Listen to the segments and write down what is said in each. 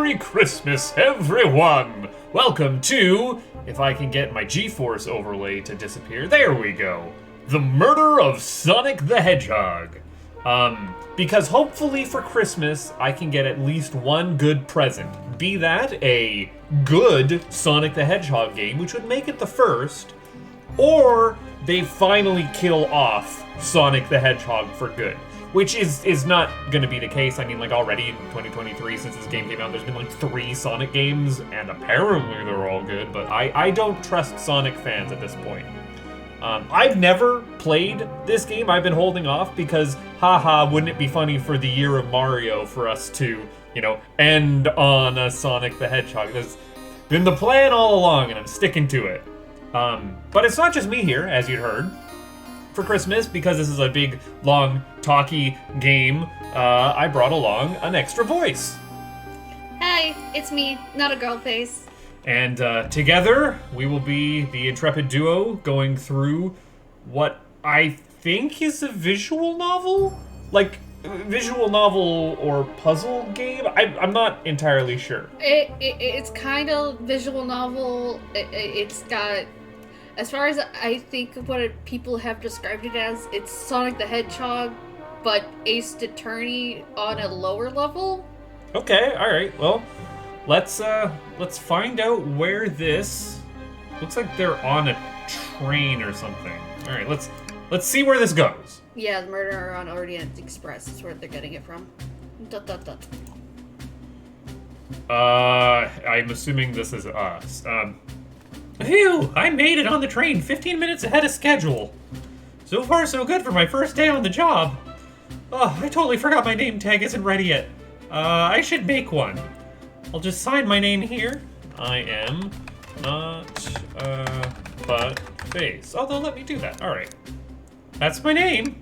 Merry Christmas, everyone! Welcome to, if I can get my G-Force overlay to disappear, there we go. The Murder of Sonic the Hedgehog. Because hopefully for Christmas, I can get at least one good present. Be that a good Sonic the Hedgehog game, which would make it the first, or they finally kill off Sonic the Hedgehog for good. Which is not going to be the case. I mean, like, already in 2023, since this game came out, there's been, like, 3 Sonic games, and apparently they're all good, but I don't trust Sonic fans at this point. I've never played this game. I've been holding off because, haha, wouldn't it be funny for the year of Mario for us to, you know, end on a Sonic the Hedgehog. That's been the plan all along, and I'm sticking to it. But it's not just me here, as you'd heard. For Christmas, because this is a big, long, talky game, I brought along an extra voice. Hi, it's me, NotAGirlFace. And together, we will be the intrepid duo going through what I think is a visual novel? Like, visual novel or puzzle game? I'm not entirely sure. It's kind of visual novel. It's got... As far as I think what people have described it as, it's Sonic the Hedgehog, but Ace Attorney on a lower level. Okay, all right. Well, let's find out where this. Looks like they're on a train or something. All right, let's see where this goes. Yeah, the Murder on Orient Express is where they're getting it from. I'm assuming this is us. Phew, I made it on the train 15 minutes ahead of schedule. So far, so good for my first day on the job. Oh, I totally forgot my name tag isn't ready yet. I should make one. I'll just sign my name here. I am not, but face. Oh, they'll let me do that. All right. That's my name.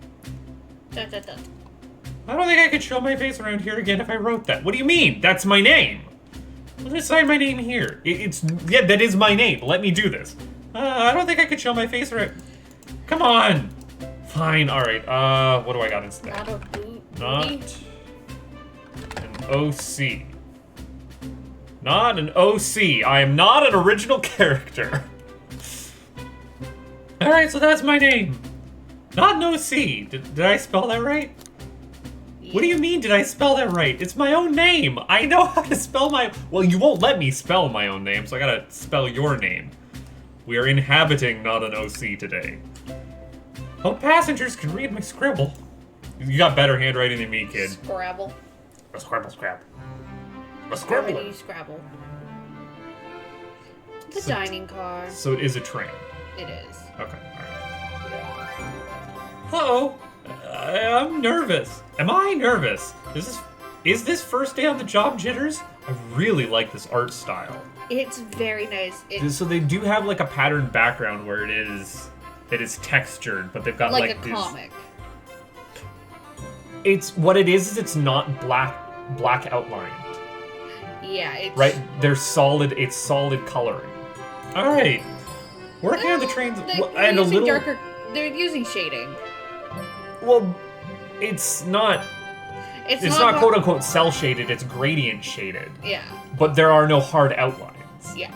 I don't think I could show my face around here again if I wrote that. What do you mean? That's my name. Let me sign my name here. Yeah, that is my name. Let me do this. I don't think I could show my face right. Come on. Fine. All right. What do I got instead? Not an OC. Not an OC. I am not an original character. All right, so that's my name. Not an OC. Did I spell that right? What do you mean, did I spell that right? It's my own name. I know how to spell my... Well, you won't let me spell my own name, so I gotta spell your name. We are inhabiting not an OC today. Hope passengers can read my scribble. You got better handwriting than me, kid. Scrabble. A scrabble scrab. A scrabble. Scrabble. The dining car. So it is a train. It is. Okay, alright. Hello. I'm nervous. Am I nervous? Is this first day on the job jitters? I really like this art style. It's very nice. So they do have like a patterned background where it is textured, but they've got like a comic. It's what it is it's not black outlined. Yeah, it's right. They're solid. It's solid coloring. All right, working on the trains and a little darker. They're using shading. Well, it's not quote unquote cell shaded, it's gradient shaded. Yeah. But there are no hard outlines. Yeah.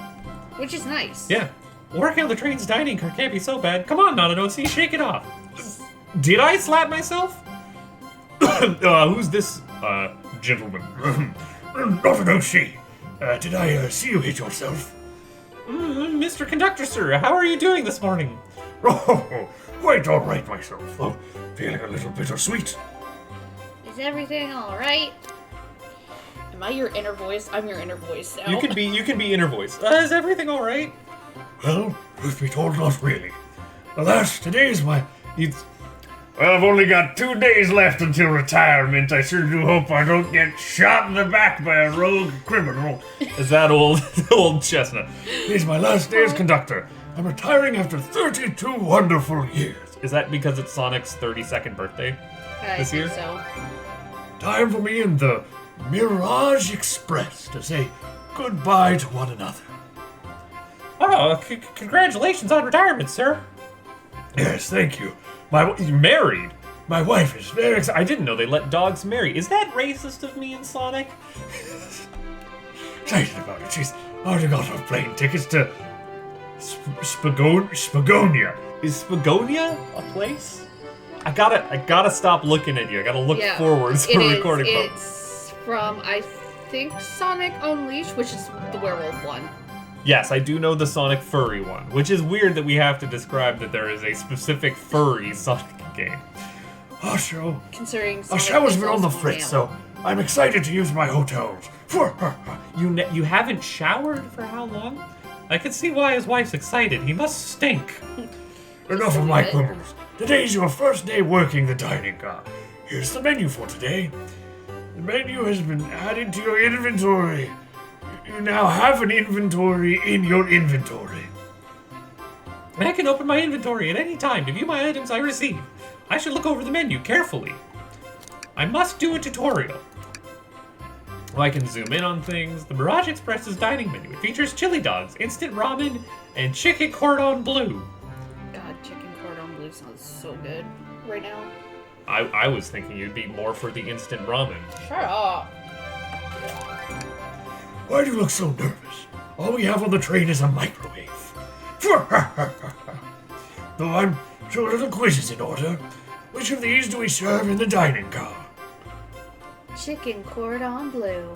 Which is nice. Yeah. Working on the train's dining car can't be so bad. Come on, NotAGirlFace, shake it off. Did I slap myself? Who's this gentleman? NotAGirlFace. Did I see you hit yourself? Mr. Conductor, sir, how are you doing this morning? Oh, quite all right myself. Oh, feeling a little bittersweet. Is everything all right? Am I your inner voice? I'm your inner voice now. You can be inner voice. Is everything all right? Well, truth be told, not really. Alas, today's my... Well, I've only got 2 days left until retirement. I sure do hope I don't get shot in the back by a rogue criminal. Is that old chestnut? It's my last day as conductor. I'm retiring after 32 wonderful years. Is that because it's Sonic's 32nd birthday this year? So. Time for me and the Mirage Express to say goodbye to one another. Oh, congratulations on retirement, sir. Yes, thank you. You're married? My wife is very excited. I didn't know they let dogs marry. Is that racist of me and Sonic? excited about it. She's already got her plane tickets to Spagonia. Is Spagonia a place? I gotta stop looking at you. I gotta look forwards for recording. It's from, I think, Sonic Unleashed, which is the werewolf one. Yes, I do know the Sonic furry one, which is weird that we have to describe that there is a specific furry Sonic game. Also, considering a shower's been on the fritz, so I'm excited to use my hotels. You haven't showered for how long? I can see why his wife's excited. He must stink. Enough of my quibbles. Today's your first day working the dining car. Here's the menu for today. The menu has been added to your inventory. You now have an inventory in your inventory. I can open my inventory at any time to view my items I receive. I should look over the menu carefully. I must do a tutorial. Well, I can zoom in on things. The Mirage Express's dining menu. It features chili dogs, instant ramen, and chicken cordon bleu. God, chicken cordon bleu sounds so good right now. I was thinking you'd be more for the instant ramen. Shut up. Why do you look so nervous? All we have on the train is a microwave. Though I'm sure a little quiz is in order. Which of these do we serve in the dining car? Chicken cordon bleu.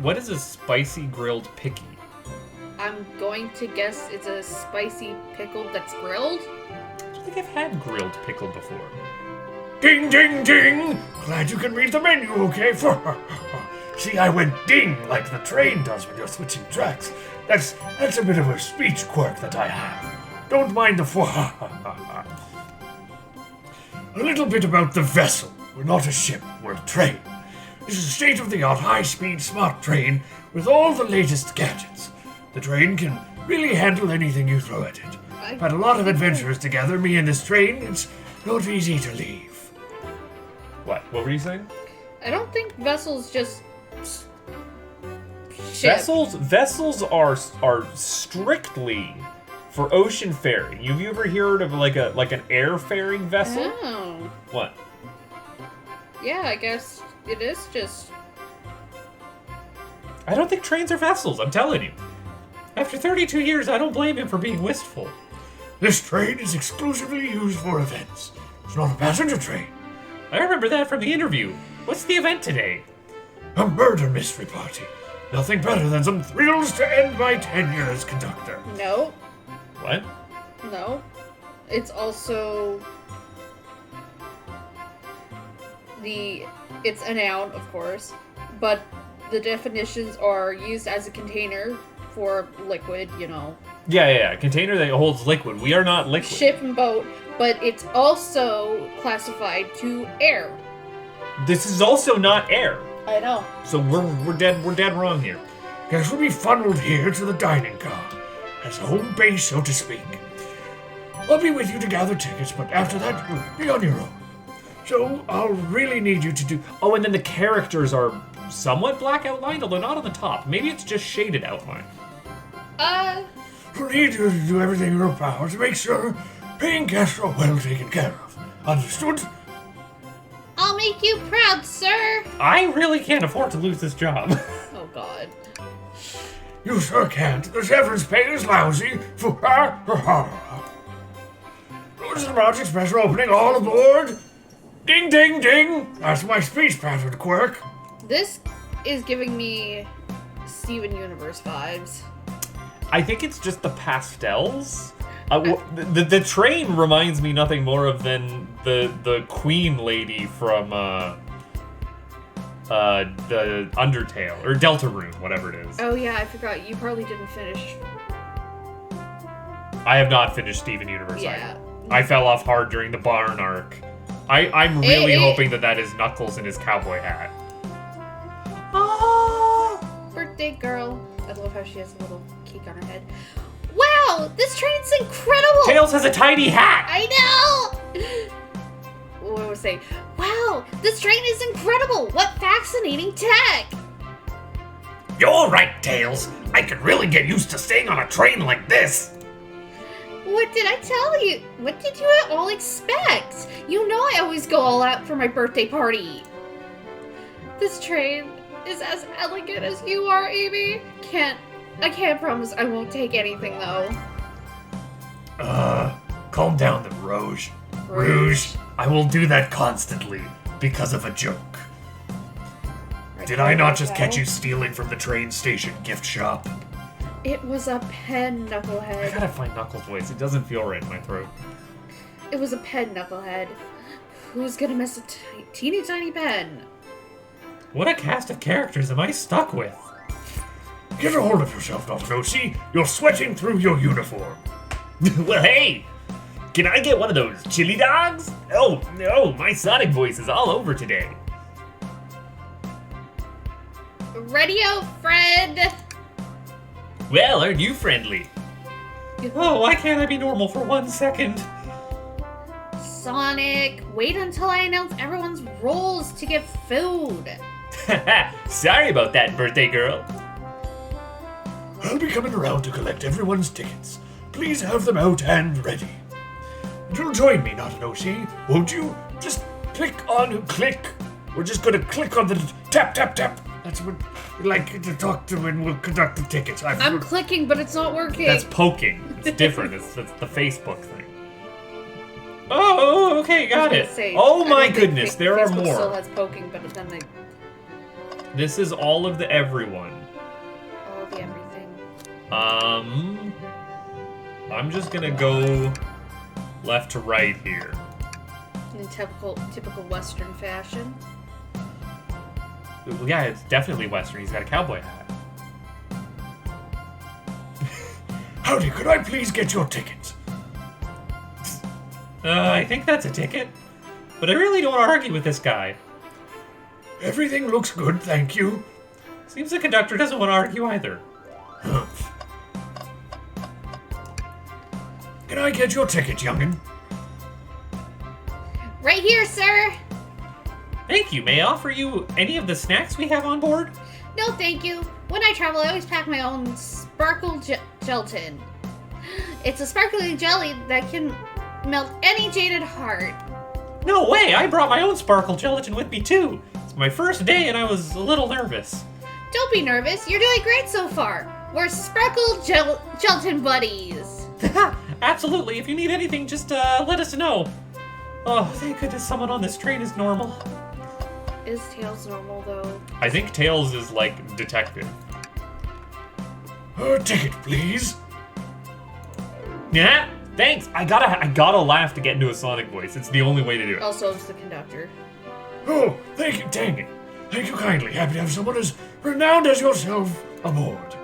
What is a spicy grilled picky? I'm going to guess it's a spicy pickle that's grilled. I don't think I've had grilled pickle before. Ding, ding, ding! Glad you can read the menu, okay? See, I went ding like the train does when you're switching tracks. That's a bit of a speech quirk that I have. Don't mind the A little bit about the vessel. We're not a ship, we're a train. This is a state-of-the-art, high-speed, smart train with all the latest gadgets. The train can really handle anything you throw at it. I've had a lot of adventures together, me and this train. It's not easy to leave. What were you saying? I don't think vessels just ship. Vessels are strictly for ocean faring. Have you ever heard of like an air faring vessel? Oh. What? Yeah, I guess it is just... I don't think trains are vessels, I'm telling you. After 32 years, I don't blame him for being wistful. This train is exclusively used for events. It's not a passenger train. I remember that from the interview. What's the event today? A murder mystery party. Nothing better than some thrills to end my tenure as conductor. No. What? No. It's also... It's a noun, of course, but the definitions are used as a container for liquid, you know. Yeah. Container that holds liquid. We are not liquid. Ship and boat, but it's also classified to air. This is also not air. I know. So we're dead wrong here. Guess we'll be funneled here to the dining car, as home base, so to speak. I'll be with you to gather tickets, but after that, you'll be on your own. So I'll really need you to do... Oh, and then the characters are somewhat black outlined, although not on the top. Maybe it's just shaded outline. We'll need you to do everything in your power to make sure paying guests are well taken care of. Understood? I'll make you proud, sir. I really can't afford to lose this job. Oh, God. You sure can't. The severance pay is lousy. Doors of the Mirage Express are opening. All aboard. Ding, ding, ding. That's my speech pattern quirk. This is giving me Steven Universe vibes. I think it's just the pastels. The train reminds me nothing more of than the Queen lady from the Undertale or Deltarune, whatever it is. Oh yeah, I forgot. You probably didn't finish. I have not finished Steven Universe. Yeah. I fell off hard during the barn arc. I'm really hoping that is Knuckles in his cowboy hat. Oh, birthday girl. I love how she has a little cake on her head. Wow, this train's incredible! Tails has a tiny hat! I know! What was I saying? Wow, this train is incredible! What fascinating tech! You're right, Tails. I could really get used to staying on a train like this. What did I tell you? What did you all expect? You know I always go all out for my birthday party. This train is as elegant as you are, Amy. I can't promise I won't take anything, though. Calm down then, Rouge. Rouge, I will do that constantly, because of a joke. Did I not just catch you stealing from the train station gift shop? It was a pen, Knucklehead. I gotta find Knuckles' voice. It doesn't feel right in my throat. It was a pen, Knucklehead. Who's gonna miss a teeny tiny pen? What a cast of characters am I stuck with? Get a hold of yourself, NotAGirl. You're sweating through your uniform. Well, hey! Can I get one of those chili dogs? Oh, no, my Sonic voice is all over today. Radio friend! Well, aren't you friendly? Oh, why can't I be normal for 1 second? Sonic, wait until I announce everyone's roles to get food. Sorry about that, birthday girl. I'll be coming around to collect everyone's tickets. Please have them out and ready. And you'll join me, NotAGirl, won't you? Just click. We're just gonna click on the tap. That's what we like to talk to when we'll conduct the tickets. I'm clicking, but it's not working. That's poking. It's different. It's the Facebook thing. Oh, okay, got it. Oh my goodness, there are more. Still has poking, but then they... This is all of the everyone. All of the everything. I'm just gonna go left to right here. In typical Western fashion. Yeah, it's definitely Western. He's got a cowboy hat. Howdy, could I please get your ticket? I think that's a ticket. But I really don't want to argue with this guy. Everything looks good, thank you. Seems the conductor doesn't want to argue either. Can I get your ticket, youngin'? Right here, sir! Thank you. May I offer you any of the snacks we have on board? No, thank you. When I travel, I always pack my own sparkle gelatin. It's a sparkling jelly that can melt any jaded heart. No way! I brought my own sparkle gelatin with me too. It's my first day and I was a little nervous. Don't be nervous. You're doing great so far. We're sparkle gelatin buddies. Absolutely. If you need anything, just let us know. Oh, thank goodness someone on this train is normal. Is Tails normal, though? I think Tails is, like, detective. Ticket, please. Yeah, thanks. I gotta laugh to get into a Sonic voice. It's the only way to do it. Also, it's the conductor. Oh, thank you, dang it. Thank you kindly. Happy to have someone as renowned as yourself aboard.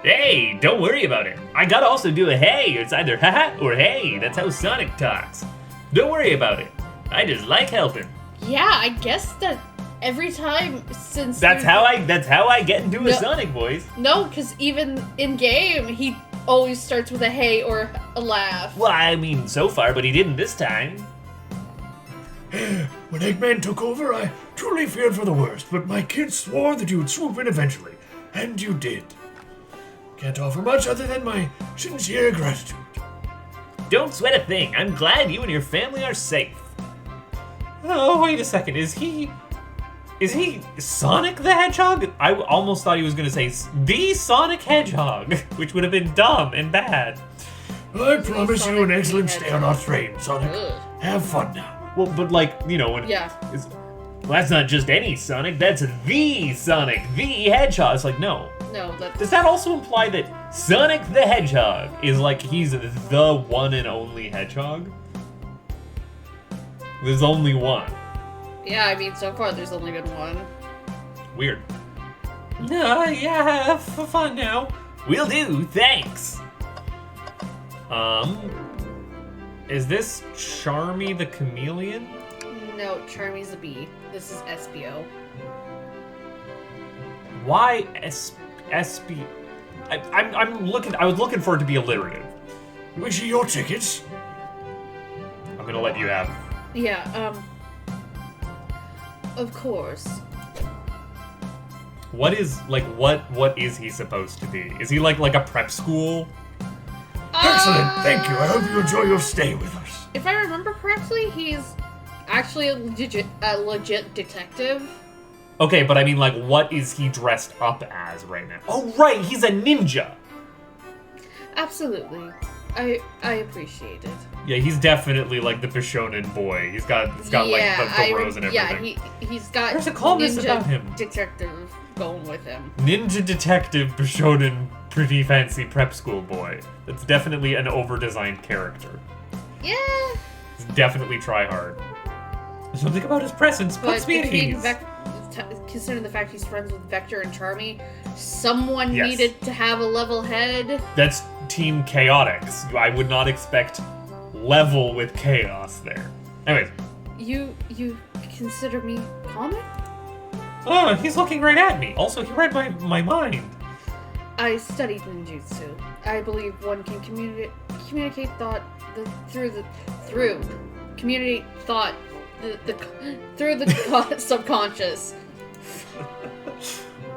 Hey, don't worry about it. I gotta also do a hey. It's either haha or hey. That's how Sonic talks. Don't worry about it. I just like helping. Yeah, I guess that every time since that's how I get into a Sonic voice. No, because even in game he always starts with a hey or a laugh. Well, I mean, so far, but he didn't this time. When Eggman took over, I truly feared for the worst, but my kids swore that you would swoop in eventually, and you did. Can't offer much other than my sincere gratitude. Don't sweat a thing. I'm glad you and your family are safe. Oh, wait a second. Is he Sonic the Hedgehog? I almost thought he was going to say the Sonic Hedgehog, which would have been dumb and bad. I promise you an excellent stay on our train, Sonic. Have fun now. Well, but like, you know, when well, that's not just any Sonic, that's the Sonic, the Hedgehog. It's like, no. No, Does that also imply that Sonic the Hedgehog is like he's the one and only hedgehog? There's only one. Yeah, I mean, so far there's only been one. Weird. Yeah, have fun now. Will do, thanks. Is this Charmy the Chameleon? No, Charmy's a bee. This is SBO. Why SB? I was looking for it to be alliterative. Wish you your tickets. I'm gonna let you have. Yeah, of course. What is he supposed to be? Is he like a prep school? Excellent, thank you. I hope you enjoy your stay with us. If I remember correctly, he's actually a legit detective. Okay, but I mean, like, what is he dressed up as right now? Oh, right, he's a ninja! Absolutely. I appreciate it. Yeah, he's definitely, like, the Bishonen boy. He's got like, the rose and everything. Yeah, he's got There's a calmness ninja about him. detective going with him. Ninja detective Bishonen pretty fancy prep school boy. That's definitely an over-designed character. Yeah. He's definitely try hard. Something about his presence puts me at ease. Considering the fact he's friends with Vector and Charmy, someone Yes. needed to have a level head. That's Team Chaotix. I would not expect level with chaos there. Anyways. You consider me common? Oh, he's looking right at me. Also, he read my mind. I studied ninjutsu. I believe one can communicate thought through the subconscious.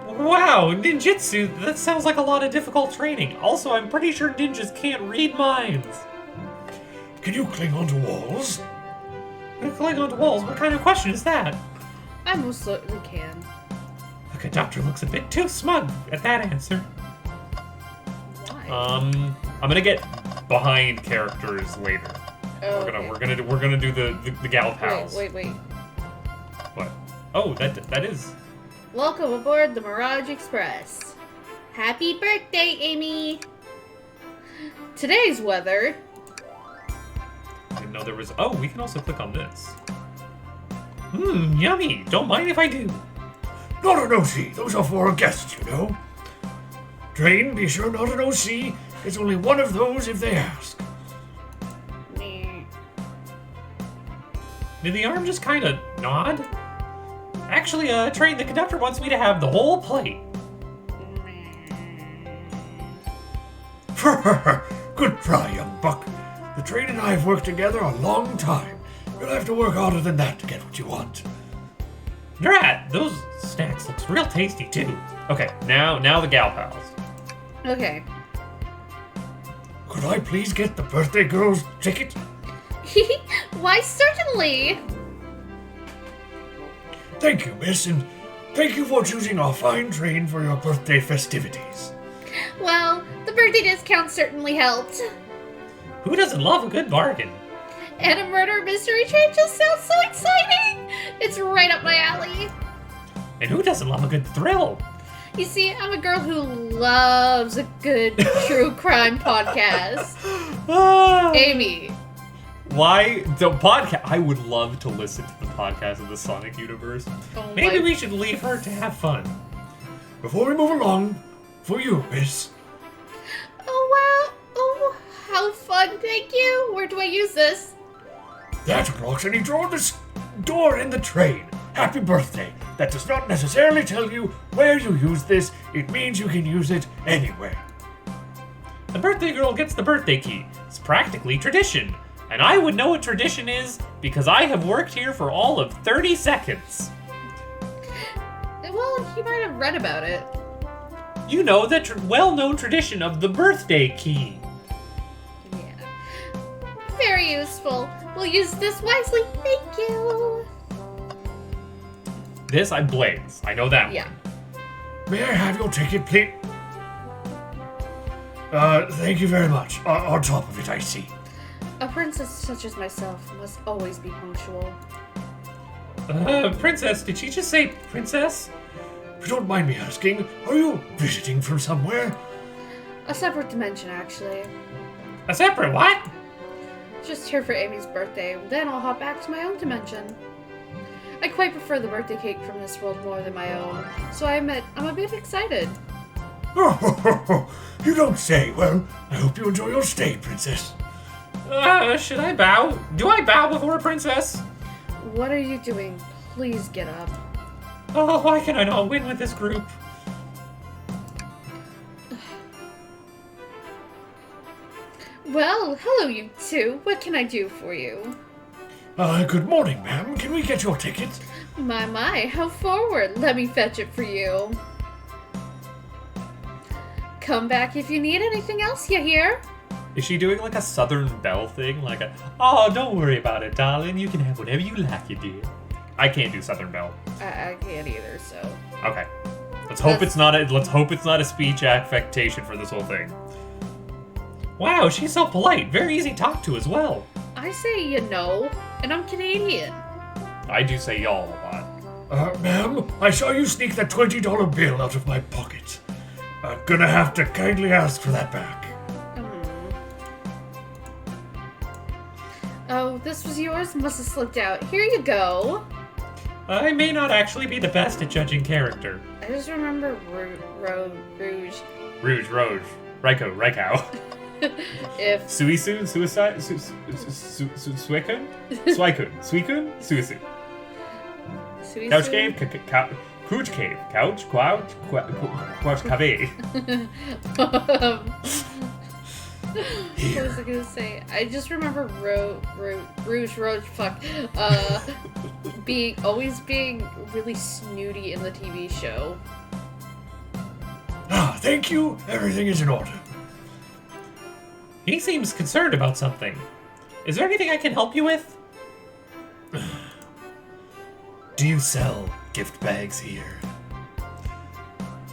Wow, ninjutsu, that sounds like a lot of difficult training. Also, I'm pretty sure ninjas can't read minds. Can you cling onto walls? Cling onto walls? What kind of question is that? I most certainly can. The conductor looks a bit too smug at that answer. Why? I'm gonna get behind characters later. Oh, We're gonna do the gal pals. Wait. What? Oh, that is. Welcome aboard the Mirage Express. Happy birthday, Amy! Today's weather. I didn't know there was. Oh, we can also click on this. Yummy. Don't mind if I do. Not an OC. Those are for our guests, you know. Train, be sure not an OC. It's only one of those if they ask. Meh. Did the arm just kind of nod? Actually, Train, the conductor wants me to have the whole plate. Good try, young buck. The train and I have worked together a long time. You'll have to work harder than that to get what you want. Drat, those snacks looks real tasty too. Okay, now the gal pals. Okay. Could I please get the birthday girl's ticket? Why, certainly! Thank you, miss, and thank you for choosing our fine train for your birthday festivities. Well, the birthday discount certainly helped. Who doesn't love a good bargain? And a murder mystery train just sounds so exciting! It's right up my alley. And who doesn't love a good thrill? You see, I'm a girl who loves a good true crime podcast. Amy. Why the podcast? I would love to listen to the podcast of the Sonic universe. Oh Maybe we should leave her to have fun. Before we move along, for you, miss. Oh, wow. Oh, how fun. Thank you. Where do I use this? That unlocks any door in the train. Happy birthday. That does not necessarily tell you where you use this. It means you can use it anywhere. The birthday girl gets the birthday key. It's practically tradition. And I would know what tradition is because I have worked here for all of 30 seconds. Well, you might have read about it. You know the well-known tradition of the birthday key. Yeah. Very useful. We'll use this wisely. Thank you. This I blaze. I know that one. Yeah. May I have your ticket, please? Thank you very much. On top of it, I see. A princess such as myself must always be punctual. Princess, did she just say princess? If you don't mind me asking, are you visiting from somewhere? A separate dimension, actually. A separate what? Just here for Amy's birthday, then I'll hop back to my own dimension. I quite prefer the birthday cake from this world more than my own, so I'm a bit excited. You don't say. Well, I hope you enjoy your stay, princess. Should I bow? Do I bow before a princess? What are you doing? Please get up. Oh, why can I not win with this group? Well, hello you two. What can I do for you? Good morning, ma'am. Can we get your ticket? My, how forward. Let me fetch it for you. Come back if you need anything else, you hear? Is she doing like a Southern Belle thing? Like oh, don't worry about it, darling. You can have whatever you like, you dear. I can't do Southern Belle. I can't either, so. Okay. Let's hope it's not a speech affectation for this whole thing. Wow, she's so polite. Very easy to talk to as well. I say you know, and I'm Canadian. I do say y'all a lot. Ma'am, I saw you sneak that $20 bill out of my pocket. Gonna have to kindly ask for that back. Oh, this was yours? Must have slipped out. Here you go. I may not actually be the best at judging character. I just remember Rouge. Rouge. Raiko. If... Suisun? Suicide? Suikun? Suikun? Suisun. Couch cave? Couch cave. Couch cave. What was I gonna say? I just remember Rouge, always being really snooty in the TV show. Thank you. Everything is in order. He seems concerned about something. Is there anything I can help you with? Do you sell gift bags here?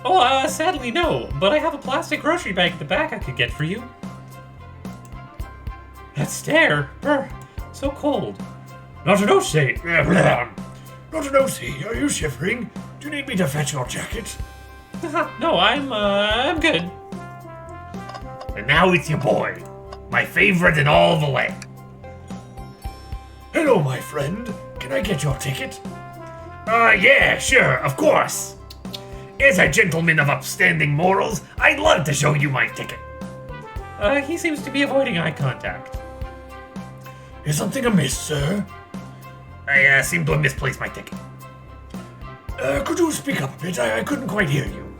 Oh, sadly no, but I have a plastic grocery bag at the back I could get for you. That stare, so cold. Not an OC. Not an OC. Are you shivering? Do you need me to fetch your jacket? No, I'm good. And now it's your boy, my favorite in all the land. Hello, my friend. Can I get your ticket? Yeah, sure, of course. As a gentleman of upstanding morals, I'd love to show you my ticket. He seems to be avoiding eye contact. Is something amiss, sir? I seem to have misplaced my ticket. Could you speak up a bit? I couldn't quite hear you.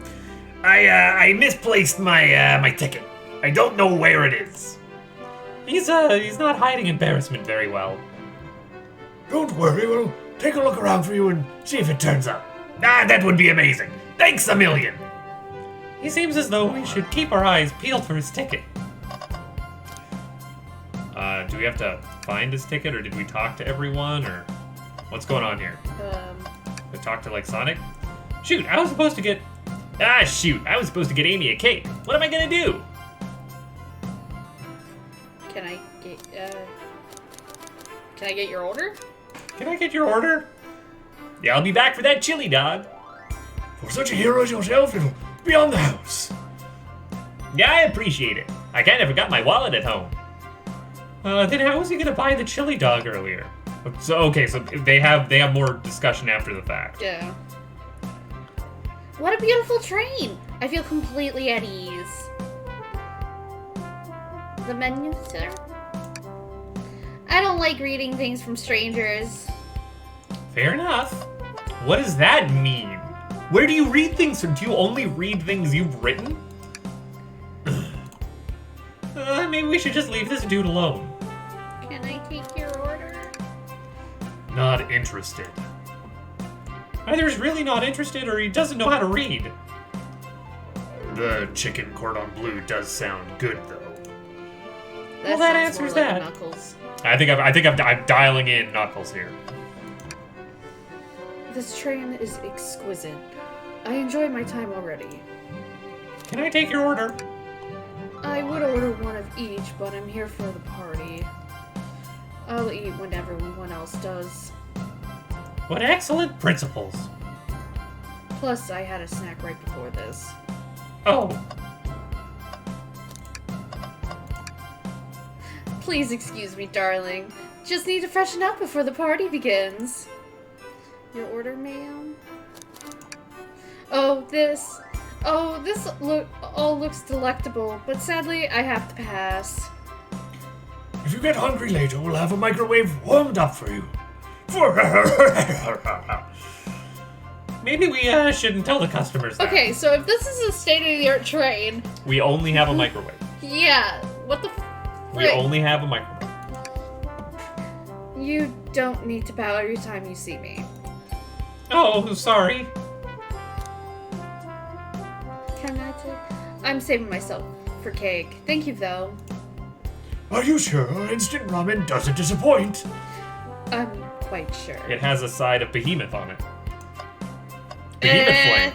I misplaced my ticket. I don't know where it is. He's not hiding embarrassment very well. Don't worry, we'll take a look around for you and see if it turns up. That would be amazing. Thanks a million. He seems as though we should keep our eyes peeled for his ticket. Do we have to find his ticket, or did we talk to everyone, or what's going on here? We talked to, like, Sonic? Shoot, I was supposed to get Amy a cake. What am I gonna do? Can I get your order? Can I get your order? Yeah, I'll be back for that chili dog. For such a hero as yourself, it'll be on the house. Yeah, I appreciate it. I kind of forgot my wallet at home. Then how was he gonna buy the chili dog earlier? So they have more discussion after the fact. Yeah. What a beautiful train! I feel completely at ease. The menu, sir? I don't like reading things from strangers. Fair enough. What does that mean? Where do you read things from? Do you only read things you've written? Maybe we should just leave this dude alone. Can I take your order? Not interested. Either he's really not interested or he doesn't know how to read. The chicken cordon bleu does sound good, though. Well, that answers that. Knuckles. I think I'm dialing in Knuckles here. This train is exquisite. I enjoy my time already. Can I take your order? I would order one of each, but I'm here for the party. I'll eat when everyone else does. What excellent principles. Plus, I had a snack right before this. Oh. Please excuse me, darling. Just need to freshen up before the party begins. Your order, ma'am? This all looks delectable, but sadly, I have to pass. If you get hungry later, we'll have a microwave warmed up for you. Maybe we shouldn't tell the customers that. Okay, so if this is a state-of-the-art train... We only have a microwave. Yeah, what the We only have a microwave. You don't need to bow every time you see me. Oh, sorry. Can I take... I'm saving myself for cake. Thank you, though. Are you sure? Instant ramen doesn't disappoint. quite sure. It has a side of behemoth on it. Behemoth flank.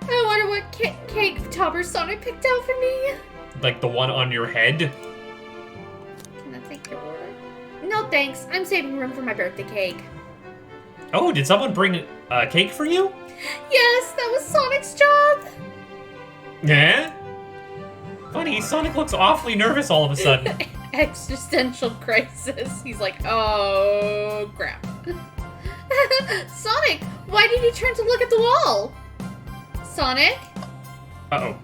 I wonder what cake topper Sonic picked out for me. Like the one on your head? Can I take your order? No thanks, I'm saving room for my birthday cake. Oh, did someone bring a cake for you? Yes, that was Sonic's job. Yeah? Funny, Sonic looks awfully nervous all of a sudden. Existential crisis. He's like, oh, crap. Sonic, why did you turn to look at the wall? Sonic? Uh-oh.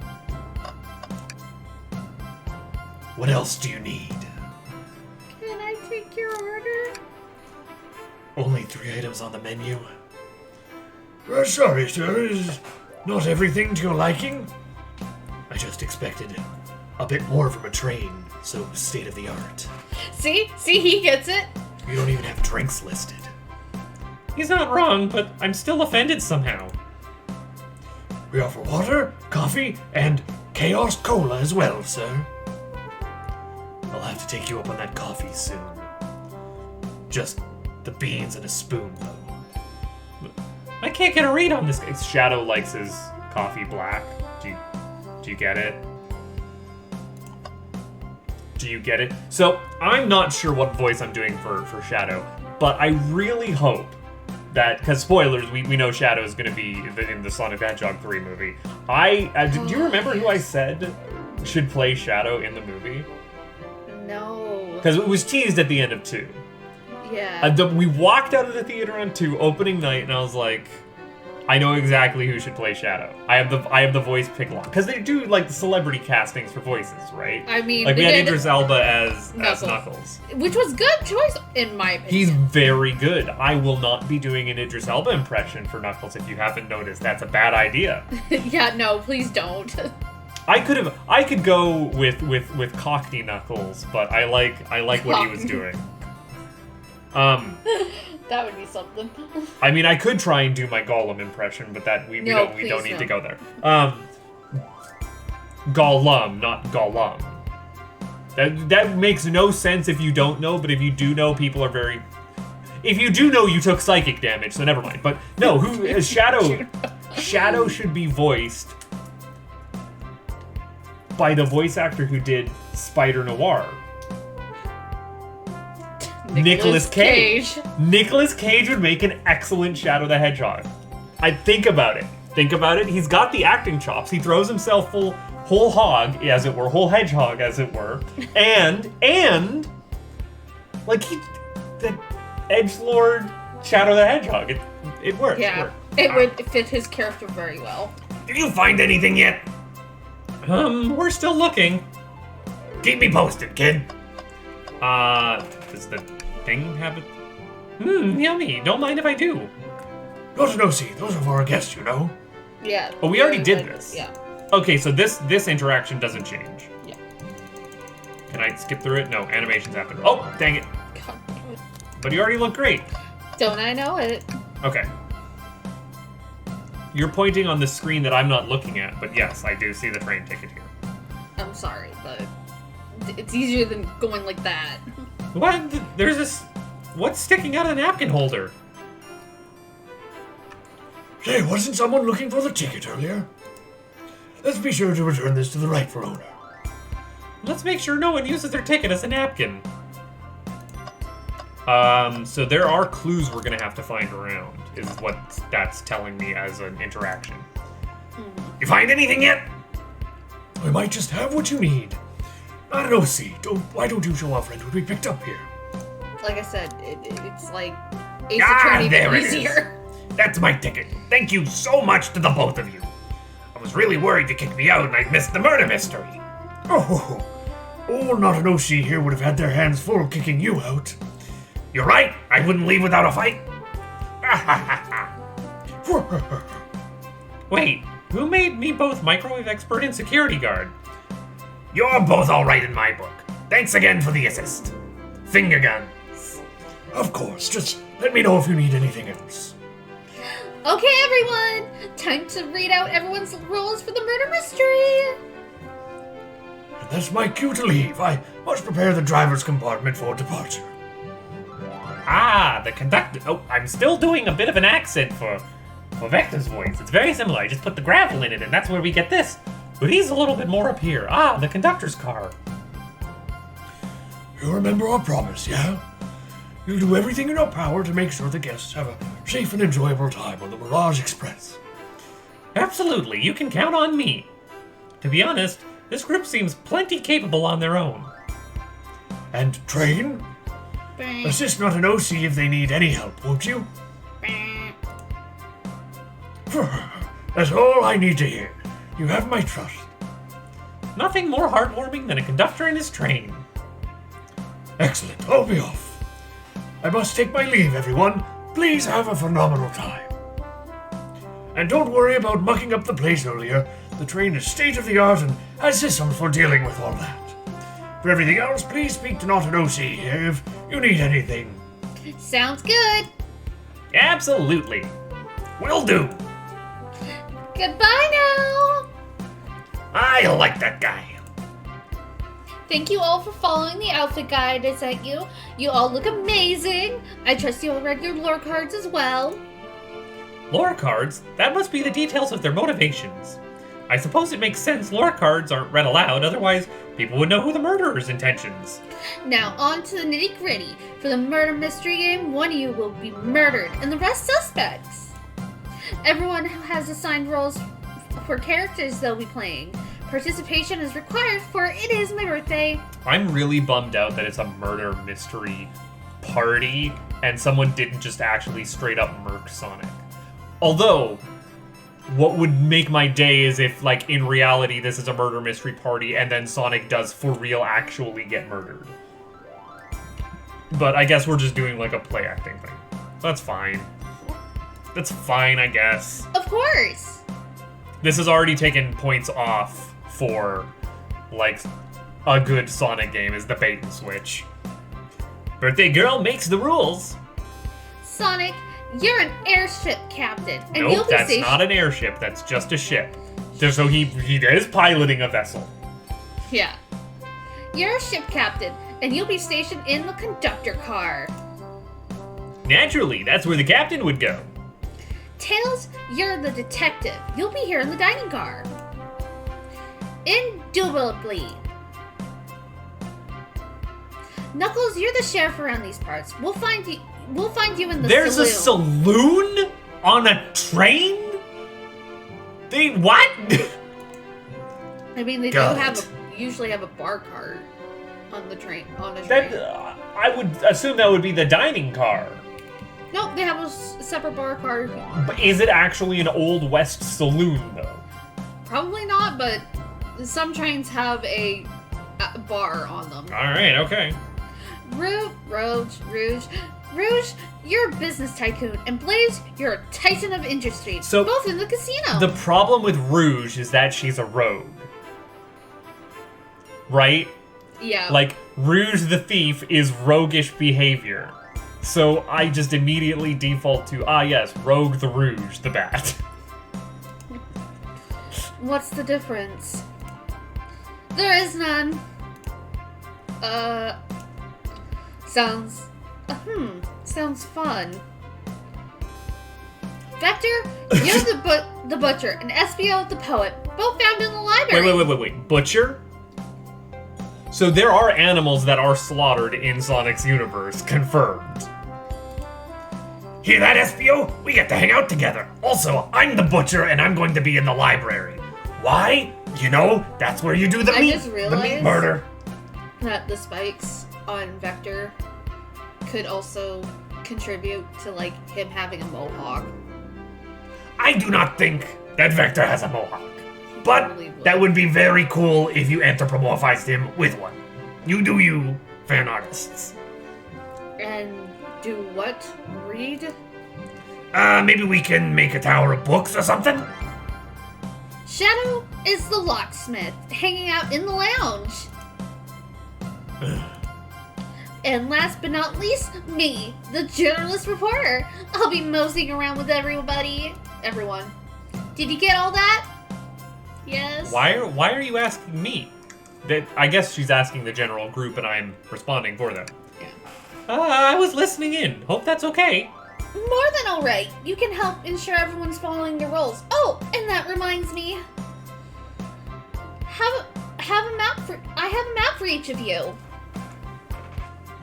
What else do you need? Can I take your order? Only 3 items on the menu. Sorry, sir. Is not everything to your liking? I just expected a bit more from a train, so state of the art. See, he gets it. You don't even have drinks listed. He's not wrong, but I'm still offended somehow. We offer water, coffee, and Chaos Cola as well, sir. I'll have to take you up on that coffee soon. Just the beans and a spoon, though. I can't get a read on this guy. Shadow likes his coffee black. Do you get it? Do you get it? So, I'm not sure what voice I'm doing for Shadow, but I really hope that, because spoilers, we know Shadow is going to be in the Sonic the Hedgehog 3 movie. Do you remember who I said should play Shadow in the movie? No. Because it was teased at the end of 2. Yeah. We walked out of the theater on 2 opening night, and I was like, I know exactly who should play Shadow. I have the voice pick lock, because they do like celebrity castings for voices, right? I mean, like we had Idris Elba as Knuckles, which was good choice in my opinion. He's very good. I will not be doing an Idris Elba impression for Knuckles. If you haven't noticed, that's a bad idea. Yeah, no, please don't. I could go with Cockney Knuckles, but I like what he was doing. That would be something. I mean, I could try and do my Gollum impression, but that we don't need to go there. Gollum, not Gollum. That makes no sense if you don't know, but if you do know, people are very. If you do know, you took psychic damage, so never mind. But no, Shadow? Shadow should be voiced by the voice actor who did Spider Noir. Nicolas Cage. Nicolas Cage would make an excellent Shadow the Hedgehog. Think about it. He's got the acting chops. He throws himself whole hog, as it were, whole hedgehog, as it were, and like the edgelord Shadow the Hedgehog. It works. Yeah, it would fit his character very well. Did you find anything yet? We're still looking. Keep me posted, kid. Does the thing have it? Yummy. Don't mind if I do. see, those are for our guests, you know. Yeah. Oh, we already did this. Yeah. Okay, so this interaction doesn't change. Yeah. Can I skip through it? No, animations happen. Oh, dang it. God damn it. But you already look great. Don't I know it? Okay. You're pointing on the screen that I'm not looking at, but yes, I do see the train ticket here. I'm sorry, but it's easier than going like that. What? There's this... What's sticking out of the napkin holder? Hey, wasn't someone looking for the ticket earlier? Let's be sure to return this to the rightful owner. Let's make sure no one uses their ticket as a napkin. So there are clues we're gonna have to find around, is what that's telling me as an interaction. You find anything yet? We might just have what you need. I don't know, why don't you show our friend what we picked up here? Like I said, it's like Ace Attorney there but it easier. is. That's my ticket. Thank you so much to the both of you. I was really worried you kicked me out and I'd missed the murder mystery. Oh, NotAGirlFace here would have had their hands full kicking you out. You're right, I wouldn't leave without a fight. Wait, who made me both microwave expert and security guard? You're both alright in my book. Thanks again for the assist. Finger gun. Of course, just let me know if you need anything else. Okay, everyone! Time to read out everyone's rules for the murder mystery! And that's my cue to leave. I must prepare the driver's compartment for departure. Ah, the conductor. Oh, I'm still doing a bit of an accent for Vector's voice. It's very similar. I just put the gravel in it, and that's where we get this. But he's a little bit more up here. Ah, the conductor's car. You remember our promise, yeah? You'll do everything in your power to make sure the guests have a safe and enjoyable time on the Mirage Express. Absolutely, you can count on me. To be honest, this group seems plenty capable on their own. And train? Assist Not an OC if they need any help, won't you? That's all I need to hear. You have my trust. Nothing more heartwarming than a conductor in his train. Excellent, I'll be off. I must take my leave, everyone. Please have a phenomenal time. And don't worry about mucking up the place earlier. The train is state-of-the-art and has systems for dealing with all that. For everything else, please speak to Not an OC here if you need anything. Sounds good. Absolutely. Will do. Goodbye now. I like that guy. Thank you all for following the outfit guide I sent you. You all look amazing. I trust you all read your lore cards as well. Lore cards? That must be the details of their motivations. I suppose it makes sense lore cards aren't read aloud, otherwise people would know who the murderer's intentions. Now on to the nitty-gritty. For the murder mystery game, one of you will be murdered and the rest suspects. Everyone has assigned roles for characters they'll be playing. Participation is required, for it is my birthday. I'm really bummed out that it's a murder mystery party and someone didn't just actually straight up murk Sonic. Although, what would make my day is if, like, in reality this is a murder mystery party and then Sonic does for real actually get murdered. But I guess we're just doing, like, a play acting thing. That's fine. That's fine, I guess. Of course. This has already taken points off for, like, a good Sonic game is the bait and switch. Birthday girl makes the rules. Sonic, you're an airship captain, and Nope, you'll be that's stationed. not an airship. That's just a ship. So he is piloting a vessel. Yeah. You're a ship captain, and you'll be stationed in the conductor car. Naturally, that's where the captain would go. Tails, you're the detective. You'll be here in the dining car. Indubitably. Knuckles, you're the sheriff around these parts. We'll find you in the There's saloon. a saloon on a train? They what? I mean, they Got do it. usually have a bar cart on the train. That I would assume that would be the dining car. Nope, they have a separate bar cart. But is it actually an Old West saloon though? Probably not, but some trains have a bar on them. All right, okay. Rouge, you're a business tycoon, and Blaze, you're a titan of industry. So, both in the casino. The problem with Rouge is that she's a rogue. Right? Yeah. Like, Rouge the Thief is roguish behavior. So I just immediately default to, yes, Rogue the Rouge, the bat. What's the difference? There is none. Sounds fun. Vector, you're the butcher, and Espio the poet, both found in the library. Wait. Butcher? So there are animals that are slaughtered in Sonic's universe, confirmed. Hear that, Espio? We get to hang out together. Also, I'm the butcher and I'm going to be in the library. Why? You know, that's where you do the I meat, just the realized- meat murder. That the spikes on Vector could also contribute to, like, him having a mohawk. I do not think that Vector has a mohawk. But Totally would. that would be very cool if you anthropomorphized him with one. You do you, fan artists. And do what? Read? Maybe we can make a tower of books or something? Shadow is the locksmith, hanging out in the lounge. And last but not least, me, the journalist reporter. I'll be moseying around with everyone. Did you get all that? Yes. Why are you asking me? That I guess she's asking the general group and I'm responding for them. Yeah. I was listening in. Hope that's okay. More than alright. You can help ensure everyone's following the rules. Oh, and that reminds me. I have a map for each of you.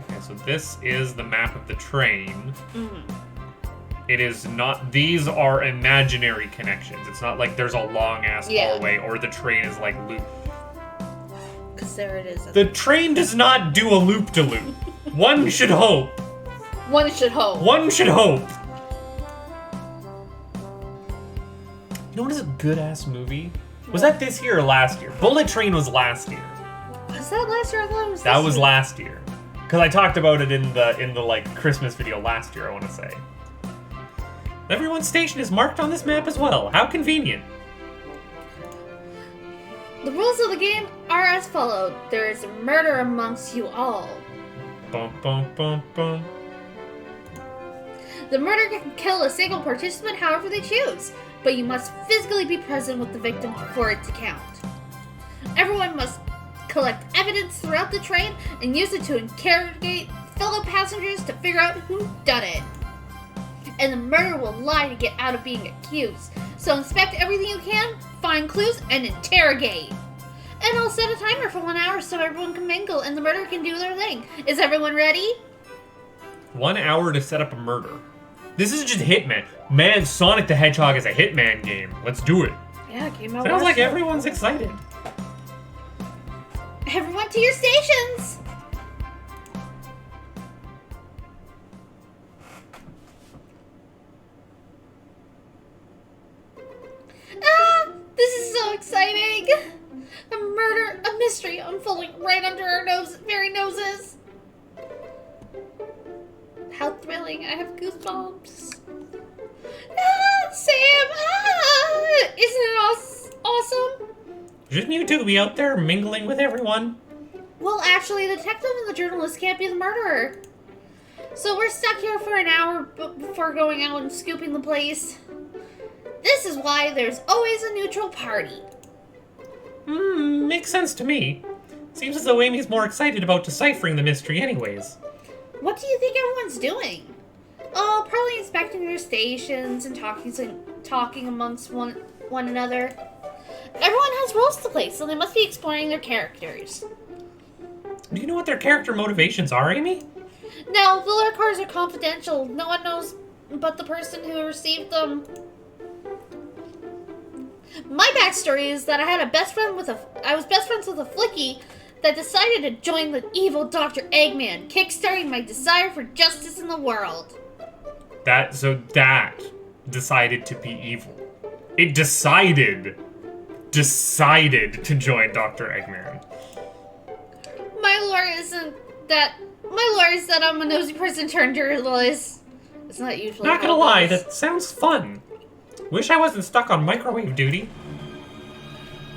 Okay, so this is the map of the train. Mm-hmm. It is not, these are imaginary connections. It's not like there's a long-ass hallway or the train is like loop. Because there it is. The train does not do a loop-de-loop. One should hope. One should hope. One should hope. You know what is a good-ass movie? Was that this year or last year? Bullet Train was last year. Was that last year? I thought it was That this was year. last year. Because I talked about it in the like Christmas video last year, I want to say. Everyone's station is marked on this map as well. How convenient. The rules of the game are as followed. There is murder amongst you all. Bum, bum, bum, bum. The murder can kill a single participant however they choose, but you must physically be present with the victim for it to count. Everyone must collect evidence throughout the train and use it to interrogate fellow passengers to figure out who done it. And the murderer will lie to get out of being accused. So inspect everything you can, find clues, and interrogate. And I'll set a timer for 1 hour so everyone can mingle and the murderer can do their thing. Is everyone ready? 1 hour to set up a murder. This isn't just Hitman. Man, Sonic the Hedgehog is a Hitman game. Let's do it. Yeah, it came out Sounds last like year. everyone's excited. Everyone to your stations! Ah! This is so exciting! A murder, a mystery unfolding right under our very noses. How thrilling! I have goosebumps. Ah, Sam! Ah! Isn't it awesome? Shouldn't you two be out there mingling with everyone? Well, actually, the detective and the journalist can't be the murderer. So we're stuck here for an hour before going out and scooping the place. This is why there's always a neutral party. Makes sense to me. Seems as though Amy's more excited about deciphering the mystery anyways. What do you think everyone's doing? Oh, probably inspecting their stations and talking amongst one another. Everyone has roles to play, so they must be exploring their characters. Do you know what their character motivations are, Amy? No, the lure cards are confidential. No one knows but the person who received them. My backstory is that I was best friends with a flicky that decided to join the evil Dr. Eggman, kickstarting my desire for justice in the world. That decided to be evil. It decided to join Dr. Eggman. My lore is that I'm a nosy person turned journalist. It's not usually. Not gonna lie, that sounds fun. Wish I wasn't stuck on microwave duty.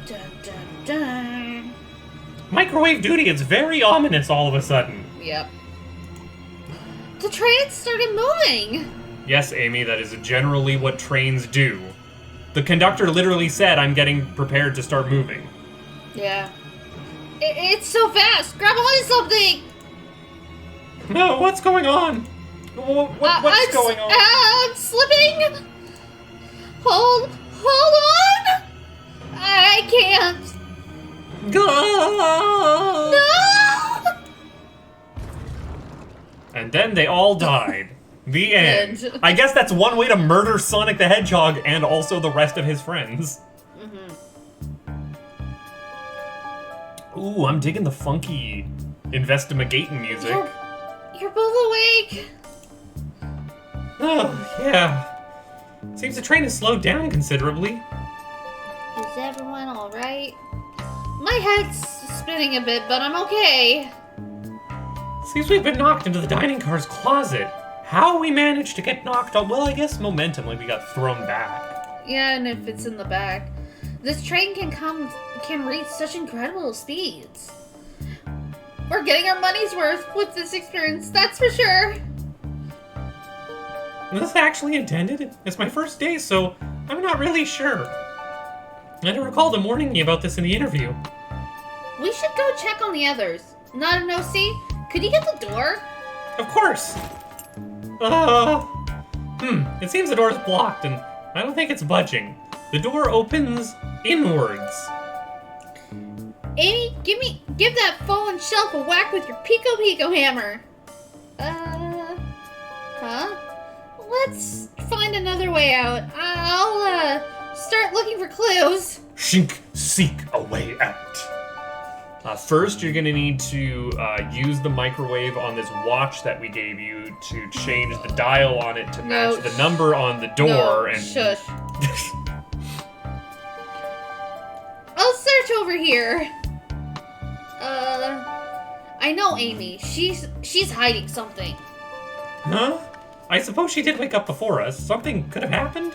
Dun, dun, dun. Microwave duty is very ominous all of a sudden. Yep. The train started moving. Yes, Amy, that is generally what trains do. The conductor literally said, I'm getting prepared to start moving. Yeah. It's so fast. Grab onto something. No, what's going on? What's going on? I'm slipping. Hold on. I can't. Go! No. And then they all died. The end. End. I guess that's one way to murder Sonic the Hedgehog and also the rest of his friends. Ooh, I'm digging the funky investigating music. You're both awake. Oh, yeah. Seems the train has slowed down considerably. Is everyone alright? My head's spinning a bit, but I'm okay. Seems we've been knocked into the dining car's closet. How we managed to get knocked out? Well, I guess momentum, like we got thrown back. Yeah, and if it's in the back. This train can reach such incredible speeds. We're getting our money's worth with this experience, that's for sure. Was this actually intended? It's my first day, so I'm not really sure. I don't recall them warning me about this in the interview. We should go check on the others. Not an OC? Could you get the door? Of course. It seems the door's blocked, and I don't think it's budging. The door opens inwards. Amy, give that fallen shelf a whack with your Pico hammer. Huh? Let's find another way out. I'll, start looking for clues. Seek a way out. First, you're gonna need to use the microwave on this watch that we gave you to change the dial on it to match the number on the door. Shush. I'll search over here. I know Amy. She's hiding something. Huh? I suppose she did wake up before us. Something could have happened?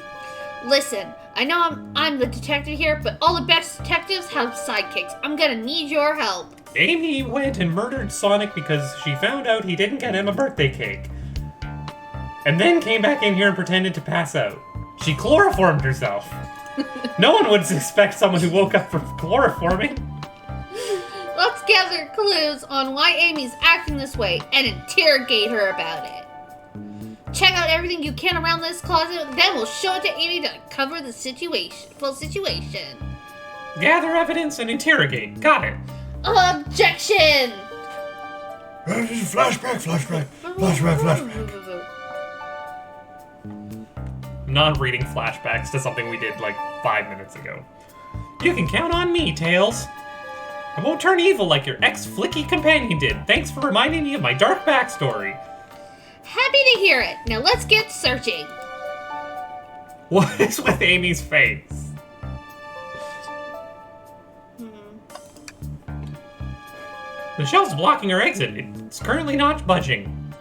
Listen, I know I'm the detective here, but all the best detectives have sidekicks. I'm gonna need your help. Amy went and murdered Sonic because she found out he didn't get him a birthday cake. And then came back in here and pretended to pass out. She chloroformed herself. No one would suspect someone who woke up from chloroforming. Let's gather clues on why Amy's acting this way and interrogate her about it. Check out everything you can around this closet, then we'll show it to Amy to cover the full situation. Gather evidence and interrogate. Got it. Objection! Flashback. I'm not reading flashbacks to something we did like 5 minutes ago. You can count on me, Tails. I won't turn evil like your ex-flicky companion did. Thanks for reminding me of my dark backstory. Happy to hear it. Now let's get searching. What is with Amy's face? The shelf's blocking her exit. It's currently not budging.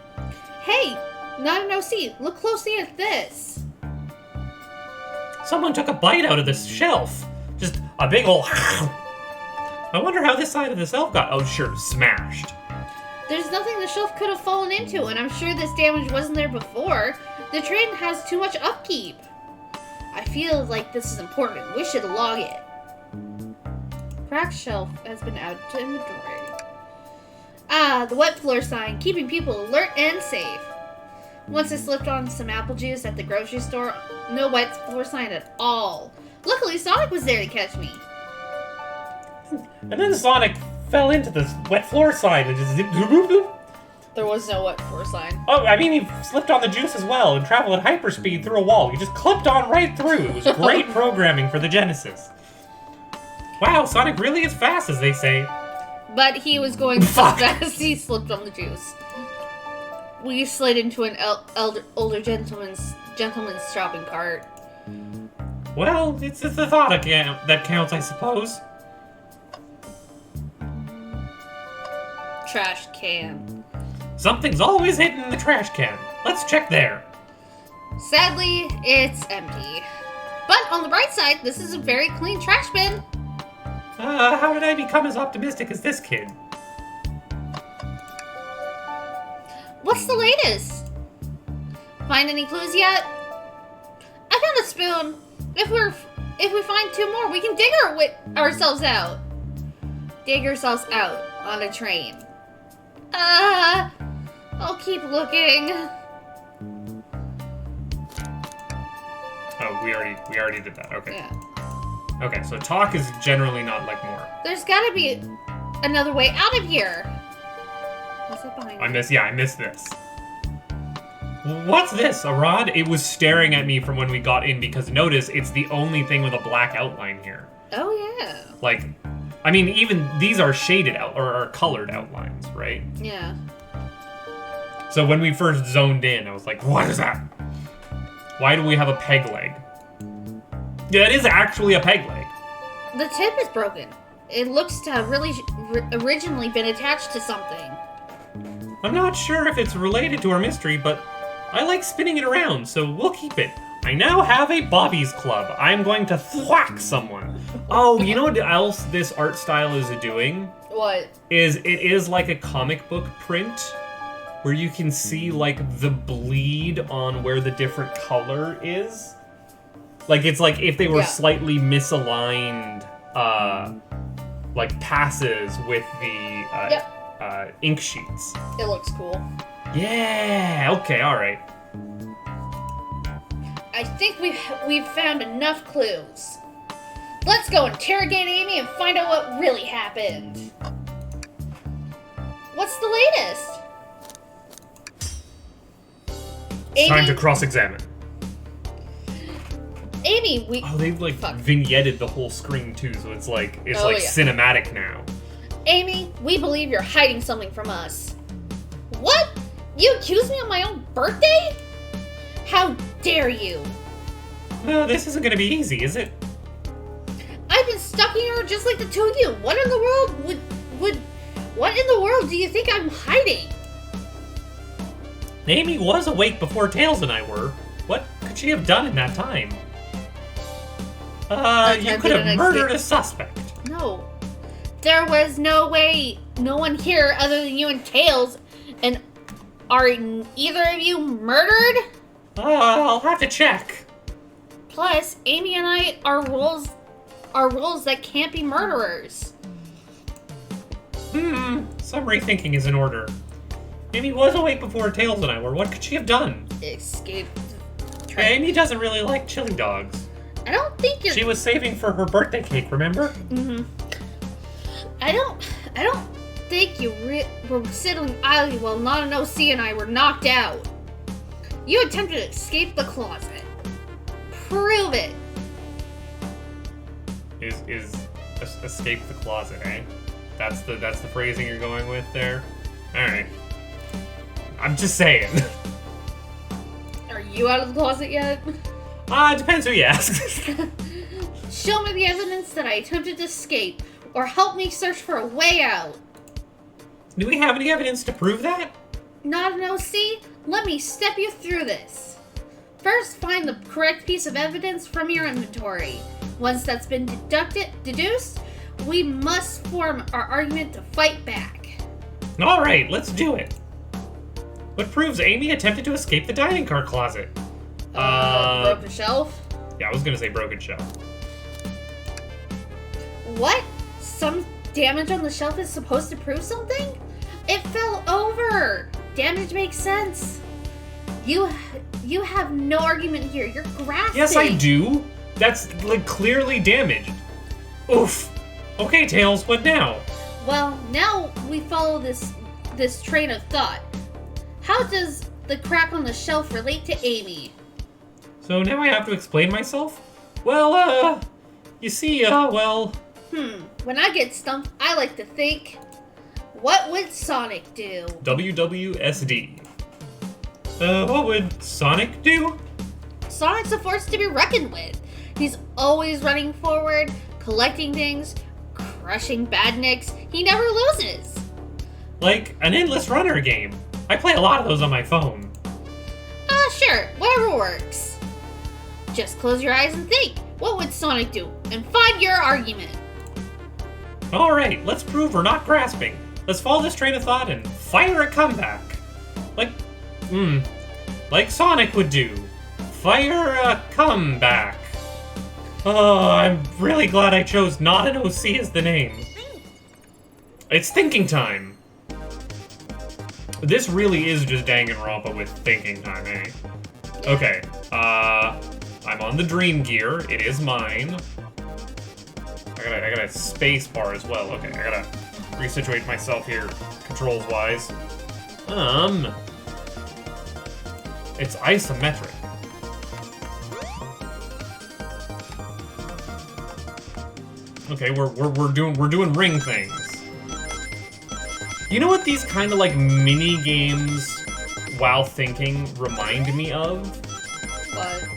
Hey, not an OC. Look closely at this. Someone took a bite out of this shelf. Just a big ol' I wonder how this side of the shelf got, oh sure, smashed. There's nothing the shelf could have fallen into, and I'm sure this damage wasn't there before. The train has too much upkeep. I feel like this is important. We should log it. Cracked shelf has been added to inventory. Ah, the wet floor sign, keeping people alert and safe. Once I slipped on some apple juice at the grocery store, no wet floor sign at all. Luckily, Sonic was there to catch me. And then Sonic fell into this wet floor sign and just zipped. There was no wet floor sign. Oh, I mean, he slipped on the juice as well and traveled at hyperspeed through a wall. He just clipped on right through. It was great programming for the Genesis. Wow, Sonic really is fast, as they say. But he was going so fast he slipped on the juice. We slid into an older gentleman's shopping cart. Well, it's the thought that counts, I suppose. Trash can. Something's always hidden in the trash can. Let's check there. Sadly, it's empty. But on the bright side, this is a very clean trash bin. How did I become as optimistic as this kid? What's the latest? Find any clues yet? I found a spoon. If we find two more, we can dig ourselves out. Dig ourselves out on a train. I'll keep looking. Oh, we already did that. Okay. Yeah. Okay, so talk is generally not like more. There's gotta be another way out of here. What's that behind me? I missed this. What's this? A rod? It was staring at me from when we got in because notice it's the only thing with a black outline here. Oh yeah. Like, I mean, even these are shaded out or are colored outlines, right? Yeah. So when we first zoned in, I was like, what is that? Why do we have a peg leg? Yeah, it is actually a peg leg. The tip is broken. It looks to have really originally been attached to something. I'm not sure if it's related to our mystery, but I like spinning it around, so we'll keep it. I now have a Bobby's Club. I'm going to thwack someone. Oh, you know what else this art style is doing? What? It is like a comic book print where you can see like the bleed on where the different color is. Like it's like if they were slightly misaligned like passes with the ink sheets. It looks cool. Yeah, okay, alright. I think we've found enough clues. Let's go interrogate Amy and find out what really happened. What's the latest? It's time to cross-examine. Amy, Oh, they've like vignetted the whole screen too, so it's like cinematic now. Amy, we believe you're hiding something from us. What? You accuse me on my own birthday? How dare you? Well, this isn't gonna be easy, is it? I've been stalking her just like the two of you. What in the world what in the world do you think I'm hiding? Amy was awake before Tails and I were. What could she have done in that time? You could have murdered a suspect. No. There was no way. No one here other than you and Tails. And are either of you murdered? I'll have to check. Plus, Amy and I are rules that can't be murderers. Some rethinking is in order. Amy was awake before Tails and I were. What could she have done? Escape. Amy doesn't really like chili dogs. I don't think you're... She was saving for her birthday cake, remember? Mm-hmm. I don't think you were sitting idly while Not an OC and I were knocked out. You attempted to escape the closet. Prove it. Is escape the closet, eh? That's the phrasing you're going with there? Alright. I'm just saying. Are you out of the closet yet? It depends who you ask. Show me the evidence that I attempted to escape, or help me search for a way out. Do we have any evidence to prove that? Not an OC? Let me step you through this. First, find the correct piece of evidence from your inventory. Once that's been deduced, we must form our argument to fight back. Alright, let's do it. What proves Amy attempted to escape the dining car closet? Broke the shelf? Yeah, I was gonna say broken shelf. What? Some damage on the shelf is supposed to prove something? It fell over! Damage makes sense. You have no argument here. You're grasping. Yes, I do. That's like clearly damaged. Oof. Okay, Tails, what now? Well, now we follow this train of thought. How does the crack on the shelf relate to Amy? So now I have to explain myself? Well, you see, When I get stumped, I like to think, what would Sonic do? WWSD. What would Sonic do? Sonic's a force to be reckoned with. He's always running forward, collecting things, crushing badniks. He never loses. Like an endless runner game. I play a lot of those on my phone. Sure, whatever works. Just close your eyes and think, what would Sonic do? And find your argument. Alright, let's prove we're not grasping. Let's follow this train of thought and fire a comeback. Like Sonic would do. Fire a comeback. Oh, I'm really glad I chose Not an OC as the name. It's thinking time. This really is just Danganronpa with thinking time, eh? Okay, I'm on the Dream Gear. It is mine. I got a space bar as well. Okay, I gotta resituate myself here, controls-wise. It's isometric. Okay, we're doing ring things. You know what these kind of like mini games while thinking remind me of? What?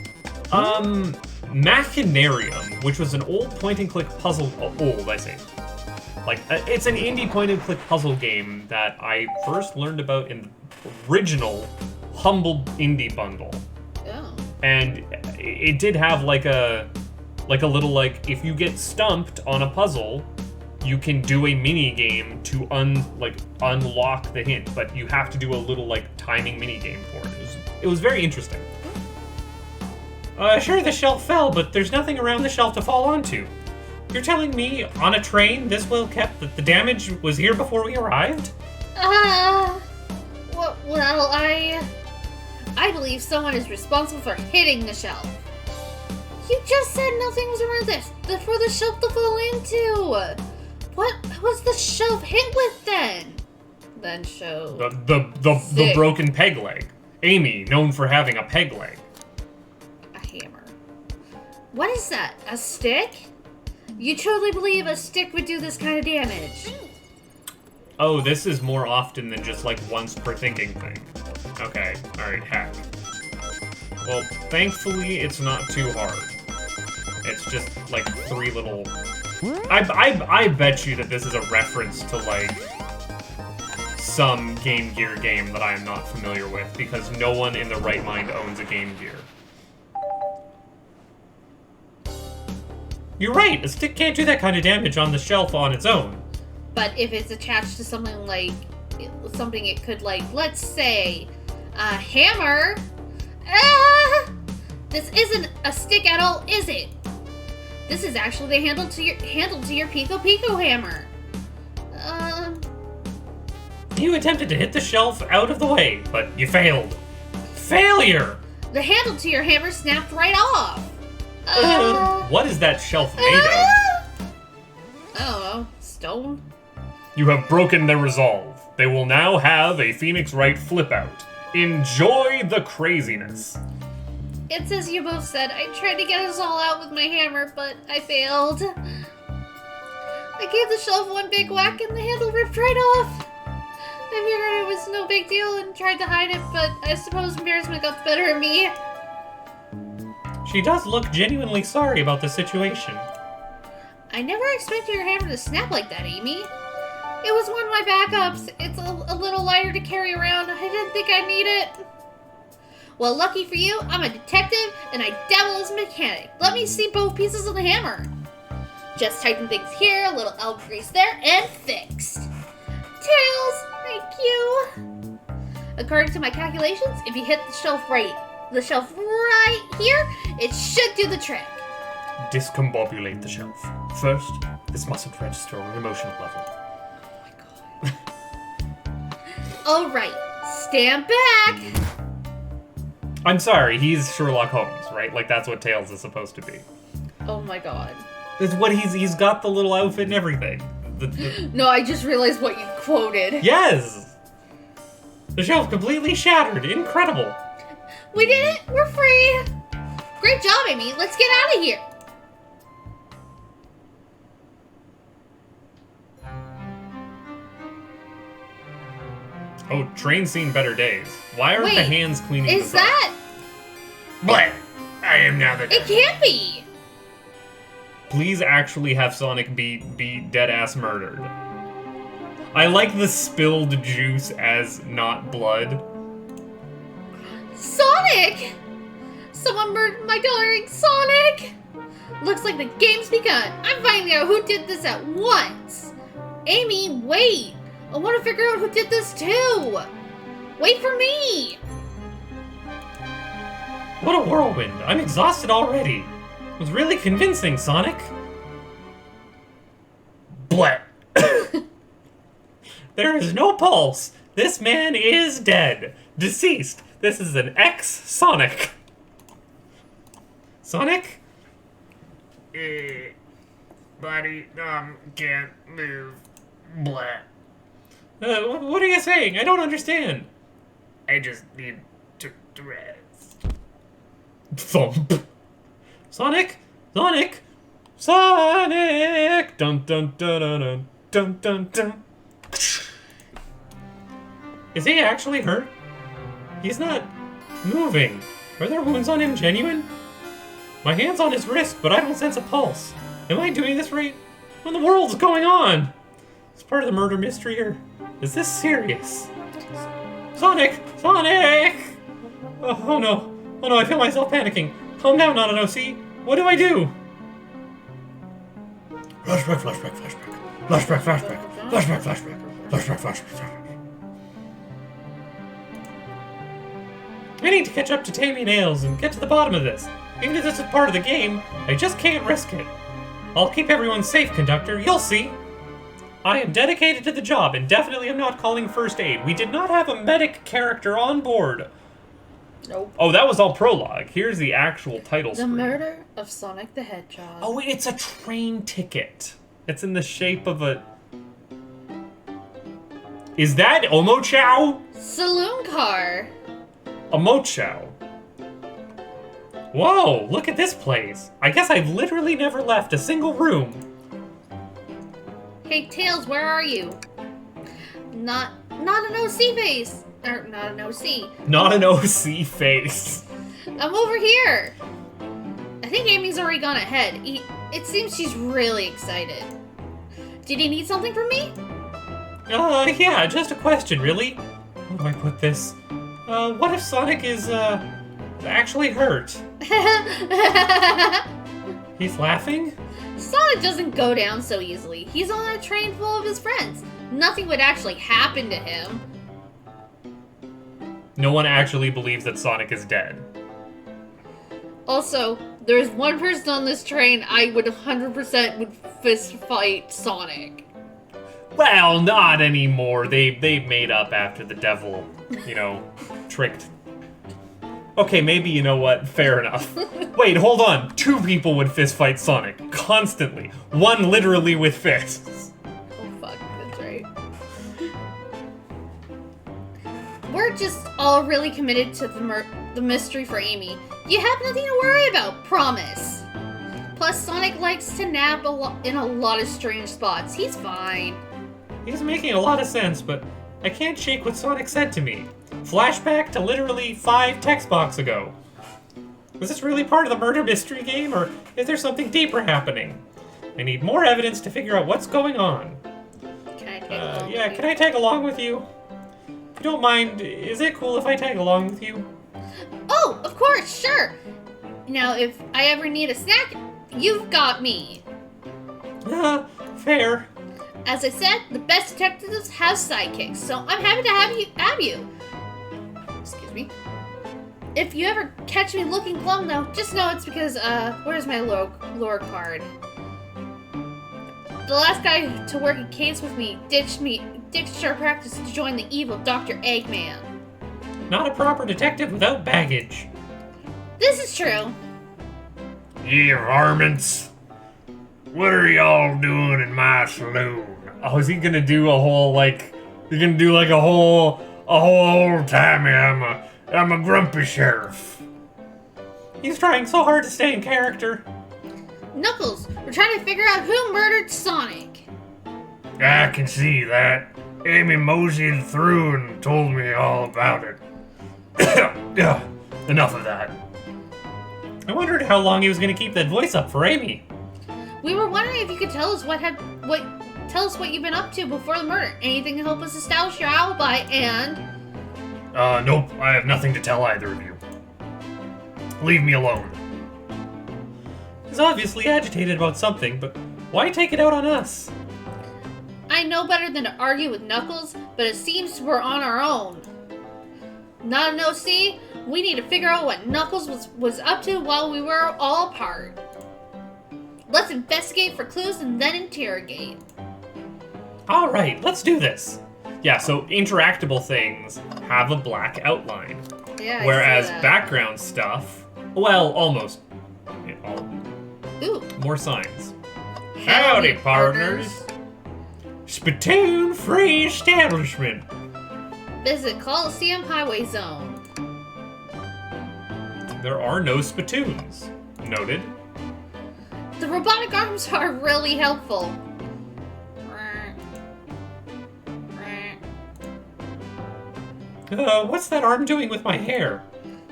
Machinarium, which was an old point-and-click puzzle. Old, I say. Like, it's an indie point-and-click puzzle game that I first learned about in the original Humble Indie Bundle. Oh. And it did have like a little like, if you get stumped on a puzzle, you can do a mini game to unlock the hint, but you have to do a little like timing mini game for it. It was very interesting. Sure, the shelf fell, but there's nothing around the shelf to fall onto. You're telling me on a train this well kept that the damage was here before we arrived? Well, Well, I believe someone is responsible for hitting the shelf. You just said nothing was around this for the shelf to fall into. What was the shelf hit with then? Then show The broken peg leg. Amy, known for having a peg leg. a hammer. What is that? A stick? You truly believe a stick would do this kind of damage? Oh, this is more often than just like once per thinking thing. Okay, alright, hack. Well, thankfully it's not too hard. It's just like 3 little... I bet you that this is a reference to like some Game Gear game that I am not familiar with, because no one in their right mind owns a Game Gear. You're right, a stick can't do that kind of damage on the shelf on its own. But if it's attached to something like something it could like, let's say, a hammer. This isn't a stick at all, is it? This is actually the handle to your Pico Pico hammer. You attempted to hit the shelf out of the way, but you failed. Failure! The handle to your hammer snapped right off. What is that shelf made of? I don't know. Stone? You have broken their resolve. They will now have a Phoenix Wright flip out. Enjoy the craziness. It's as you both said, I tried to get us all out with my hammer, but I failed. I gave the shelf one big whack and the handle ripped right off. I figured it was no big deal and tried to hide it, but I suppose embarrassment got the better of me. She does look genuinely sorry about the situation. I never expected your hammer to snap like that, Amy. It was one of my backups. It's a little lighter to carry around. I didn't think I'd need it. Well, lucky for you, I'm a detective and I dabble as a mechanic. Let me see both pieces of the hammer. Just tighten things here, a little elbow grease there, and fixed. Tails, thank you. According to my calculations, if you hit the shelf right here, it should do the trick. Discombobulate the shelf. First, this mustn't register on an emotional level. All right, stand back. I'm sorry, he's Sherlock Holmes, right? Like, that's what Tails is supposed to be. Oh my god. That's what he's got the little outfit and everything. No, I just realized what you quoted. Yes! The shelf completely shattered. Incredible. We did it! We're free! Great job, Amy. Let's get out of here. Oh, train seen better days. Why aren't the Wait, hands cleaning Is this up? that... But I am now the... It can't be! Please actually have Sonic be dead-ass murdered. I like the spilled juice as not blood. Sonic! Someone murdered my darling Sonic! Looks like the game's begun. I'm finding out who did this at once. Amy, wait! I want to figure out who did this too! Wait for me! What a whirlwind. I'm exhausted already. It was really convincing, Sonic. Blah. There is no pulse. This man is dead. Deceased. This is an ex-Sonic. Sonic? Body, can't move. Blah. What are you saying? I don't understand. I just need to rest. Thump. Sonic? Sonic? Sonic! Dun dun dun dun dun dun dun dun. Is he actually hurt? He's not moving. Are there wounds on him genuine? My hand's on his wrist, but I don't sense a pulse. Am I doing this right? What in the world's going on? Is part of the murder mystery, or is this serious? Sonic! Sonic! Oh no. Oh no, I feel myself panicking. Calm down, NotAGirlFace. What do I do? Flashback, flashback, flashback. Flashback, flashback. Flashback, flashback. Flashback, flashback. I need to catch up to Tammy Nails and get to the bottom of this. Even if this is part of the game, I just can't risk it. I'll keep everyone safe, conductor. You'll see. I am dedicated to the job and definitely am not calling first aid. We did not have a medic character on board. Nope. Oh, that was all prologue. Here's the actual title The screen. Murder of Sonic the Hedgehog. Oh, it's a train ticket. It's in the shape of a... Is that Omochow? Saloon car. Omochow. Whoa, look at this place. I guess I've literally never left a single room. Hey, Tails, where are you? Not an OC face. Or, not an OC. Not an OC face. I'm over here. I think Amy's already gone ahead. It seems she's really excited. Did you need something from me? Yeah, just a question, really. How do I put this? What if Sonic is, actually hurt? He's laughing? Sonic doesn't go down so easily. He's on a train full of his friends. Nothing would actually happen to him. No one actually believes that Sonic is dead. Also, there's one person on this train I would 100% would fist fight Sonic. Well, not anymore. They made up after the devil, tricked. Okay, maybe you know what? Fair enough. Wait, hold on. 2 people would fist fight Sonic constantly. One literally with fists. Oh fuck, that's right. We're just all really committed to the mystery for Amy. You have nothing to worry about, promise. Plus, Sonic likes to nap in a lot of strange spots. He's fine. He's making a lot of sense, but I can't shake what Sonic said to me. Flashback to literally 5 text box ago. Was this really part of the murder mystery game, or is there something deeper happening? I need more evidence to figure out what's going on. Can I tag along? Yeah, with you? can I tag along with you? If you don't mind, is it cool if I tag along with you? Oh, of course, sure. Now, if I ever need a snack, you've got me. Fair. As I said, the best detectives have sidekicks, so I'm happy to have you. Excuse me. If you ever catch me looking glum, though, just know it's because, where's my lore card? The last guy to work a case with me ditched our practice to join the evil Dr. Eggman. Not a proper detective without baggage. This is true. Ye varmints. What are y'all doing in my saloon? Oh, is he gonna do a whole, you're gonna do a whole Old timey, I'm a grumpy sheriff. He's trying so hard to stay in character. Knuckles, we're trying to figure out who murdered Sonic. I can see that. Amy moseyed through and told me all about it. Enough of that. I wondered how long he was going to keep that voice up for Amy. We were wondering if you could tell us what you've been up to before the murder. Anything to help us establish your alibi and... Nope, I have nothing to tell either of you. Leave me alone. He's obviously agitated about something, but why take it out on us? I know better than to argue with Knuckles, but it seems we're on our own. Not an OC, we need to figure out what Knuckles was up to while we were all apart. Let's investigate for clues and then interrogate. All right, let's do this. Yeah, so interactable things have a black outline. Yeah, I Whereas see that. background stuff, well, almost. Ooh. More signs. Howdy, Spittoon Free Establishment. Visit Coliseum Highway Zone. There are no spittoons. Noted. The robotic arms are really helpful. What's that arm doing with my hair?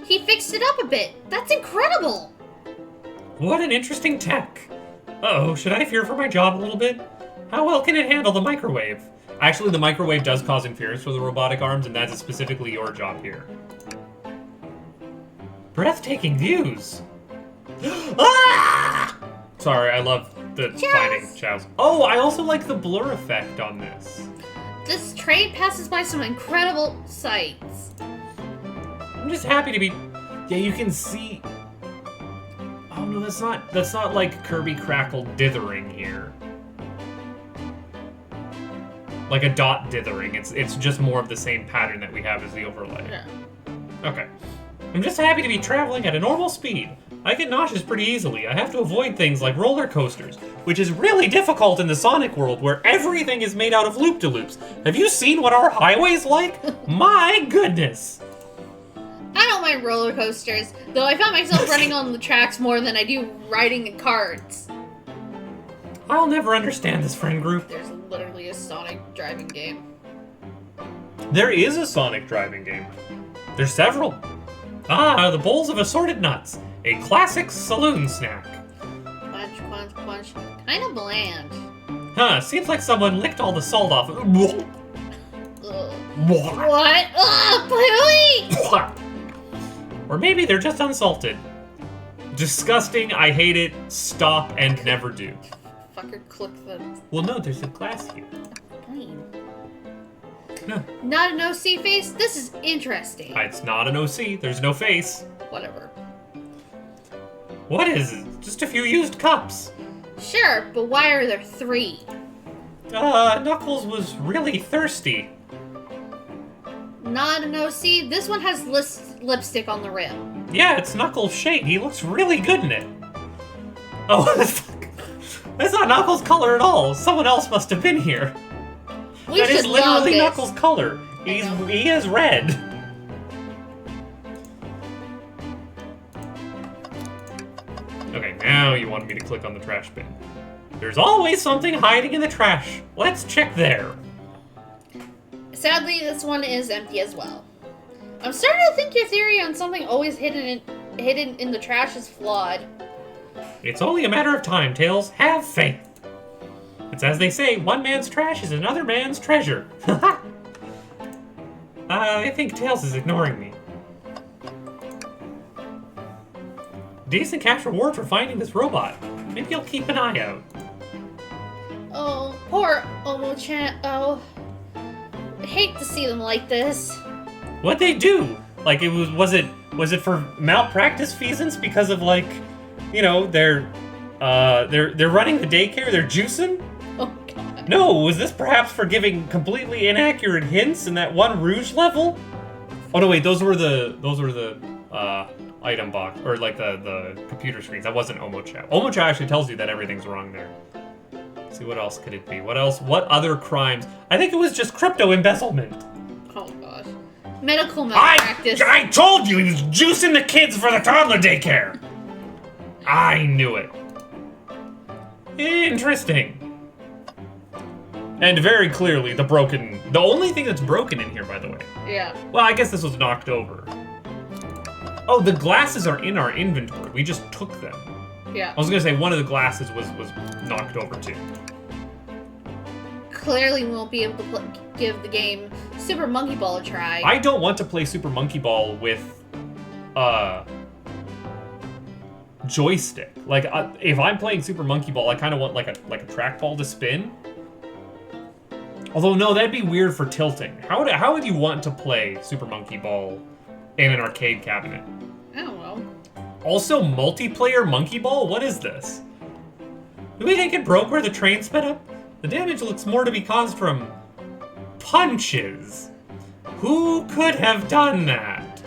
He fixed it up a bit. That's incredible. What an interesting tech. Uh-oh, should I fear for my job a little bit? How well can it handle the microwave? Actually, the microwave does cause interference for the robotic arms, and that's specifically your job here. Breathtaking views. Ah! Sorry, I love the Chows. finding chows. Oh, I also like the blur effect on this. This train passes by some incredible sights. I'm just happy to be... Yeah, you can see... Oh no, that's not like Kirby Crackle dithering here. like a dot dithering. It's just more of the same pattern that we have as the overlay. Yeah. Okay. I'm just happy to be traveling at a normal speed. I get nauseous pretty easily. I have to avoid things like roller coasters, which is really difficult in the Sonic world where everything is made out of loop-de-loops. Have you seen what our highway's like? My goodness. I don't mind roller coasters, though I found myself running on the tracks more than I do riding in carts. I'll never understand this friend group. There's literally a Sonic driving game. There is a Sonic driving game. There's several. Ah, the bowls of assorted nuts. A classic saloon snack. Punch, punch, punch. Kinda bland. Huh, seems like someone licked all the salt off. Ugh. What? Ugh, pooey! Or maybe they're just unsalted. Disgusting, I hate it, stop and never do. Fucker, click the Well, no, there's a glass here. plane. No. Not an OC face? This is interesting. It's not an OC, there's no face. Whatever. What is it? Just a few used cups. Sure, but why are there 3? Knuckles was really thirsty. Not an OC. This one has lipstick on the rim. Yeah, it's Knuckles' shade. He looks really good in it. Oh, that's not Knuckles' color at all. Someone else must have been here. We That is should love literally this. Knuckles' color. He is red. Okay, now you wanted me to click on the trash bin. There's always something hiding in the trash. Let's check there. Sadly, this one is empty as well. I'm starting to think your theory on something always hidden in the trash is flawed. It's only a matter of time, Tails. Have faith. It's as they say, one man's trash is another man's treasure. I think Tails is ignoring me. Decent cash reward for finding this robot. Maybe I'll keep an eye out. Oh, poor Omo-chan. Oh, I hate to see them like this. What'd they do? Like was it for malpractice reasons because of like, you know, they're running the daycare, they're juicing? Oh god. No, was this perhaps for giving completely inaccurate hints in that one Rouge level? Oh no, wait, those were the item box, or like the computer screens. That wasn't Omocha. Omocha actually tells you that everything's wrong there. Let's see, what else could it be? What else? What other crimes? I think it was just crypto embezzlement. Oh gosh. Medical malpractice. I told you he was juicing the kids for the toddler daycare. I knew it. Interesting. And very clearly, the only thing that's broken in here, by the way. Yeah. Well, I guess this was knocked over. Oh, the glasses are in our inventory. We just took them. Yeah. I was gonna say one of the glasses was knocked over too. Clearly, we won't be able to give the game Super Monkey Ball a try. I don't want to play Super Monkey Ball with joystick. Like, if I'm playing Super Monkey Ball, I kind of want like a trackball to spin. Although no, that'd be weird for tilting. How would you want to play Super Monkey Ball in an arcade cabinet? I don't know. Also, multiplayer Monkey Ball? What is this? Do we think it broke where the train sped up? The damage looks more to be caused from punches. Who could have done that?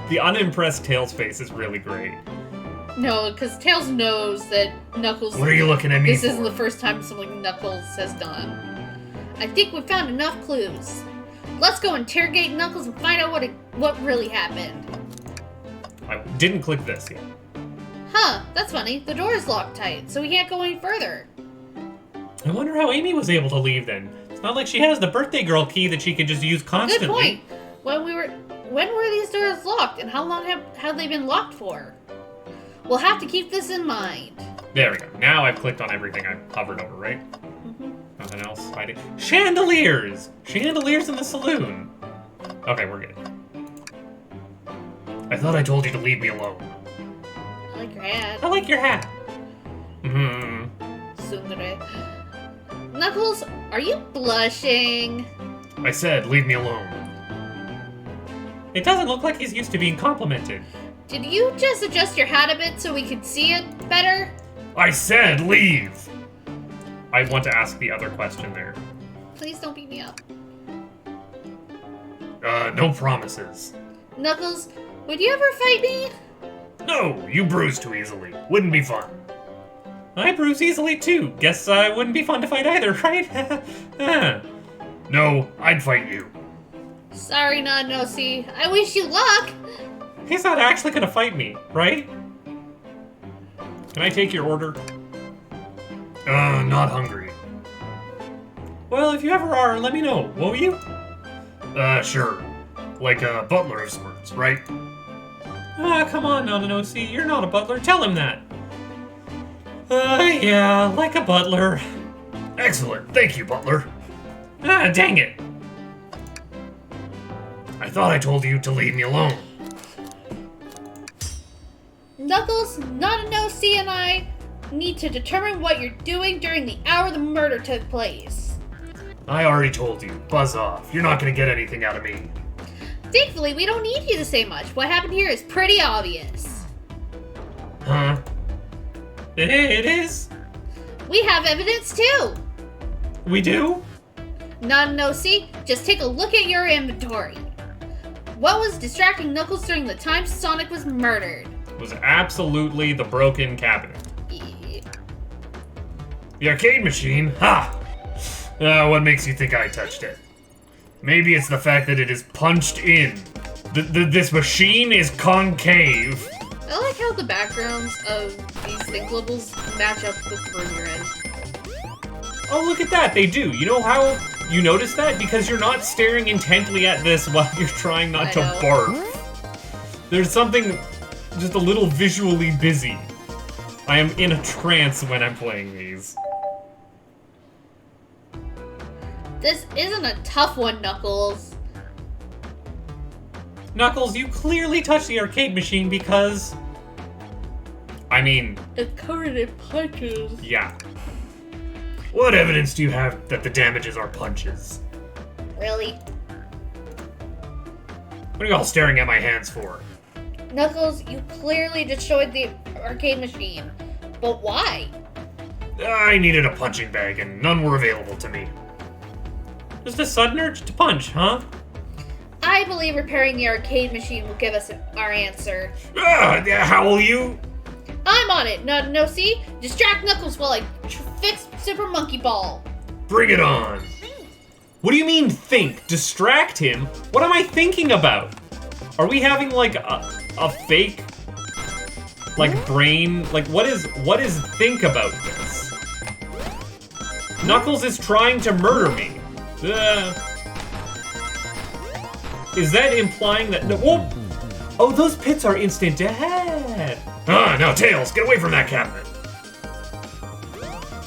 The unimpressed Tails face is really great. No, because Tails knows that Knuckles. What are you looking at me This for? isn't the first time something Knuckles has done. I think we found enough clues. Let's go interrogate Knuckles and find out what really happened. I didn't click this yet. Huh, that's funny. The door is locked tight, so we can't go any further. I wonder how Amy was able to leave then. It's not like she has the birthday girl key that she can just use constantly. Good point. When were these doors locked, and how long have they been locked for? We'll have to keep this in mind. There we go. Now I've clicked on everything I hovered over, right? Mm-hmm. Nothing else hiding. Chandeliers! Chandeliers in the saloon. Okay, we're good. I thought I told you to leave me alone. I like your hat. I like your hat. Hmm. Tsundere. Knuckles, are you blushing? I said, leave me alone. It doesn't look like he's used to being complimented. Did you just adjust your hat a bit so we could see it better? I said, leave! I want to ask the other question there. Please don't beat me up. No promises. Knuckles, would you ever fight me? No, you bruise too easily. Wouldn't be fun. I bruise easily too. Guess I wouldn't be fun to fight either, right? No, I'd fight you. Sorry, NotAGirlFace. I wish you luck. He's not actually gonna fight me, right? Can I take your order? Not hungry. Well, if you ever are, let me know, won't you? Sure. Like a butler of sorts, right? Ah, come on, NotAGirlFace. You're not a butler. Tell him that. Yeah, like a butler. Excellent. Thank you, butler. Ah, dang it. I thought I told you to leave me alone. Knuckles, NotAGirlFace, and I need to determine what you're doing during the hour the murder took place. I already told you. Buzz off. You're not gonna get anything out of me. Thankfully, we don't need you to say much. What happened here is pretty obvious. Huh? It is. We have evidence too. We do? NotAGirlFace, just take a look at your inventory. What was distracting Knuckles during the time Sonic was murdered? Was absolutely the broken cabinet. The arcade machine? Ha! What makes you think I touched it? Maybe it's the fact that it is punched in. This machine is concave. I like how the backgrounds of these think levels match up with the room you're in. Oh, look at that. They do. You know how you notice that? Because you're not staring intently at this while you're trying not to know. barf. There's something just a little visually busy. I am in a trance when I'm playing these. This isn't a tough one, Knuckles. Knuckles, you clearly touched the arcade machine because... I mean, It's covered in punches. yeah. What evidence do you have that the damages are punches? Really? What are y'all staring at my hands for? Knuckles, you clearly destroyed the arcade machine. But why? I needed a punching bag and none were available to me. Just a sudden urge to punch, huh? I believe repairing the arcade machine will give us our answer. How will you? I'm on it, NotAGirlFace. Distract Knuckles while I fix Super Monkey Ball. Bring it on. What do you mean think? Distract him? What am I thinking about? Are we having like a fake like brain? Like what is think about this? Knuckles is trying to murder me. Is that implying that no? Whoa! Oh, those pits are instant death. Now Tails, get away from that cabinet.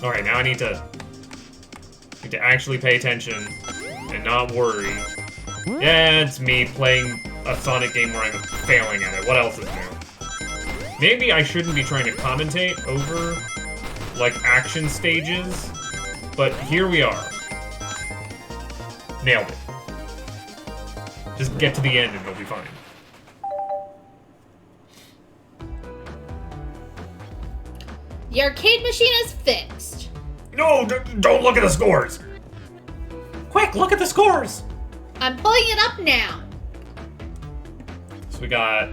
All right, now I need to actually pay attention and not worry. Yeah, it's me playing a Sonic game where I'm failing at it. What else is new? Maybe I shouldn't be trying to commentate over like action stages, but here we are. Nailed it. Just get to the end and it'll be fine. The arcade machine is fixed. No, don't look at the scores. Quick, look at the scores! I'm pulling it up now. So we got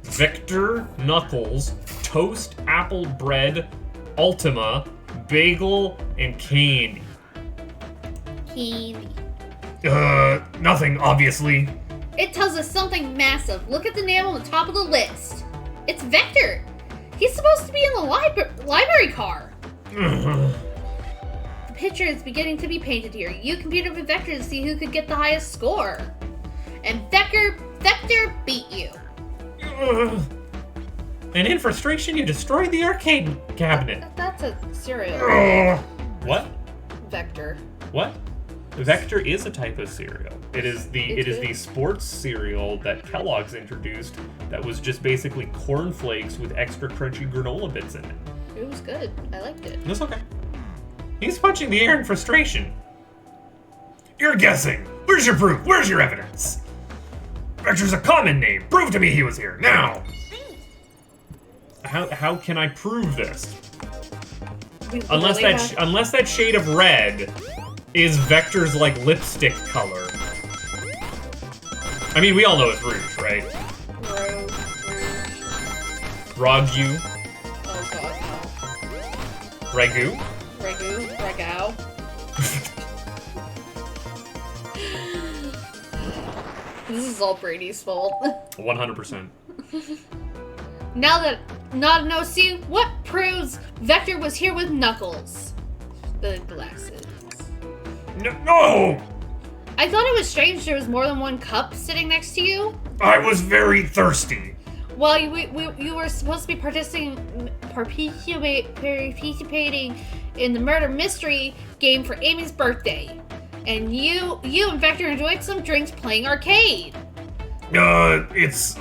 Victor, Knuckles, Toast, Apple, Bread, Ultima, Bagel, and Candy. Candy. Nothing, obviously. It tells us something massive. Look at the name on the top of the list. It's Vector. He's supposed to be in the library car. The picture is beginning to be painted here. You competed with Vector to see who could get the highest score. And Vector beat you. And in frustration, you destroyed the arcade cabinet. That's a cereal. What? Vector. What? Vector is a type of cereal. It is the sports cereal that Kellogg's introduced that was just basically cornflakes with extra crunchy granola bits in it. It was good. I liked it. That's okay. He's punching the air in frustration. You're guessing. Where's your proof? Where's your evidence? Vector's a common name. Prove to me he was here, now. How can I prove this? Unless that shade of red is Vector's like lipstick color. I mean, we all know it's rouge, right? Rouge. Ragu. Oh god, no. Ragu. Ragao. This is all Brady's fault. 100%. Now that NotAGirlFace, what proves Vector was here with Knuckles? The glasses. No! I thought it was strange there was more than one cup sitting next to you. I was very thirsty. Well, you were supposed to be participating in the murder mystery game for Amy's birthday. And you and Vector enjoyed some drinks playing arcade. It's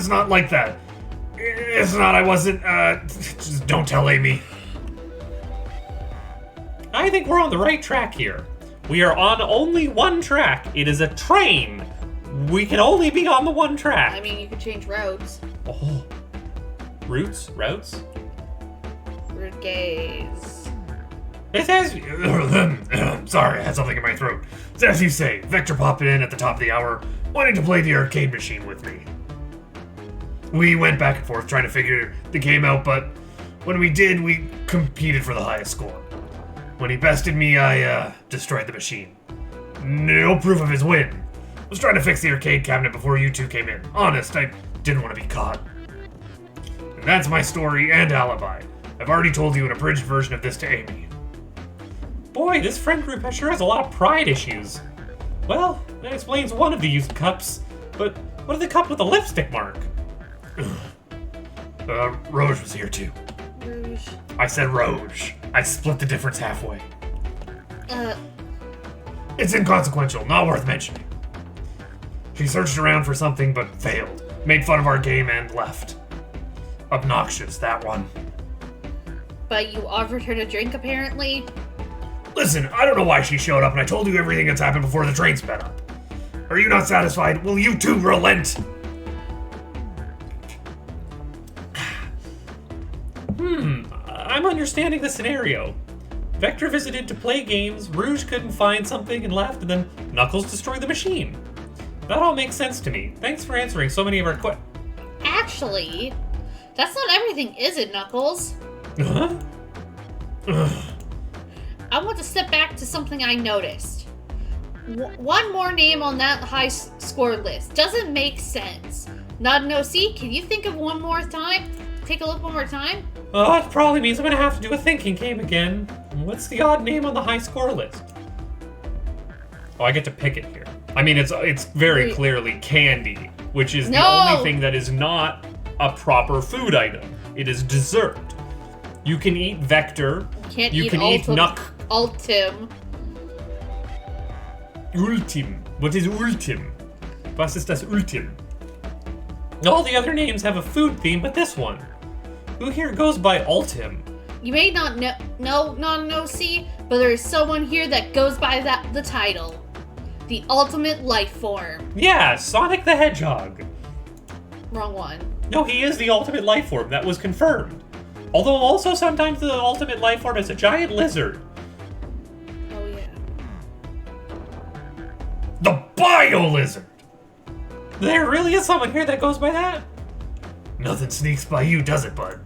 not like that. It's not, I wasn't, just don't tell Amy. I think we're on the right track here. We are on only one track. It is a train. We can only be on the one track. I mean, you could change roads. Oh. Routes? Route gaze. It says... Sorry, I had something in my throat. It's as you say, Vector popped in at the top of the hour, wanting to play the arcade machine with me. We went back and forth trying to figure the game out, but when we did, we competed for the highest score. When he bested me, I destroyed the machine. No proof of his win. Was trying to fix the arcade cabinet before you two came in. Honest, I didn't want to be caught. And that's my story and alibi. I've already told you an abridged version of this to Amy. Boy, this friend group sure has a lot of pride issues. Well, that explains one of the used cups, but what of the cup with the lipstick mark? Rouge was here too. Rouge. I said Rouge. I split the difference halfway. It's inconsequential, not worth mentioning. She searched around for something but failed. Made fun of our game and left. Obnoxious, that one. But you offered her to drink, apparently? Listen, I don't know why she showed up, and I told you everything that's happened before the train sped up. Are you not satisfied? Will you two relent? I'm understanding the scenario. Vector visited to play games, Rouge couldn't find something and left, and then Knuckles destroyed the machine. That all makes sense to me. Thanks for answering so many of our questions. Actually, that's not everything, is it, Knuckles? Huh? I want to step back to something I noticed. One more name on that high score list doesn't make sense. NotAGirlFace, can you think of one more time? Take a look one more time? Oh, it probably means I'm gonna have to do a thinking game again. What's the odd name on the high score list? Oh, I get to pick it here. I mean, it's very clearly candy, which is the only thing that is not a proper food item. It is dessert. You can eat Vector. You can eat Nuck. Ultim. Ultim. What is Ultim? Was ist das Ultim? All the other names have a food theme, but this one. Who here goes by Ultim? You may not know NotAGirlFace, but there is someone here that goes by the title. The ultimate life form. Yeah, Sonic the Hedgehog. Wrong one. No, he is the ultimate life form. That was confirmed. Although also sometimes the ultimate life form is a giant lizard. Oh yeah. The Bio Lizard! There really is someone here that goes by that? Nothing sneaks by you, does it, bud?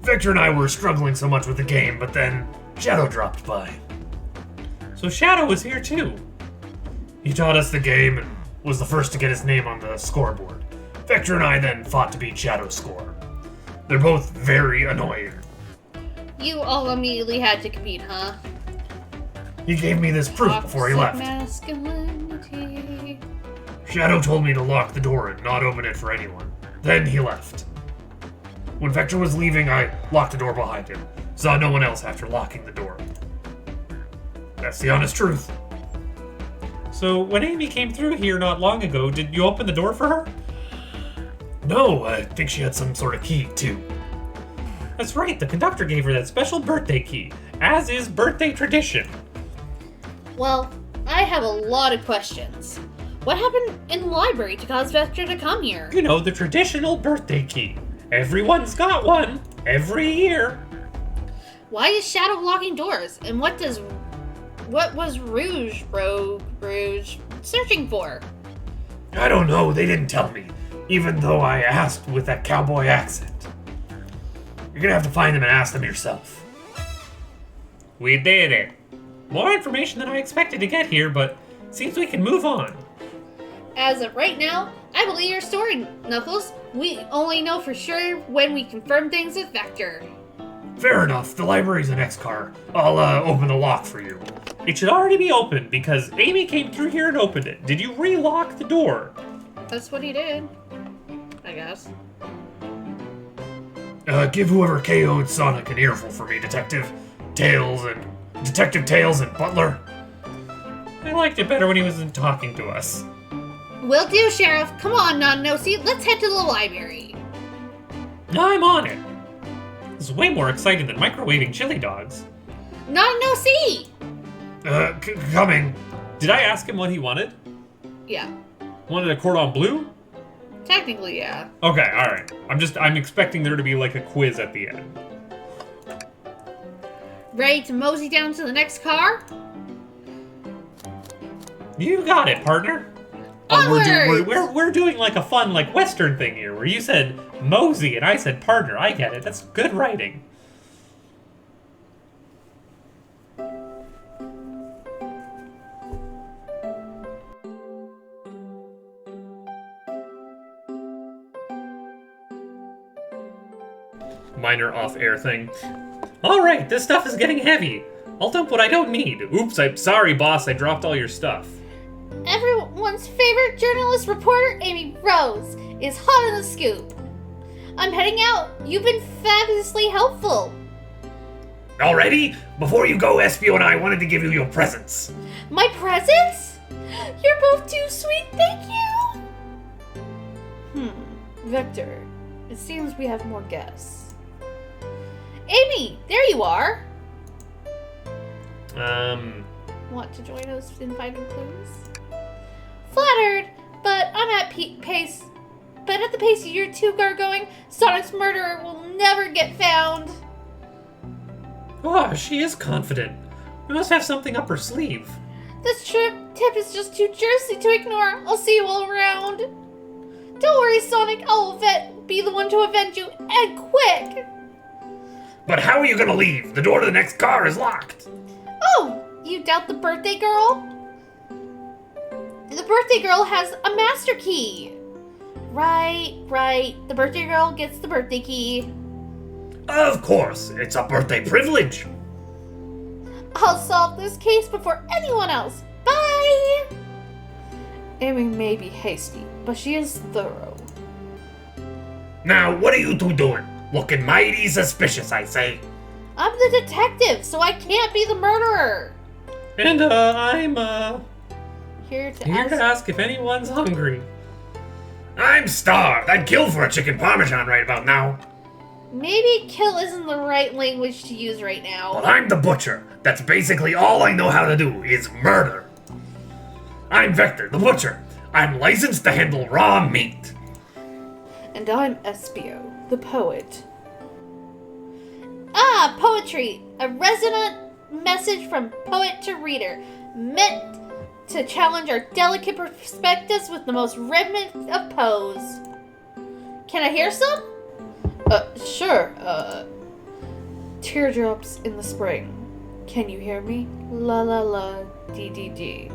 Victor and I were struggling so much with the game, but then Shadow dropped by. So Shadow was here too. He taught us the game and was the first to get his name on the scoreboard. Victor and I then fought to beat Shadow's score. They're both very annoying. You all immediately had to compete, huh? He gave me this proof before he left. Masculinity. Shadow told me to lock the door and not open it for anyone. Then he left. When Vector was leaving, I locked the door behind him. Saw no one else after locking the door. That's the honest truth. So when Amy came through here not long ago, did you open the door for her? No, I think she had some sort of key, too. That's right, the conductor gave her that special birthday key, as is birthday tradition. Well, I have a lot of questions. What happened in the library to cause Vector to come here? You know, the traditional birthday key. Everyone's got one, every year. Why is Shadow locking doors? And what was Rouge searching for? I don't know, they didn't tell me, even though I asked with that cowboy accent. You're gonna have to find them and ask them yourself. We did it. More information than I expected to get here, but seems we can move on. As of right now, I believe your story, Knuckles. We only know for sure when we confirm things with Vector. Fair enough, the library's the next car. I'll open the lock for you. It should already be open because Amy came through here and opened it. Did you relock the door? That's what he did, I guess. Give whoever KO'd Sonic an earful for me, Detective Tails and Butler. I liked it better when he wasn't talking to us. Will do, Sheriff. Come on, Non-Nosy. Let's head to the library. I'm on it. This is way more exciting than microwaving chili dogs. Non-Nosy! Coming. Did I ask him what he wanted? Yeah. Wanted a cordon bleu? Technically, yeah. Okay, alright. I'm expecting there to be like a quiz at the end. Ready to mosey down to the next car? You got it, partner. We're doing like a fun like Western thing here, where you said mosey and I said partner. I get it. That's good writing. Minor off-air thing. Alright, this stuff is getting heavy. I'll dump what I don't need. Oops, I'm sorry, boss. I dropped all your stuff. Everyone's favorite journalist reporter, Amy Rose, is hot on the scoop. I'm heading out. You've been fabulously helpful. Already? Before you go, Espio and I wanted to give you your presents. My presents? You're both too sweet, thank you. Victor, it seems we have more guests. Amy, there you are. Want to join us in finding clues? Flattered, but I'm at pace. But at the pace you two are going, Sonic's murderer will never get found. Oh, she is confident. We must have something up her sleeve. This tip is just too juicy to ignore. I'll see you all around. Don't worry, Sonic. I'll be the one to avenge you, and quick. But how are you gonna leave? The door to the next car is locked. Oh, you doubt the birthday girl? The birthday girl has a master key. Right. The birthday girl gets the birthday key. Of course, it's a birthday privilege. I'll solve this case before anyone else. Bye! Amy may be hasty, but she is thorough. Now, what are you two doing? Looking mighty suspicious, I say. I'm the detective, so I can't be the murderer. And, I'm, Here to ask if anyone's hungry. I'm starved. I'd kill for a chicken parmesan right about now. Maybe kill isn't the right language to use right now. But I'm the butcher. That's basically all I know how to do, is murder. I'm Vector, the butcher. I'm licensed to handle raw meat. And I'm Espio, the poet. Ah, poetry. A resonant message from poet to reader, meant to challenge our delicate perspectives with the most rhythmic of pose. Can I hear some? Sure. Teardrops in the spring. Can you hear me? La la la, dee dee dee.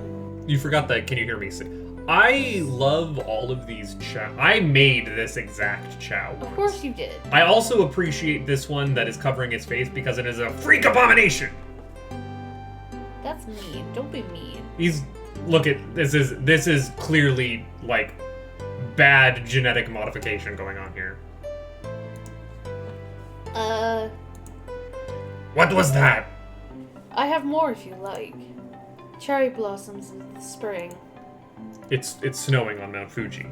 You forgot that. Can you hear me sing? I love all of these chow. I made this exact chow once. Of course you did. I also appreciate this one that is covering his face because it is a Freak abomination. That's mean. Don't be mean. Look at this is clearly like bad genetic modification going on here. What was that? I have more if you like. Cherry blossoms in the spring. It's snowing on Mount Fuji.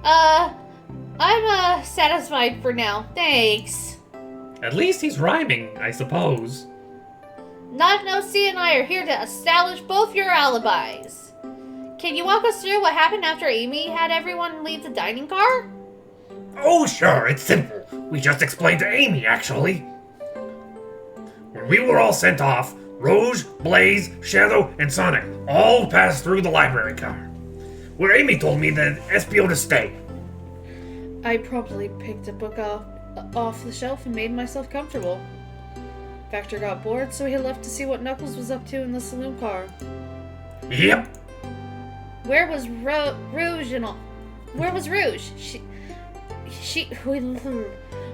I'm satisfied for now. Thanks. At least he's rhyming, I suppose. NotAGirlFace and I are here to establish both your alibis. Can you walk us through what happened after Amy had everyone leave the dining car? Oh, sure, it's simple. We just explained to Amy, actually. When we were all sent off, Rouge, Blaze, Shadow, and Sonic all passed through the library car, where Amy told me that Espio to stay. I promptly picked a book off the shelf and made myself comfortable. Vector got bored, so he left to see what Knuckles was up to in the saloon car. Yep. Where was Rouge and all? Where was Rouge?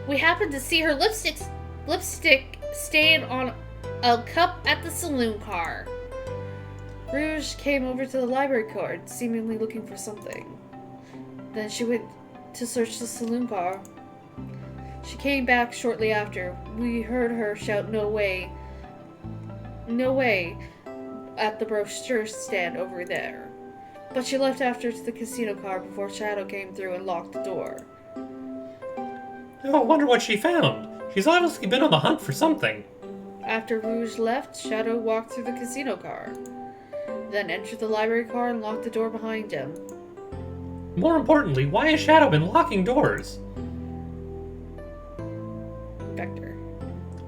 We happened to see her lipstick stain on a cup at the saloon car. Rouge came over to the library car, seemingly looking for something. Then she went to search the saloon car. She came back shortly after. We heard her shout, "No way! No way!" at the brochure stand over there. But she left after the casino car before Shadow came through and locked the door. Oh, I wonder what she found. She's obviously been on the hunt for something. After Rouge left, Shadow walked through the casino car, then entered the library car and locked the door behind him. More importantly, why has Shadow been locking doors? Vector.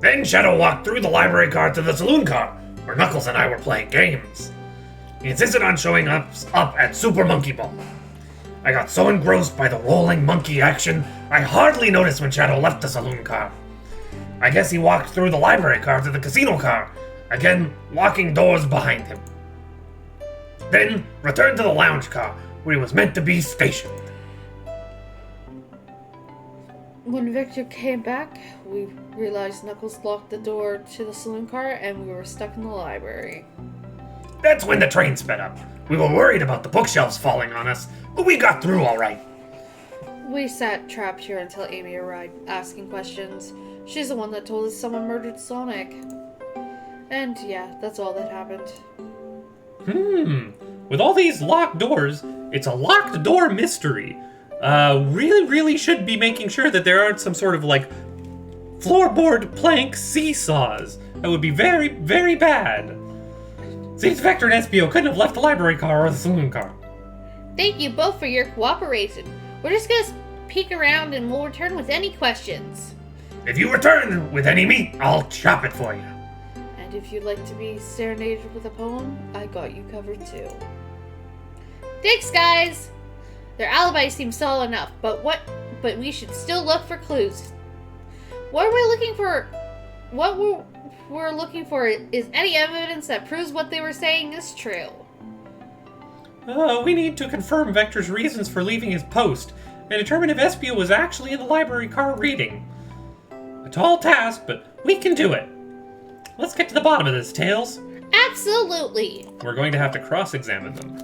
Then Shadow walked through the library car to the saloon car, where Knuckles and I were playing games. He insisted on showing us up at Super Monkey Ball. I got so engrossed by the rolling monkey action, I hardly noticed when Shadow left the saloon car. I guess he walked through the library car to the casino car, again locking doors behind him. Then returned to the lounge car, where he was meant to be stationed. When Victor came back, we realized Knuckles locked the door to the saloon car and we were stuck in the library. That's when the train sped up. We were worried about the bookshelves falling on us, but we got through all right. We sat trapped here until Amy arrived, asking questions. She's the one that told us someone murdered Sonic. And yeah, that's all that happened. With all these locked doors, it's a locked door mystery. Really should be making sure that there aren't some sort of, like, floorboard plank seesaws. That would be very, very bad. Seems Vector and Espio couldn't have left the library car or the saloon car. Thank you both for your cooperation. We're just gonna peek around and we'll return with any questions. If you return with any meat, I'll chop it for you. And if you'd like to be serenaded with a poem, I got you covered too. Thanks, guys! Their alibi seems solid enough, but we should still look for clues. What we're looking for is any evidence that proves what they were saying is true. We need to confirm Vector's reasons for leaving his post and determine if Espio was actually in the library car reading. A tall task, but we can do it. Let's get to the bottom of this, Tails. Absolutely. We're going to have to cross-examine them.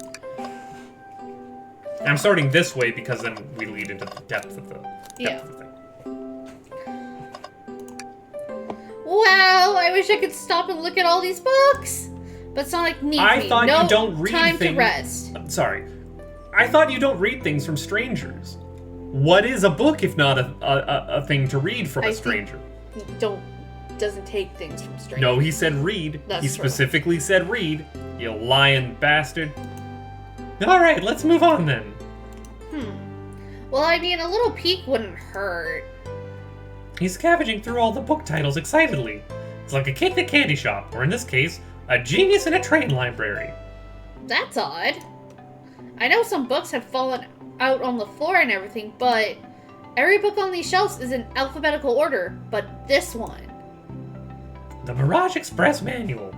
I'm starting this way because then we lead into the depth of the thing. Wow, I wish I could stop and look at all these books. But Sonic needs me. I thought no you don't read time things. to rest. Sorry. I thought you don't read things from strangers. What is a book if not a thing to read from a stranger? Doesn't take things from strangers. No, he said read. That's he true. specifically said read. You lying bastard. Alright, let's move on then. Well, I mean, a little peek wouldn't hurt. He's scavenging through all the book titles excitedly. It's like a kid in a candy shop, or in this case, a genius in a train library. That's odd. I know some books have fallen out on the floor and everything, but every book on these shelves is in alphabetical order, but this one. The Mirage Express manual.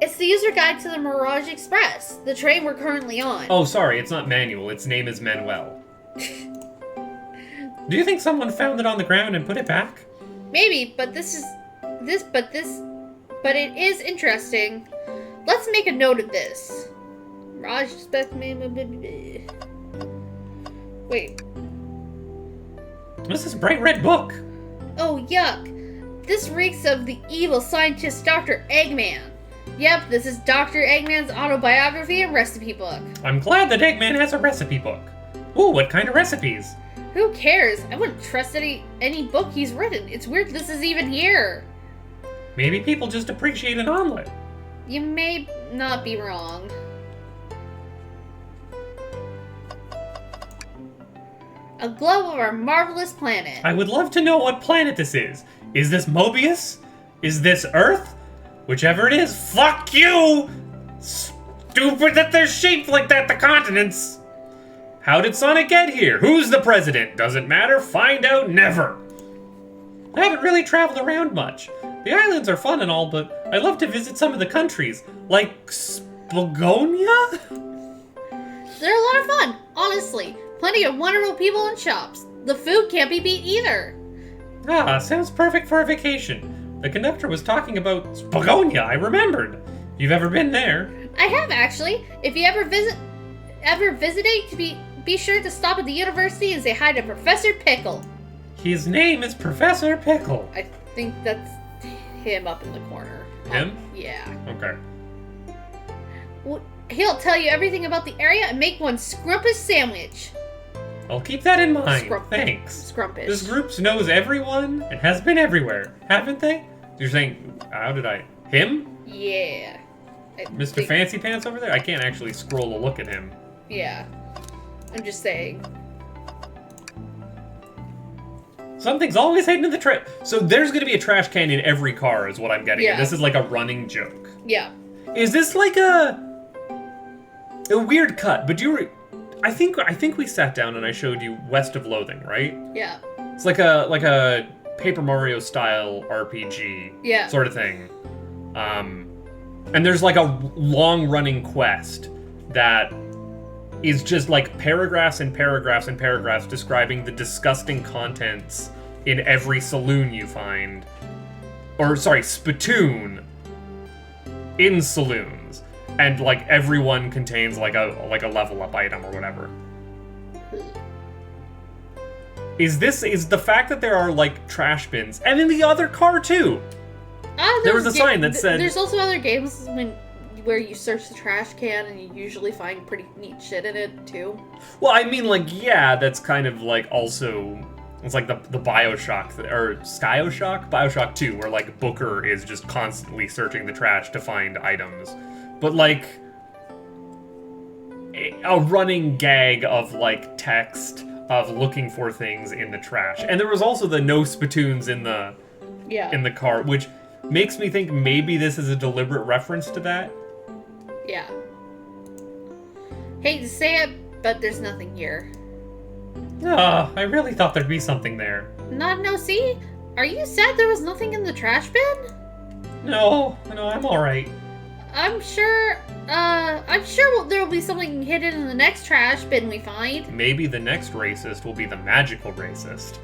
It's the user guide to the Mirage Express, the train we're currently on. Oh, sorry, it's not manual. Its name is Manuel. Do you think someone found it on the ground and put it back? Maybe, but it is interesting. Let's make a note of this. Mirage Express. Wait. What's this bright red book? Oh, yuck. This reeks of the evil scientist Dr. Eggman. Yep, this is Dr. Eggman's autobiography and recipe book. I'm glad that Eggman has a recipe book. Ooh, what kind of recipes? Who cares? I wouldn't trust any book he's written. It's weird this is even here. Maybe people just appreciate an omelet. You may not be wrong. A globe of our marvelous planet. I would love to know what planet this is. Is this Mobius? Is this Earth? Whichever it is, fuck you! Stupid that they're shaped like that, the continents! How did Sonic get here? Who's the president? Doesn't matter, find out never. I haven't really traveled around much. The islands are fun and all, but I'd love to visit some of the countries, like Spagonia? They're a lot of fun, honestly. Plenty of wonderful people and shops. The food can't be beat either. Ah, sounds perfect for a vacation. The conductor was talking about Spagonia, I remembered. You've ever been there? I have actually. If you ever visit it, be sure to stop at the university and say hi to Professor Pickle. His name is Professor Pickle. I think that's him up in the corner. Him? Yeah. Okay. He'll tell you everything about the area and make one scrumptious sandwich. I'll keep that in mind. Thanks. Scrumpish. This group knows everyone and has been everywhere, haven't they? You're saying, how did I... Him? Yeah. Mr. Fancy Pants over there? I can't actually scroll to look at him. Yeah. I'm just saying. Something's always hidden in the trash. So there's going to be a trash can in every car is what I'm getting at. This is like a running joke. Yeah. Is this like a weird cut? But I think we sat down and I showed you West of Loathing, right? Yeah. It's like a Paper Mario style RPG sort of thing. And there's like a long running quest that is just like paragraphs and paragraphs and paragraphs describing the disgusting contents in every saloon you find. Or sorry, spittoon in saloons. And like everyone contains like a level up item or whatever. Is the fact that there are like trash bins and in the other car too? There was a sign that said... There's also other games where you search the trash can and you usually find pretty neat shit in it too. Well, I mean, like, yeah, that's kind of like also... It's like the Bioshock, or Skyoshock? Bioshock 2, where like Booker is just constantly searching the trash to find items. But like... a running gag of like text of looking for things in the trash. And there was also the no spittoons in the car, which makes me think maybe this is a deliberate reference to that. Yeah. Hate to say it, but there's nothing here. Ah, I really thought there'd be something there. Not an OC? Are you sad there was nothing in the trash bin? No, I'm alright. I'm sure there will be something hidden in the next trash bin we find. Maybe the next racist will be the magical racist.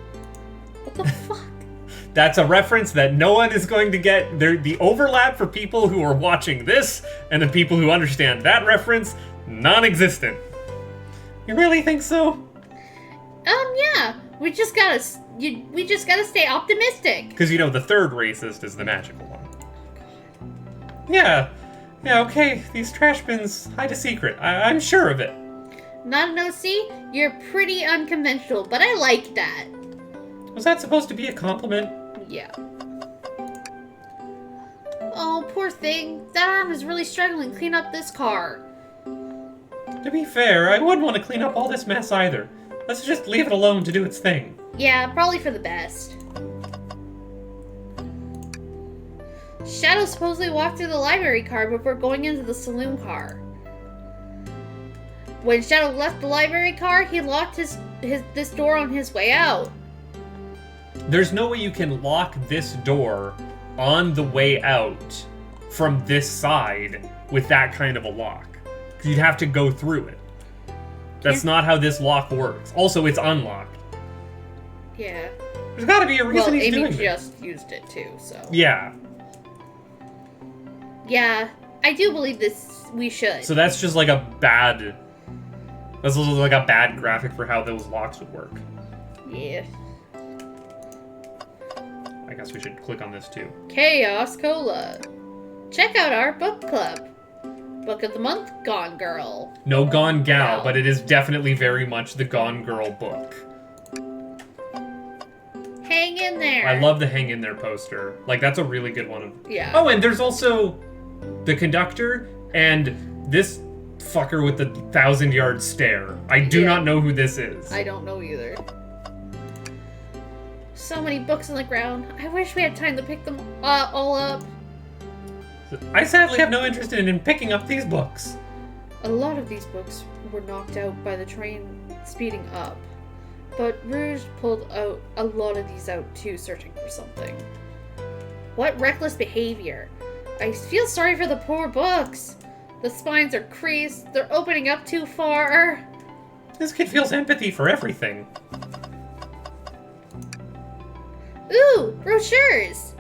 What the fuck? That's a reference that no one is going to get. The overlap for people who are watching this and the people who understand that reference, non-existent. You really think so? Yeah. We just gotta stay optimistic. Because the third racist is the magical one. Yeah, okay, these trash bins hide a secret. I'm sure of it. Not an OC? You're pretty unconventional, but I like that. Was that supposed to be a compliment? Yeah. Oh, poor thing. That arm is really struggling to clean up this car. To be fair, I wouldn't want to clean up all this mess either. Let's just leave it alone to do its thing. Yeah, probably for the best. Shadow supposedly walked through the library car before going into the saloon car. When Shadow left the library car, he locked this door on his way out. There's no way you can lock this door on the way out from this side with that kind of a lock. You'd have to go through it. That's not how this lock works. Also, it's unlocked. Yeah. There's gotta be a reason he's doing Amy it. just used it too, so. Yeah. Yeah, I do believe this. We should. So that's just like a bad... That's like a bad graphic for how those locks would work. Yeah. I guess we should click on this too. Chaos Cola. Check out our book club. Book of the month, Gone Girl. No Gone Gal, No. but it is definitely very much the Gone Girl book. Hang in there. I love the Hang In There poster. Like, that's a really good one. Yeah. Oh, and there's also the conductor and this fucker with the 1,000-yard stare. I do not know who this is. I don't know either. So many books on the ground. I wish we had time to pick them all up. I sadly have no interest in picking up these books. A lot of these books were knocked out by the train speeding up. But Rouge pulled out a lot of these out too, searching for something. What reckless behavior. I feel sorry for the poor books. The spines are creased, they're opening up too far. This kid feels empathy for everything. Ooh, brochures!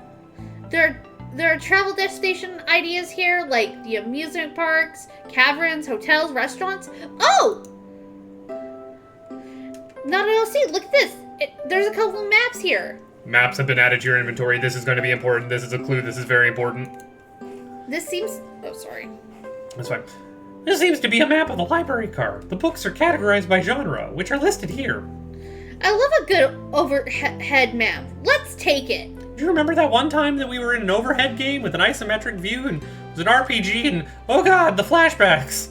There are travel destination ideas here, like the amusement parks, caverns, hotels, restaurants. Oh! Not an OC, look at this! There's a couple of maps here. Maps have been added to your inventory. This is going to be important. This is a clue. This is very important. This seems... Oh, sorry. That's fine. This seems to be a map of the library card. The books are categorized by genre, which are listed here. I love a good overhead map. Let's take it. Do you remember that one time that we were in an overhead game with an isometric view and it was an RPG and, oh god, the flashbacks?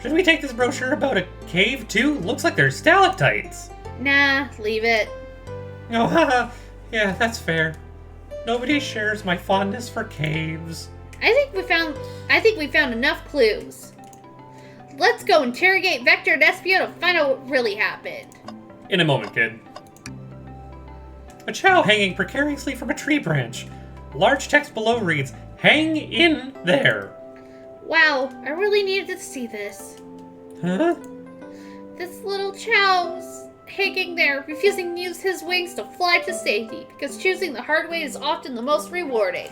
Should we take this brochure about a cave too? Looks like there's stalactites. Nah, leave it. Oh, haha. Yeah, that's fair. Nobody shares my fondness for caves. I think we found enough clues. Let's go interrogate Vector and Espio to find out what really happened. In a moment, kid. A chow hanging precariously from a tree branch. Large text below reads, "Hang in there." Wow, I really needed to see this. Huh? This little chow's hanging there, refusing to use his wings to fly to safety, because choosing the hard way is often the most rewarding.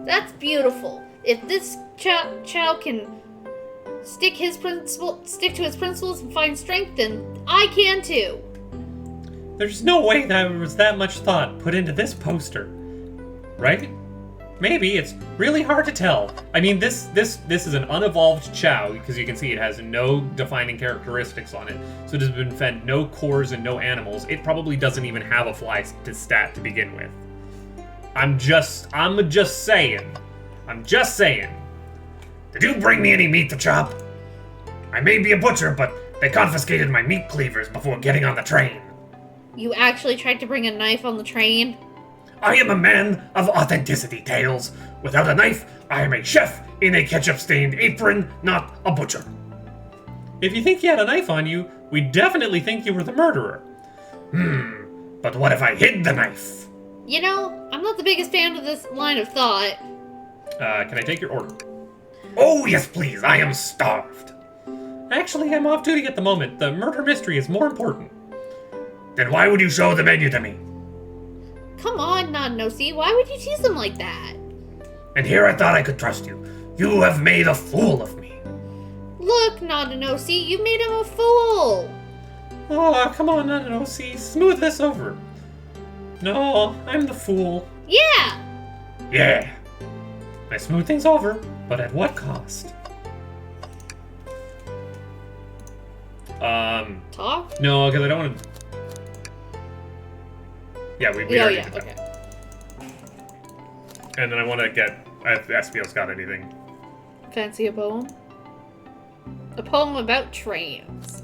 That's beautiful. If this chow can stick to his principles and find strength, then I can too. There's no way there was that much thought put into this poster. Right? Maybe. It's really hard to tell. I mean, this is an unevolved chow, because you can see it has no defining characteristics on it. So it has been fed no cores and no animals. It probably doesn't even have a fly stat to begin with. I'm just saying. Did you bring me any meat to chop? I may be a butcher, but they confiscated my meat cleavers before getting on the train. You actually tried to bring a knife on the train? I am a man of authenticity, Tails. Without a knife, I am a chef in a ketchup-stained apron, not a butcher. If you think you had a knife on you, we definitely think you were the murderer. But what if I hid the knife? You know, I'm not the biggest fan of this line of thought. Can I take your order? Oh, yes, please. I am starved. Actually, I'm off duty at the moment. The murder mystery is more important. Then why would you show the menu to me? Come on, Nodnosy, why would you tease him like that? And here I thought I could trust you. You have made a fool of me. Look, Nodnosy, you made him a fool. Oh, come on, Nodnosy, smooth this over. No, I'm the fool. Yeah! Yeah. I smooth things over, but at what cost? Talk? No, because I don't want to... Yeah, we already did that. Okay. And then I want to get... if SBO's got anything. Fancy a poem? A poem about trains.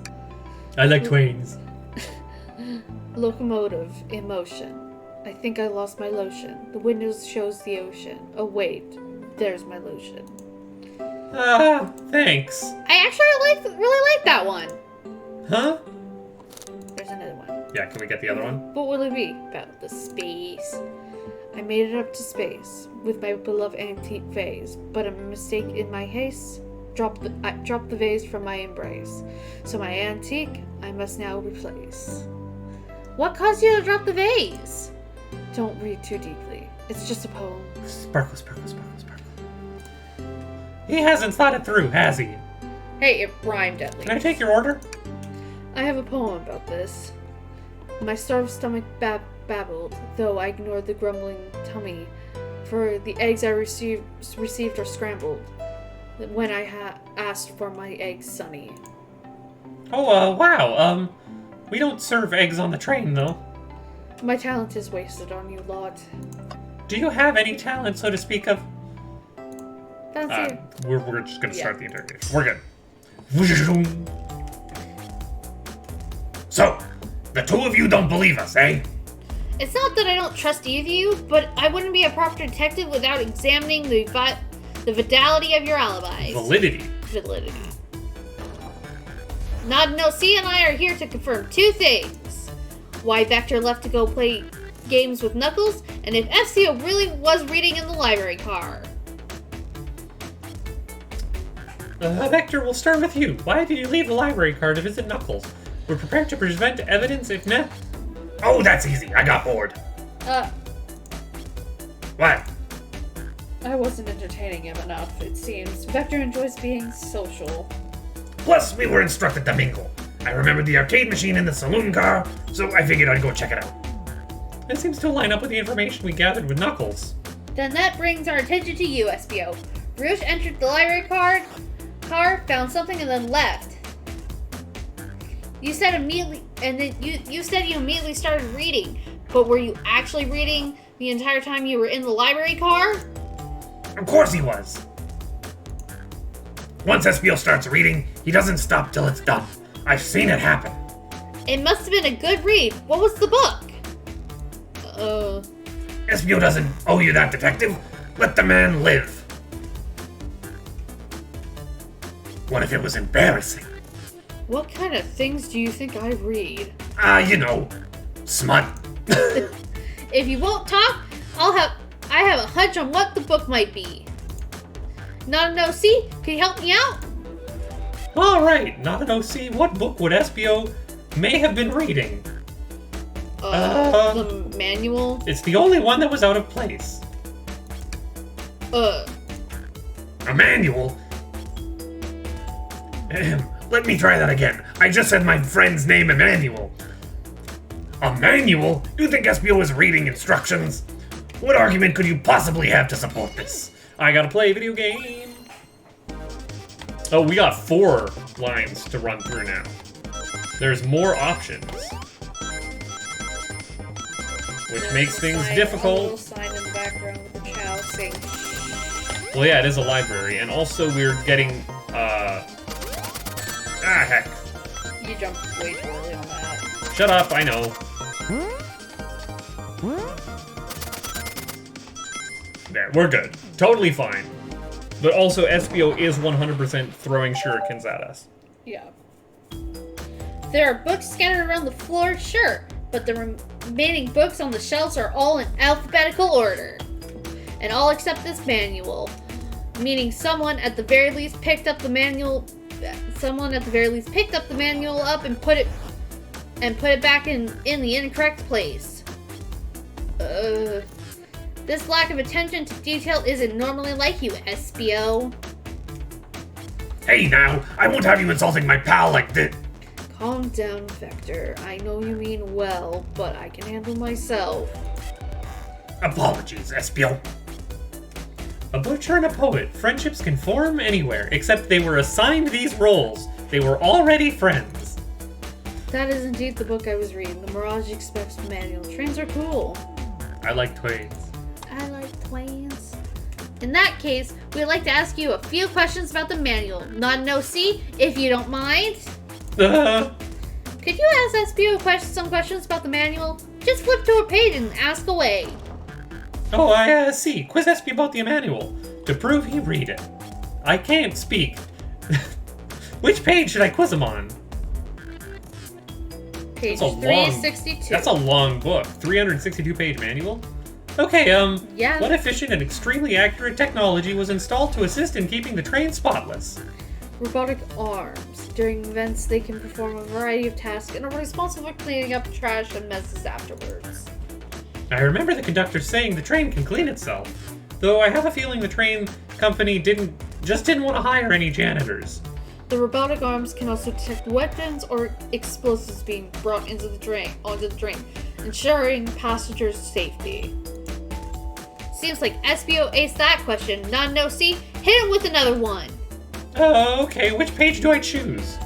I like twains. Locomotive in motion. I think I lost my lotion. The windows shows the ocean. Oh wait, there's my lotion. Ah, thanks. I actually really like that one. Huh? There's another one. Yeah, can we get the other one? What will it be? About the space. I made it up to space with my beloved antique vase, but a mistake in my haste I dropped the vase from my embrace. So my antique I must now replace. What caused you to drop the vase? Don't read too deeply. It's just a poem. Sparkle, sparkle, sparkle, sparkle. He hasn't thought it through, has he? Hey, it rhymed at least. Can I take your order? I have a poem about this. My starved stomach babbled, though I ignored the grumbling tummy, for the eggs I received are scrambled, when I asked for my eggs sunny. Oh, wow, we don't serve eggs on the train, though. My talent is wasted on you lot. Do you have any talent, so to speak of? Fancy. We're just gonna start the interrogation. We're good. So, the two of you don't believe us, eh? It's not that I don't trust either of you, but I wouldn't be a proper detective without examining the validity of your alibis. Validity. NotAGirlFace and I are here to confirm two things. Why Vector left to go play games with Knuckles, and if FCO really was reading in the library car. Vector, we'll start with you. Why did you leave the library car to visit Knuckles? We're prepared to present evidence if ne- Oh, that's easy. I got bored. What? I wasn't entertaining him enough, it seems. Vector enjoys being social. Plus, we were instructed to mingle. I remembered the arcade machine in the saloon car, so I figured I'd go check it out. That seems to line up with the information we gathered with Knuckles. Then that brings our attention to you, SBO. Rouge entered the library car, found something, and then left. You said immediately, and then you said you immediately started reading, but were you actually reading the entire time you were in the library car? Of course he was. Once SBO starts reading, he doesn't stop till it's done. I've seen it happen. It must have been a good read. What was the book? SBO doesn't owe you that, detective. Let the man live. What if it was embarrassing? What kind of things do you think I read? Smut. If you won't talk, I have a hunch on what the book might be. NotAGirlFace, can you help me out? Alright, NotAGirlFace, what book would SBO may have been reading? The manual? It's the only one that was out of place. A manual? Let me try that again. I just said my friend's name, Emmanuel. A manual? You think SBO is reading instructions? What argument could you possibly have to support this? I gotta play a video game. Oh, we got 4 lines to run through now. There's more options. Which makes things A difficult. little sign in the background with the child saying, Well, yeah, it is a library. And also we're getting, heck. you jumped way too early on that. Shut up, I know. There, we're good. Totally fine. But also, SBO is 100% throwing shurikens at us. Yeah. There are books scattered around the floor, sure, but the remaining books on the shelves are all in alphabetical order. And all except this manual. Meaning someone at the very least picked up the manual up and put it back in the incorrect place. This lack of attention to detail isn't normally like you, SBO. Hey now, I won't have you insulting my pal like this. Calm down, Vector. I know you mean well, but I can handle myself. Apologies, SBO. A butcher and a poet. Friendships can form anywhere, except they were assigned these roles. They were already friends. That is indeed the book I was reading, the Mirage Express manual. Trains are cool. I like twins. I like twins. In that case, we'd like to ask you a few questions about the manual. NotAGirlFace, if you don't mind. Could you ask SBO some questions about the manual? Just flip to a page and ask away. Oh, I see. Quiz SB about the manual. To prove he read it. I can't speak. Which page should I quiz him on? Page That's a long- 362. That's a long book. 362-page manual? Okay, Yeah. What efficient and extremely accurate technology was installed to assist in keeping the train spotless? Robotic arms. During events, they can perform a variety of tasks and are responsible for cleaning up trash and messes afterwards. I remember the conductor saying the train can clean itself, though I have a feeling the train company didn't want to hire any janitors. The robotic arms can also detect weapons or explosives being brought onto the train, ensuring passengers' safety. Seems like SBO aced that question. NotAGirlFace, hit him with another one. Okay, which page do I choose?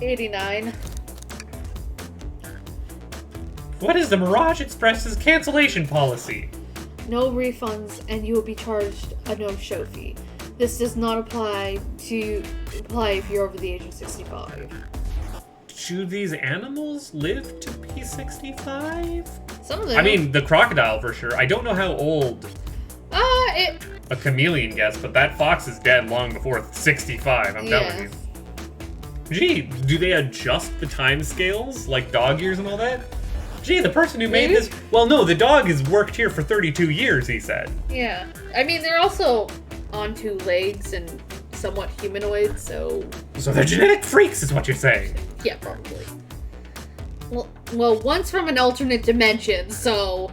89. What is the Mirage Express's cancellation policy? No refunds, and you will be charged a no-show fee. This does not apply if you're over the age of 65. do these animals live to be 65? Some of them. I mean, the crocodile for sure. I don't know how old it. a chameleon gets, but that fox is dead long before 65, I'm telling you. Gee, do they adjust the time scales, like dog years and all that? Gee, the person who made this... Well, no, the dog has worked here for 32 years, he said. Yeah. I mean, they're also on 2 legs and somewhat humanoid, so... So they're genetic freaks, is what you're saying. Yeah, probably. Well, one's from an alternate dimension, so...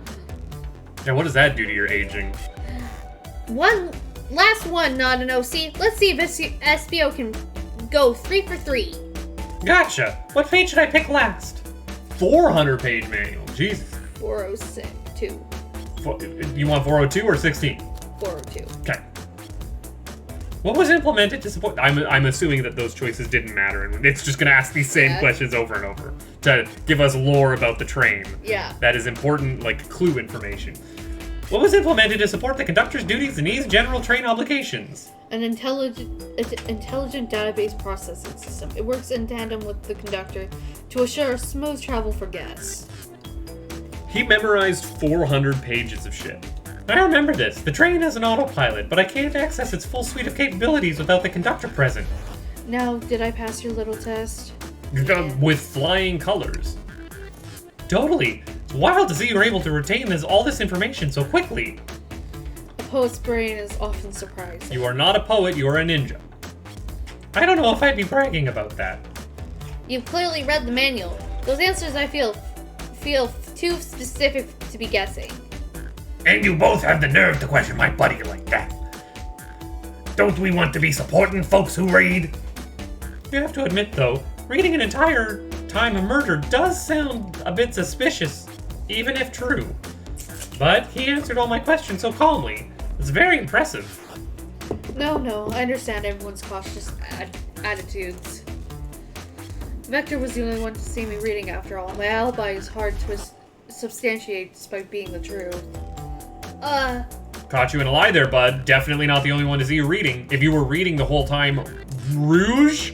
Now, what does that do to your aging? Last one, not an OC. Let's see if SBO can go 3 for 3. Gotcha. What page should I pick last? 400-page manual. Jesus. 402. You want 402 or 16? 402. Okay. What was implemented to support... I'm assuming that those choices didn't matter, and it's just going to ask these same questions over and over to give us lore about the train. Yeah. That is important, like, clue information. What was implemented to support the conductor's duties and ease general train obligations? An intelligent database processing system. It works in tandem with the conductor to assure smooth travel for guests. He memorized 400 pages of shit. I remember this. The train has an autopilot, but I can't access its full suite of capabilities without the conductor present. Now, did I pass your little test? With flying colors. Totally. It's wild to see you were able to retain all this information so quickly. A poet's brain is often surprising. You are not a poet, you are a ninja. I don't know if I'd be bragging about that. You've clearly read the manual. Those answers I feel too specific to be guessing. And you both have the nerve to question my buddy like that. Don't we want to be supporting folks who read? You have to admit, though, reading an entire time of murder does sound a bit suspicious, even if true. But he answered all my questions so calmly. It's very impressive. No, I understand everyone's cautious attitudes. Vector was the only one to see me reading after all. My alibi is hard to substantiate despite being the truth. Caught you in a lie there, bud. Definitely not the only one to see you reading. If you were reading the whole time, Rouge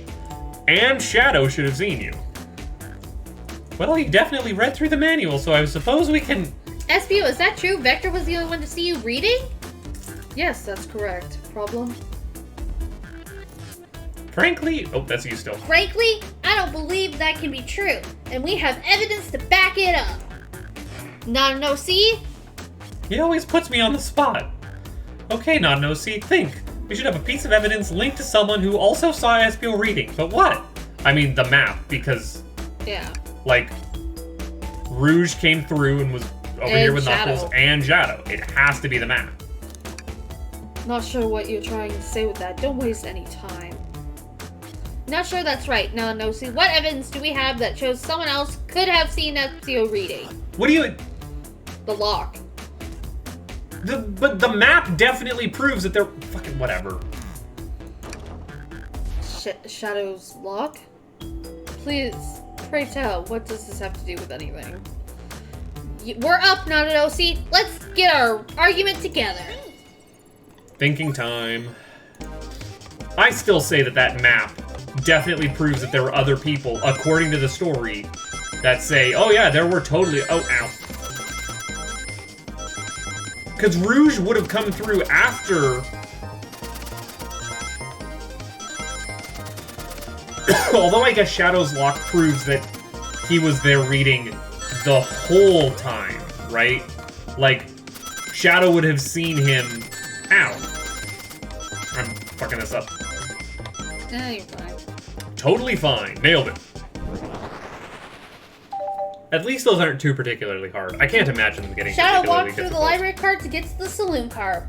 and Shadow should have seen you. Well, you definitely read through the manual, so I suppose we can... SBO, is that true? Vector was the only one to see you reading? Yes, that's correct. Problem? Frankly... Oh, that's you still. Frankly, I don't believe that can be true, and we have evidence to back it up. Not an OC? He always puts me on the spot. Okay, not an OC, think. We should have a piece of evidence linked to someone who also saw SBO reading, but what? I mean, the map, because... Yeah. Like, Rouge came through and was over here with Shadow. Knuckles and Shadow. It has to be the map. Not sure what you're trying to say with that. Don't waste any time. Not sure that's right. No, see, what evidence do we have that shows someone else could have seen SBO reading? What do you... The lock. But the map definitely proves that they're... Fucking whatever. Shadow's lock? Please, pray tell, what does this have to do with anything? We're up, not an OC. Let's get our argument together. Thinking time. I still say that map definitely proves that there were other people, according to the story, that say, oh yeah, there were totally... Oh, ow. Because Rouge would have come through after... Although I guess Shadow's lock proves that he was there reading the whole time, right? Like, Shadow would have seen him... Ow. I'm fucking this up. Nah, you're fine. Totally fine. Nailed it. At least those aren't too particularly hard. I can't imagine them getting Shadow particularly walked through difficult. the library card to get to the saloon car,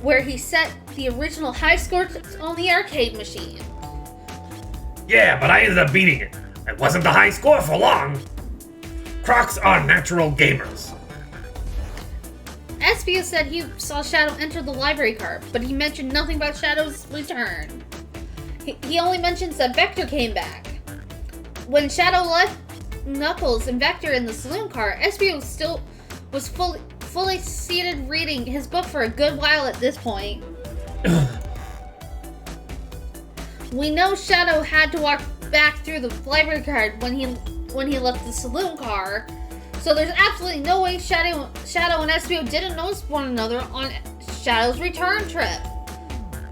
where he set the original high score on the arcade machine. Yeah, but I ended up beating it. It wasn't the high score for long. Crocs are natural gamers. SBO said he saw Shadow enter the library car, but he mentioned nothing about Shadow's return. He only mentions that Vector came back. When Shadow left Knuckles and Vector in the saloon car, SBO still was fully seated reading his book for a good while at this point. We know Shadow had to walk back through the library card when he left the saloon car. So there's absolutely no way Shadow and Espio didn't notice one another on Shadow's return trip.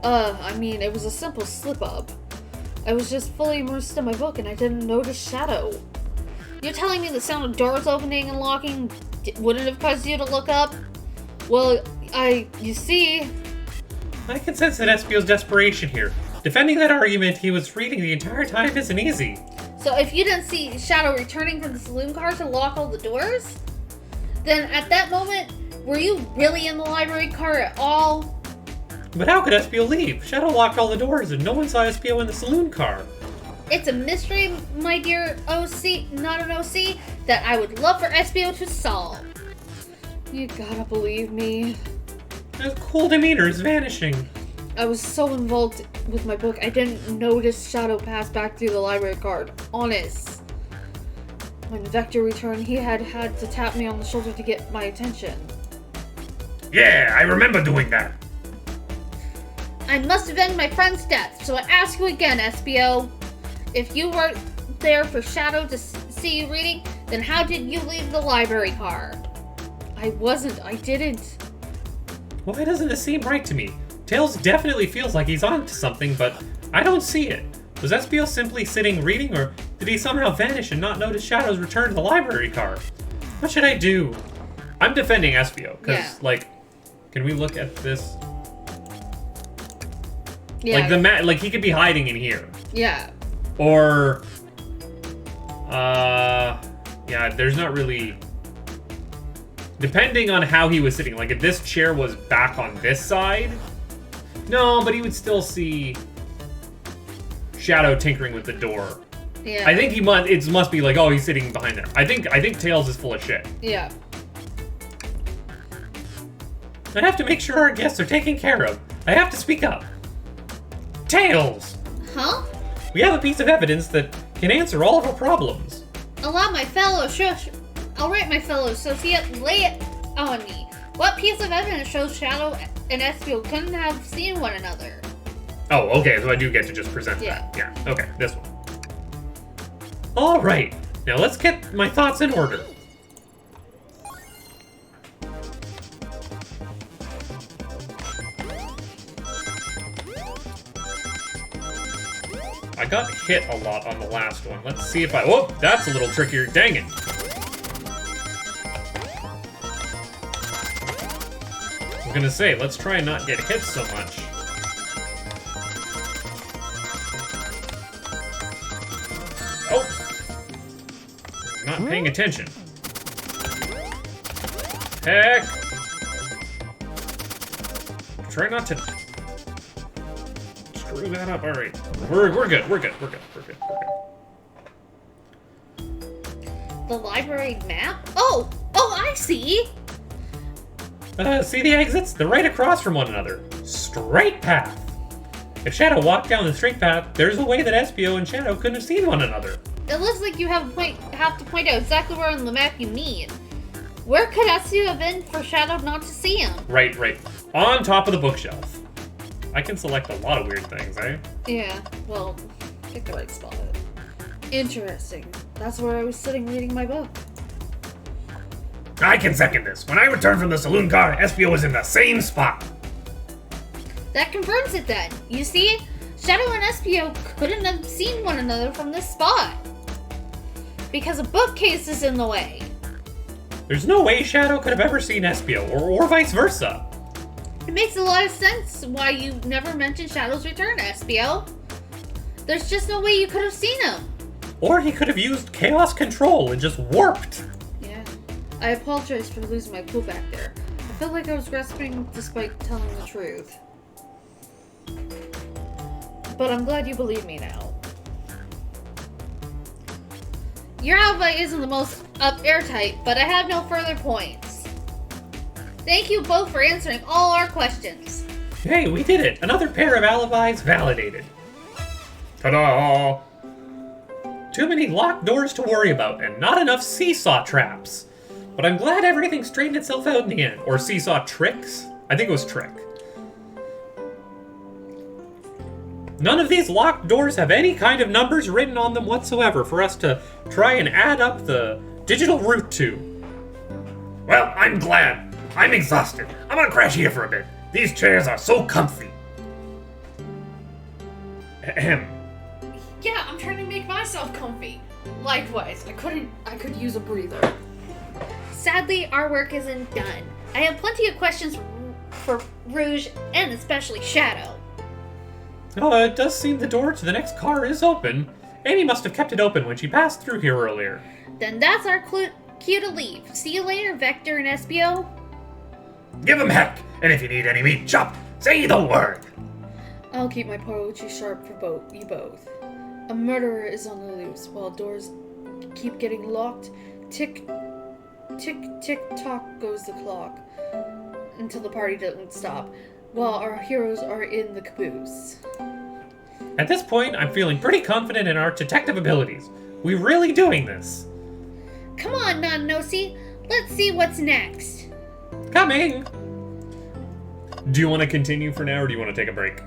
I mean, it was a simple slip-up. I was just fully immersed in my book and I didn't notice Shadow. You're telling me the sound of doors opening and locking wouldn't have caused you to look up? Well, you see... I can sense that Espio's desperation here. Defending that argument he was reading the entire time isn't easy. So if you didn't see Shadow returning from the saloon car to lock all the doors, then at that moment, were you really in the library car at all? But how could Espio leave? Shadow locked all the doors and no one saw Espio in the saloon car. It's a mystery, my dear OC, not an OC, that I would love for Espio to solve. You gotta believe me. His cool demeanor is vanishing. I was so involved with my book, I didn't notice Shadow pass back through the library card. Honest. When Vector returned, he had to tap me on the shoulder to get my attention. Yeah, I remember doing that. I must avenge my friend's death, so I ask you again, Espio. If you weren't there for Shadow to see you reading, then how did you leave the library car? I didn't. Why doesn't this seem right to me? Tails definitely feels like he's on to something, but I don't see it. Was Espio simply sitting reading, or did he somehow vanish and not notice Shadow's return to the library car? What should I do? I'm defending Espio, because, can we look at this? Yeah. Like, he could be hiding in here. Yeah. Or, there's not really... Depending on how he was sitting, like if this chair was back on this side, no, but he would still see Shadow tinkering with the door. Yeah. I think it must be like, oh, he's sitting behind there. I think Tails is full of shit. Yeah. I have to make sure our guests are taken care of. I have to speak up. Tails! Huh? We have a piece of evidence that can answer all of our problems. I'll write my fellow associate lay it on me. What piece of evidence shows Shadow and Espio couldn't have seen one another? Oh, okay, so I do get to just present that. Yeah, okay, this one. Alright, now let's get my thoughts in order. I got hit a lot on the last one. Let's see if whoa, that's a little trickier. Dang it. I was gonna say, let's try and not get hit so much. Oh! Not paying attention. Heck! Try not to screw that up. Alright. We're good. The library map? Oh, I see! See the exits? They're right across from one another. Straight path. If Shadow walked down the straight path, there's a way that Espio and Shadow couldn't have seen one another. It looks like you have to point out exactly where on the map you mean. Where could Espio have been for Shadow not to see him? Right. On top of the bookshelf. I can select a lot of weird things, eh? Yeah, well, pick the right spot. Interesting. That's where I was sitting reading my book. I can second this. When I returned from the saloon car, Espio was in the same spot. That confirms it then. You see, Shadow and Espio couldn't have seen one another from this spot. Because a bookcase is in the way. There's no way Shadow could have ever seen Espio, or vice versa. It makes a lot of sense why you never mentioned Shadow's return, Espio. There's just no way you could have seen him. Or he could have used chaos control and just warped. Yeah. I apologize for losing my cool back there. I felt like I was grasping despite telling the truth. But I'm glad you believe me now. Your alibi isn't the most airtight, but I have no further points. Thank you both for answering all our questions. Hey, we did it! Another pair of alibis validated. Ta-da! Too many locked doors to worry about, and not enough seesaw traps. But I'm glad everything straightened itself out in the end. Or seesaw tricks? I think it was trick. None of these locked doors have any kind of numbers written on them whatsoever for us to try and add up the digital route to. Well, I'm glad. I'm exhausted. I'm gonna crash here for a bit. These chairs are so comfy. Ahem. Yeah, I'm trying to make myself comfy. Likewise, I could use a breather. Sadly, our work isn't done. I have plenty of questions for Rouge and especially Shadow. Oh, it does seem the door to the next car is open. Amy must have kept it open when she passed through here earlier. Then that's our cue to leave. See you later, Vector and SBO. Give 'em heck, and if you need any meat chopped, say the word. I'll keep my poetry sharp for you both. A murderer is on the loose while doors keep getting locked. Tick, tick, tick, tock goes the clock until the party doesn't stop while our heroes are in the caboose. At this point, I'm feeling pretty confident in our detective abilities. We're really doing this. Come on, Non-Nosy. Let's see what's next. Coming! Do you want to continue for now, or do you want to take a break?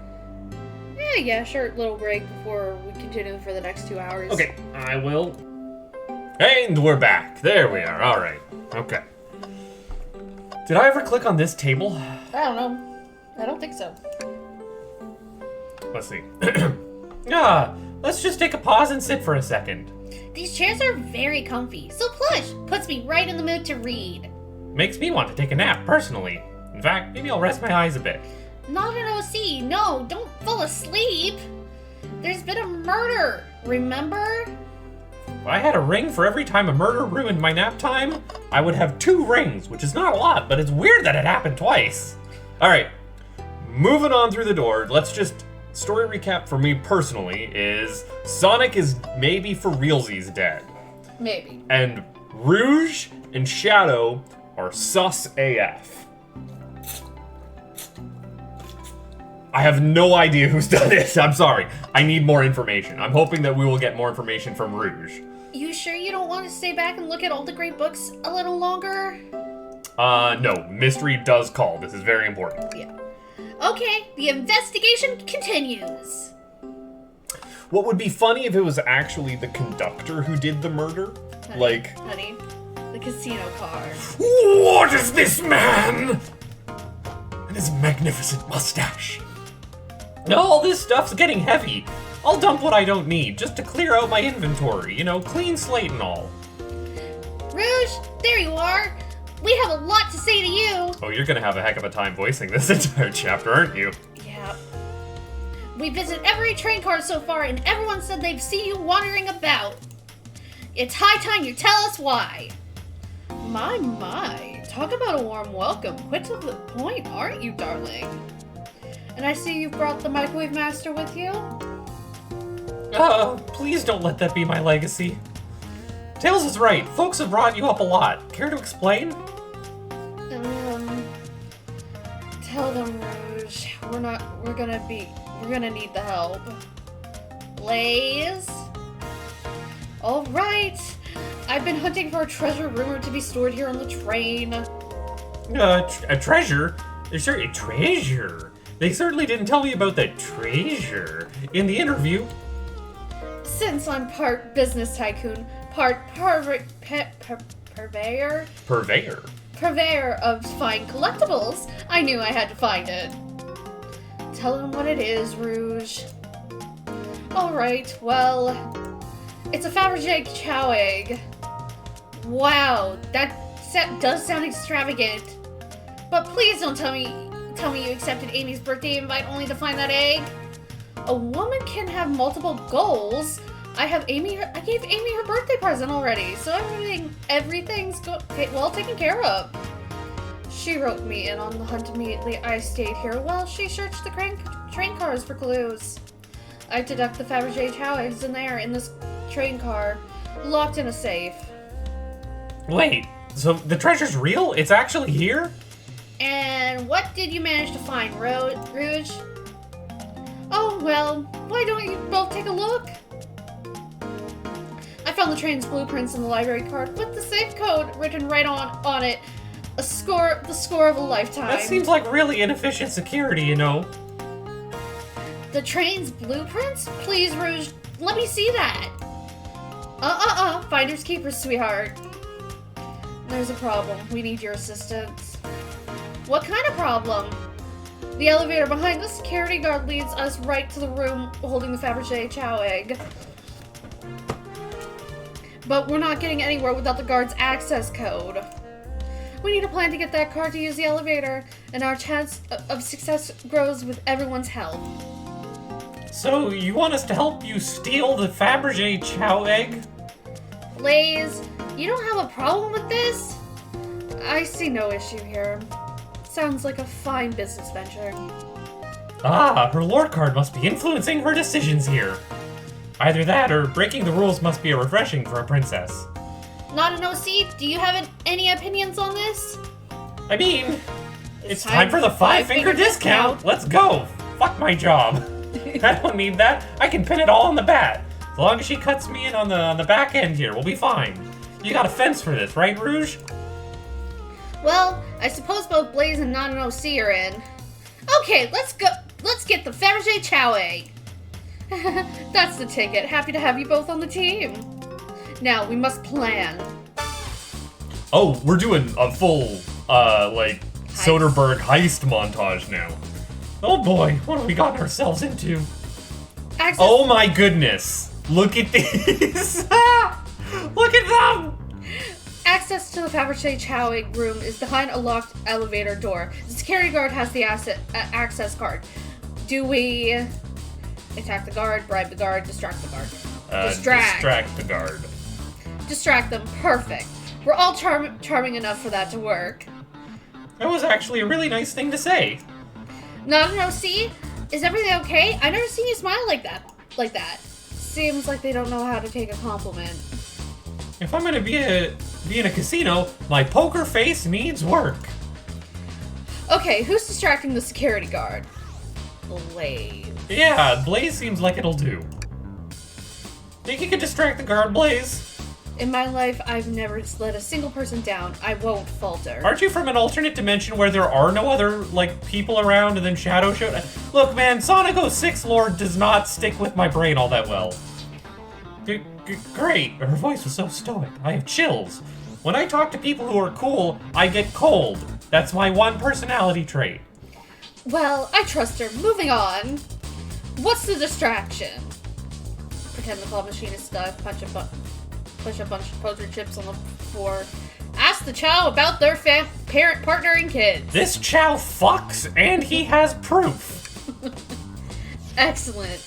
Yeah, short little break before we continue for the next 2 hours. Okay, I will. And we're back. There we are. All right. Okay. Did I ever click on this table? I don't know. I don't think so. Let's see. Let's just take a pause and sit for a second. These chairs are very comfy, so plush. Puts me right in the mood to read. Makes me want to take a nap, personally. In fact, maybe I'll rest my eyes a bit. Not an OC. No, don't fall asleep. There's been a murder, remember? If I had a ring for every time a murder ruined my nap time, I would have 2 rings, which is not a lot, but it's weird that it happened twice. All right. Moving on through the door. Let's just story recap for me personally is Sonic is maybe for realsies dead. Maybe. And Rouge and Shadow are sus AF. I have no idea who's done this. I'm sorry. I need more information. I'm hoping that we will get more information from Rouge. You sure you don't want to stay back and look at all the great books a little longer? No. Mystery does call. This is very important. Yeah. Okay, the investigation continues. What would be funny if it was actually the conductor who did the murder? Honey, the casino car. What is this man? And his magnificent mustache. All this stuff's getting heavy. I'll dump what I don't need, just to clear out my inventory. Clean slate and all. Rouge, there you are. We have a lot to say to you. Oh, you're gonna have a heck of a time voicing this entire chapter, aren't you? Yeah. We visit every train car so far, and everyone said they've seen you wandering about. It's high time you tell us why. My. Talk about a warm welcome. Quick to the point, aren't you, darling? And I see you brought the microwave master with you? Please don't let that be my legacy. Tails is right. Folks have brought you up a lot. Care to explain? Tell them, Rouge. We're gonna need the help. Blaze? Alright. I've been hunting for a treasure rumored to be stored here on the train. A treasure? There's a treasure. They certainly didn't tell me about that treasure in the interview. Since I'm part business tycoon, part purveyor of fine collectibles, I knew I had to find it. Tell him what it is, Rouge. Alright, well, it's a Fabergé chow egg. Wow, that does sound extravagant. But please don't tell me you accepted Amy's birthday invite only to find that egg. A woman can have multiple goals. I gave Amy her birthday present already, so everything's well taken care of. She wrote me in on the hunt immediately. I stayed here while she searched the train cars for clues. I deduct the Fabergé chow eggs in this train car, locked in a safe. Wait, so the treasure's real? It's actually here? And what did you manage to find, Rouge? Oh, well, why don't you both take a look? I found the train's blueprints in the library card with the safe code written right on it. The score of a lifetime. That seems like really inefficient security, The train's blueprints? Please, Rouge, let me see that. Finders keepers, sweetheart. There's a problem. We need your assistance. What kind of problem? The elevator behind the security guard leads us right to the room holding the Fabergé Chow egg. But we're not getting anywhere without the guard's access code. We need a plan to get that card to use the elevator, and our chance of success grows with everyone's help. So, you want us to help you steal the Fabergé Chow egg? Blaze, you don't have a problem with this? I see no issue here. Sounds like a fine business venture. Ah, her lore card must be influencing her decisions here. Either that, or breaking the rules must be refreshing for a princess. Not an OC, do you have any opinions on this? I mean, it's time for the five-finger discount. Let's go. Fuck my job. I don't need that. I can pin it all on the bat. As long as she cuts me in on the back end here, we'll be fine. You got a fence for this, right, Rouge? Well, I suppose both Blaze and Not an OC are in. Okay, let's go. Let's get the Fabergé Chow egg. That's the ticket. Happy to have you both on the team. Now, we must plan. Oh, we're doing a full, Soderbergh heist montage now. Oh boy, what have we gotten ourselves into? Access- Oh my goodness! Look at these! Look at them! Access to the Fabergé Chow egg room is behind a locked elevator door. The security guard has the access card. Do we attack the guard, bribe the guard, distract the guard? Distract the guard. Distract them. Perfect. We're all charming enough for that to work. That was actually a really nice thing to say. Not an OC? Is everything okay? I've never seen you smile like that. Seems like they don't know how to take a compliment. If I'm gonna be in a casino, my poker face needs work. Okay, who's distracting the security guard? Blaze. Yeah, Blaze seems like it'll do. Think you could distract the guard, Blaze? In my life, I've never let a single person down. I won't falter. Aren't you from an alternate dimension where there are no other, people around and then Shadow showed? Look, man, Sonic 06 lore does not stick with my brain all that well. Great. Her voice was so stoic. I have chills. When I talk to people who are cool, I get cold. That's my one personality trait. Well, I trust her. Moving on. What's the distraction? Pretend the claw machine is stuck. Push a bunch of poker chips on the floor. Ask the Chow about their parent, partner, and kids. This Chow fucks, and he has proof. Excellent.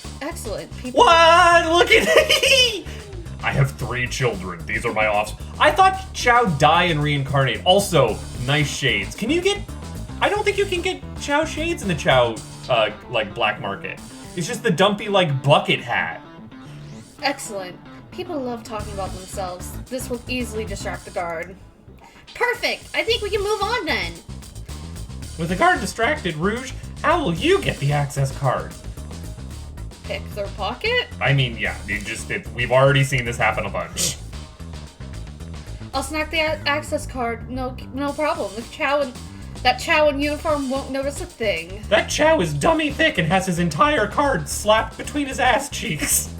People. What? Look at me! I have 3 children. These are my offspring. I thought Chow die and reincarnate. Also, nice shades. Can you get... I don't think you can get Chow shades in the Chow, black market. It's just the dumpy, bucket hat. Excellent. People love talking about themselves. This will easily distract the guard. Perfect! I think we can move on then. With the guard distracted, Rouge, how will you get the access card? Pick their pocket? I mean, yeah, we've already seen this happen a bunch. I'll snack the access card. No problem. That Chow in uniform won't notice a thing. That Chow is dummy thick and has his entire card slapped between his ass cheeks.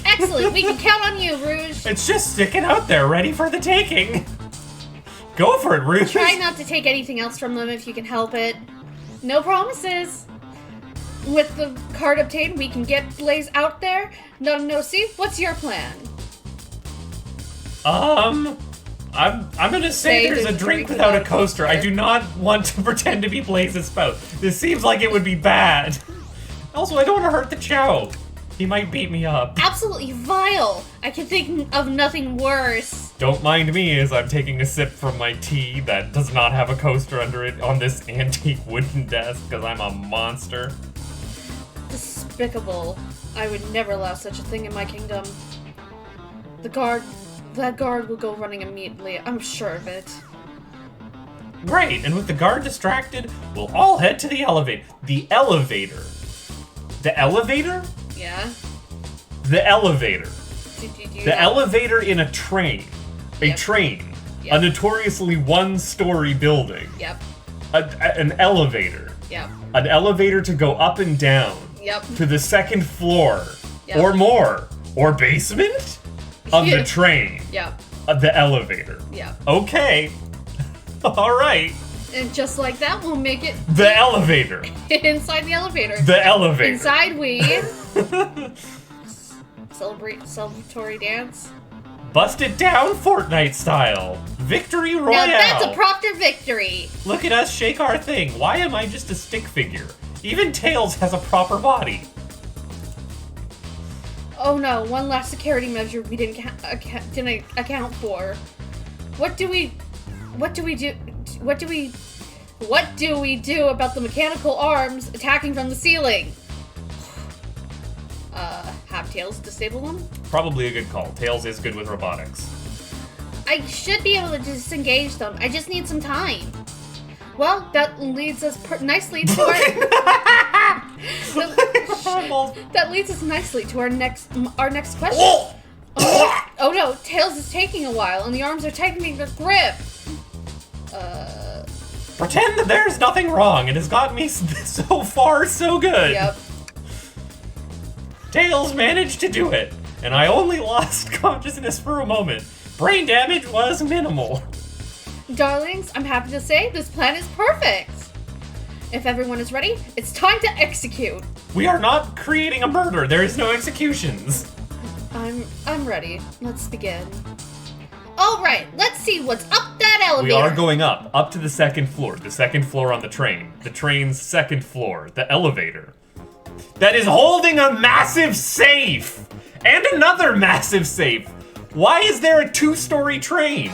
Excellent. We can count on you, Rouge. It's just sticking out there, ready for the taking. Go for it, Rouge. Try not to take anything else from them if you can help it. No promises. With the card obtained, we can get Blaze out there. No, see. What's your plan? I'm gonna say there's a drink without a coaster. I do not want to pretend to be Blaze's spouse. This seems like it would be bad. Also, I don't want to hurt the Chow. He might beat me up. Absolutely vile. I can think of nothing worse. Don't mind me as I'm taking a sip from my tea that does not have a coaster under it on this antique wooden desk because I'm a monster. Despicable. I would never allow such a thing in my kingdom. That guard will go running immediately. I'm sure of it. Great, and with the guard distracted, we'll all head to the elevator. The elevator? The elevator? Yeah? The elevator. The Elevator in a train. A Yep. train. Yep. A notoriously one-story building. Yep. an elevator. Yep. An elevator to go up and down. Yep. To the second floor. Yep. Or more. Or basement of the train. Yep. Of the elevator. Yep. Okay. All right. And just like that, we'll make it The elevator. inside the elevator. The elevator. Inside we celebratory dance. Bust it down Fortnite style. Victory Royale. Now that's a proper victory. Look at us shake our thing. Why am I just a stick figure? Even Tails has a proper body. Oh no! One last security measure we didn't account for. What do we do about the mechanical arms attacking from the ceiling? Have Tails disable them? Probably a good call. Tails is good with robotics. I should be able to disengage them. I just need some time. Well, that leads us nicely to our that leads us nicely to our next question. Oh no, Tails is taking a while, and the arms are tightening their grip. Pretend that there's nothing wrong. It has got me so far so good. Yep. Tails managed to do it, and I only lost consciousness for a moment. Brain damage was minimal. Darlings, I'm happy to say this plan is perfect. If everyone is ready, it's time to execute. We are not creating a murder. There is no executions. I'm ready. Let's begin. All right, let's see what's up that elevator. We are going up to the second floor. The second floor on the train. The train's second floor. The elevator. That is holding a massive safe! And another massive safe! Why is there a 2-story train?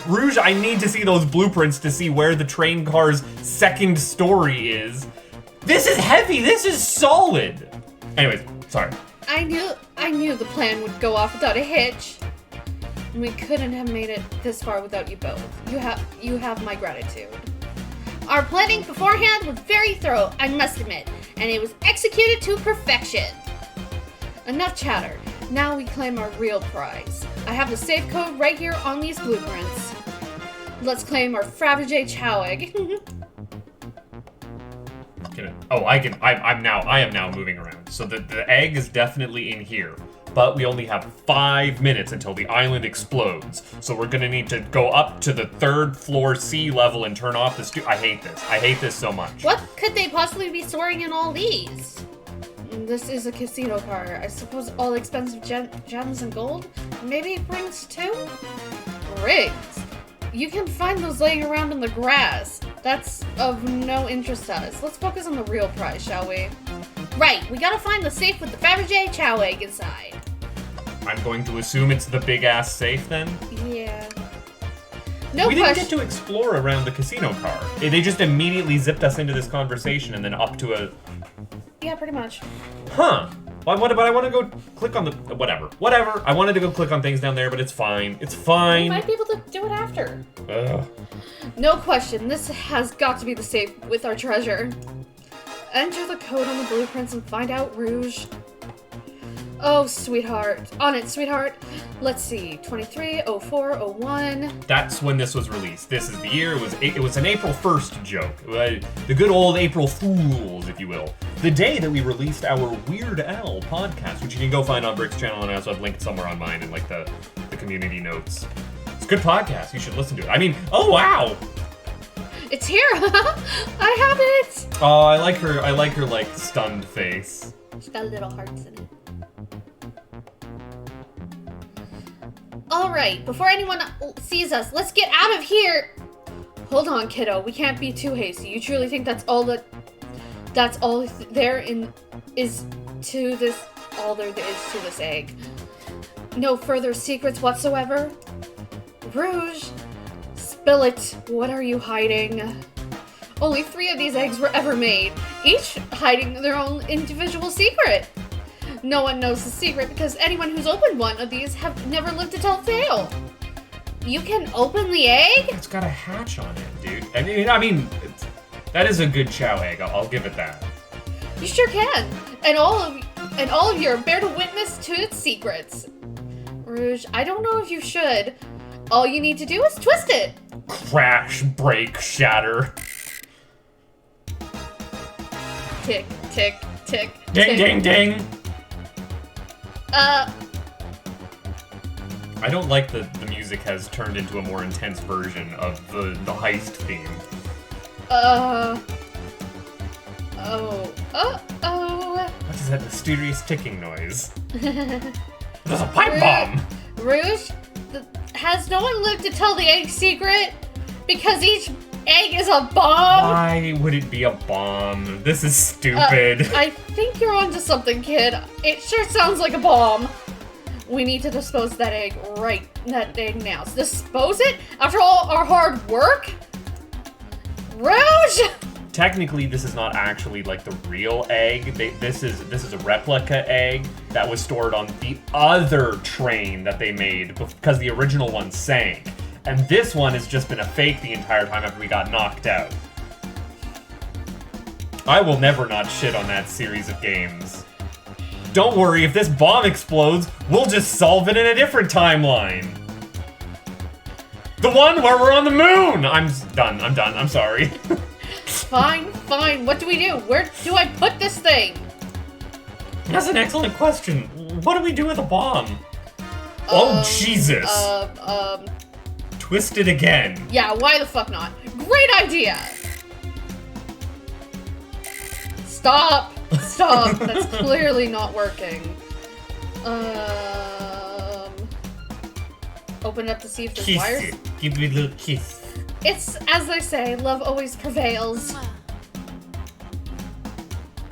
Rouge, I need to see those blueprints to see where the train car's second story is. This is heavy, this is solid! Anyways, sorry. I knew the plan would go off without a hitch. We couldn't have made it this far without you both. You have my gratitude. Our planning beforehand was very thorough, I must admit, and it was executed to perfection. Enough chatter. Now we claim our real prize. I have the safe code right here on these blueprints. Let's claim our Fabergé Chow egg. I am now moving around. So the egg is definitely in here. But we only have 5 minutes until the island explodes. So we're gonna need to go up to the 3rd floor sea level and turn off the I hate this. I hate this so much. What could they possibly be storing in all these? This is a casino car. I suppose all expensive gems and gold? Maybe it brings 2? Rigs. You can find those laying around in the grass. That's of no interest to us. Let's focus on the real prize, shall we? Right, we gotta find the safe with the Fabergé Chow egg inside. I'm going to assume it's the big-ass safe, then? Yeah. No we question. didn't get to explore around the casino car. They just immediately zipped us into this conversation and then up to a... Yeah, pretty much. Huh. But I want to go click on the... Whatever. I wanted to go click on things down there, but it's fine. It's fine. We might be able to do it after. Ugh. No question, this has got to be the safe with our treasure. Enter the code on the blueprints and find out Rouge. Oh, sweetheart. On it, sweetheart. Let's see. 230401. That's when this was released. This is the year. It was an April 1st joke. The good old April Fools, if you will. The day that we released our Weird Al podcast, which you can go find on Brick's channel, and I also have linked somewhere on mine in like the community notes. It's a good podcast. You should listen to it. I mean, oh wow! It's here! I have it! Oh, I like her like stunned face. She's got little hearts in it. Alright, before anyone sees us, let's get out of here! Hold on, kiddo. We can't be too hasty. You truly think that's all there is to this egg? No further secrets whatsoever? Rouge, spill it. What are you hiding? Only 3 of these eggs were ever made, each hiding their own individual secret. No one knows the secret because anyone who's opened one of these have never lived to tell the tale. You can open the egg? It's got a hatch on it, dude. I mean, that is a good chow egg. I'll give it that. You sure can. And all of you are bear to witness to its secrets. Rouge, I don't know if you should. All you need to do is twist it. Crash, break, shatter. Tick, tick, tick, Ding, tick. ding, ding. I don't like that the music has turned into a more intense version of the heist theme. Oh. What is that mysterious ticking noise? There's a pipe bomb! Rouge, has no one lived to tell the egg secret? Because each egg is a bomb? Why would it be a bomb? This is stupid. I think you're onto something, kid. It sure sounds like a bomb. We need to dispose of that egg now. So dispose it? After all our hard work? Rouge! Technically, this is not actually like the real egg. This is a replica egg that was stored on the other train that they made because the original one sank. And this one has just been a fake the entire time after we got knocked out. I will never not shit on that series of games. Don't worry, if this bomb explodes, we'll just solve it in a different timeline. The one where we're on the moon! I'm done, I'm sorry. Fine. What do we do? Where do I put this thing? That's an excellent question. What do we do with a bomb? Oh, Jesus! Twist it again. Yeah, why the fuck not? Great idea! Stop! That's clearly not working. Open up to see if there's Kiss wires. it. Give me a little kiss. It's, as they say, love always prevails.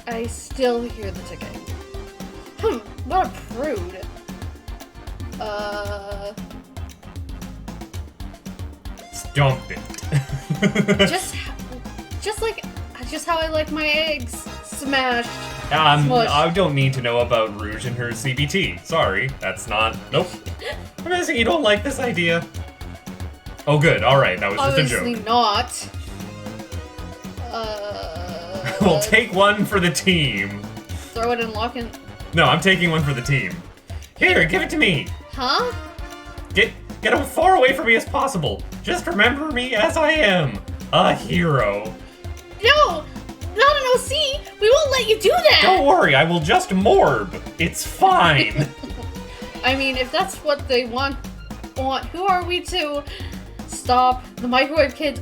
I still hear the ticking. What a prude. Stomp it. just how I like my eggs. Smashed. I don't need to know about Rouge and her CBT. Sorry, that's not. Nope. I'm guessing you don't like this idea. Oh, good. All right, that was just a Obviously joke. not. We'll take one for the team. Throw it and lock in. No, I'm taking one for the team. Here, give it to me. Huh? Get as far away from me as possible. Just remember me as I am, a hero. No! Not an OC! We won't let you do that! Don't worry, I will just morb. It's fine. I mean, if that's what they want, who are we to stop? The microwave kids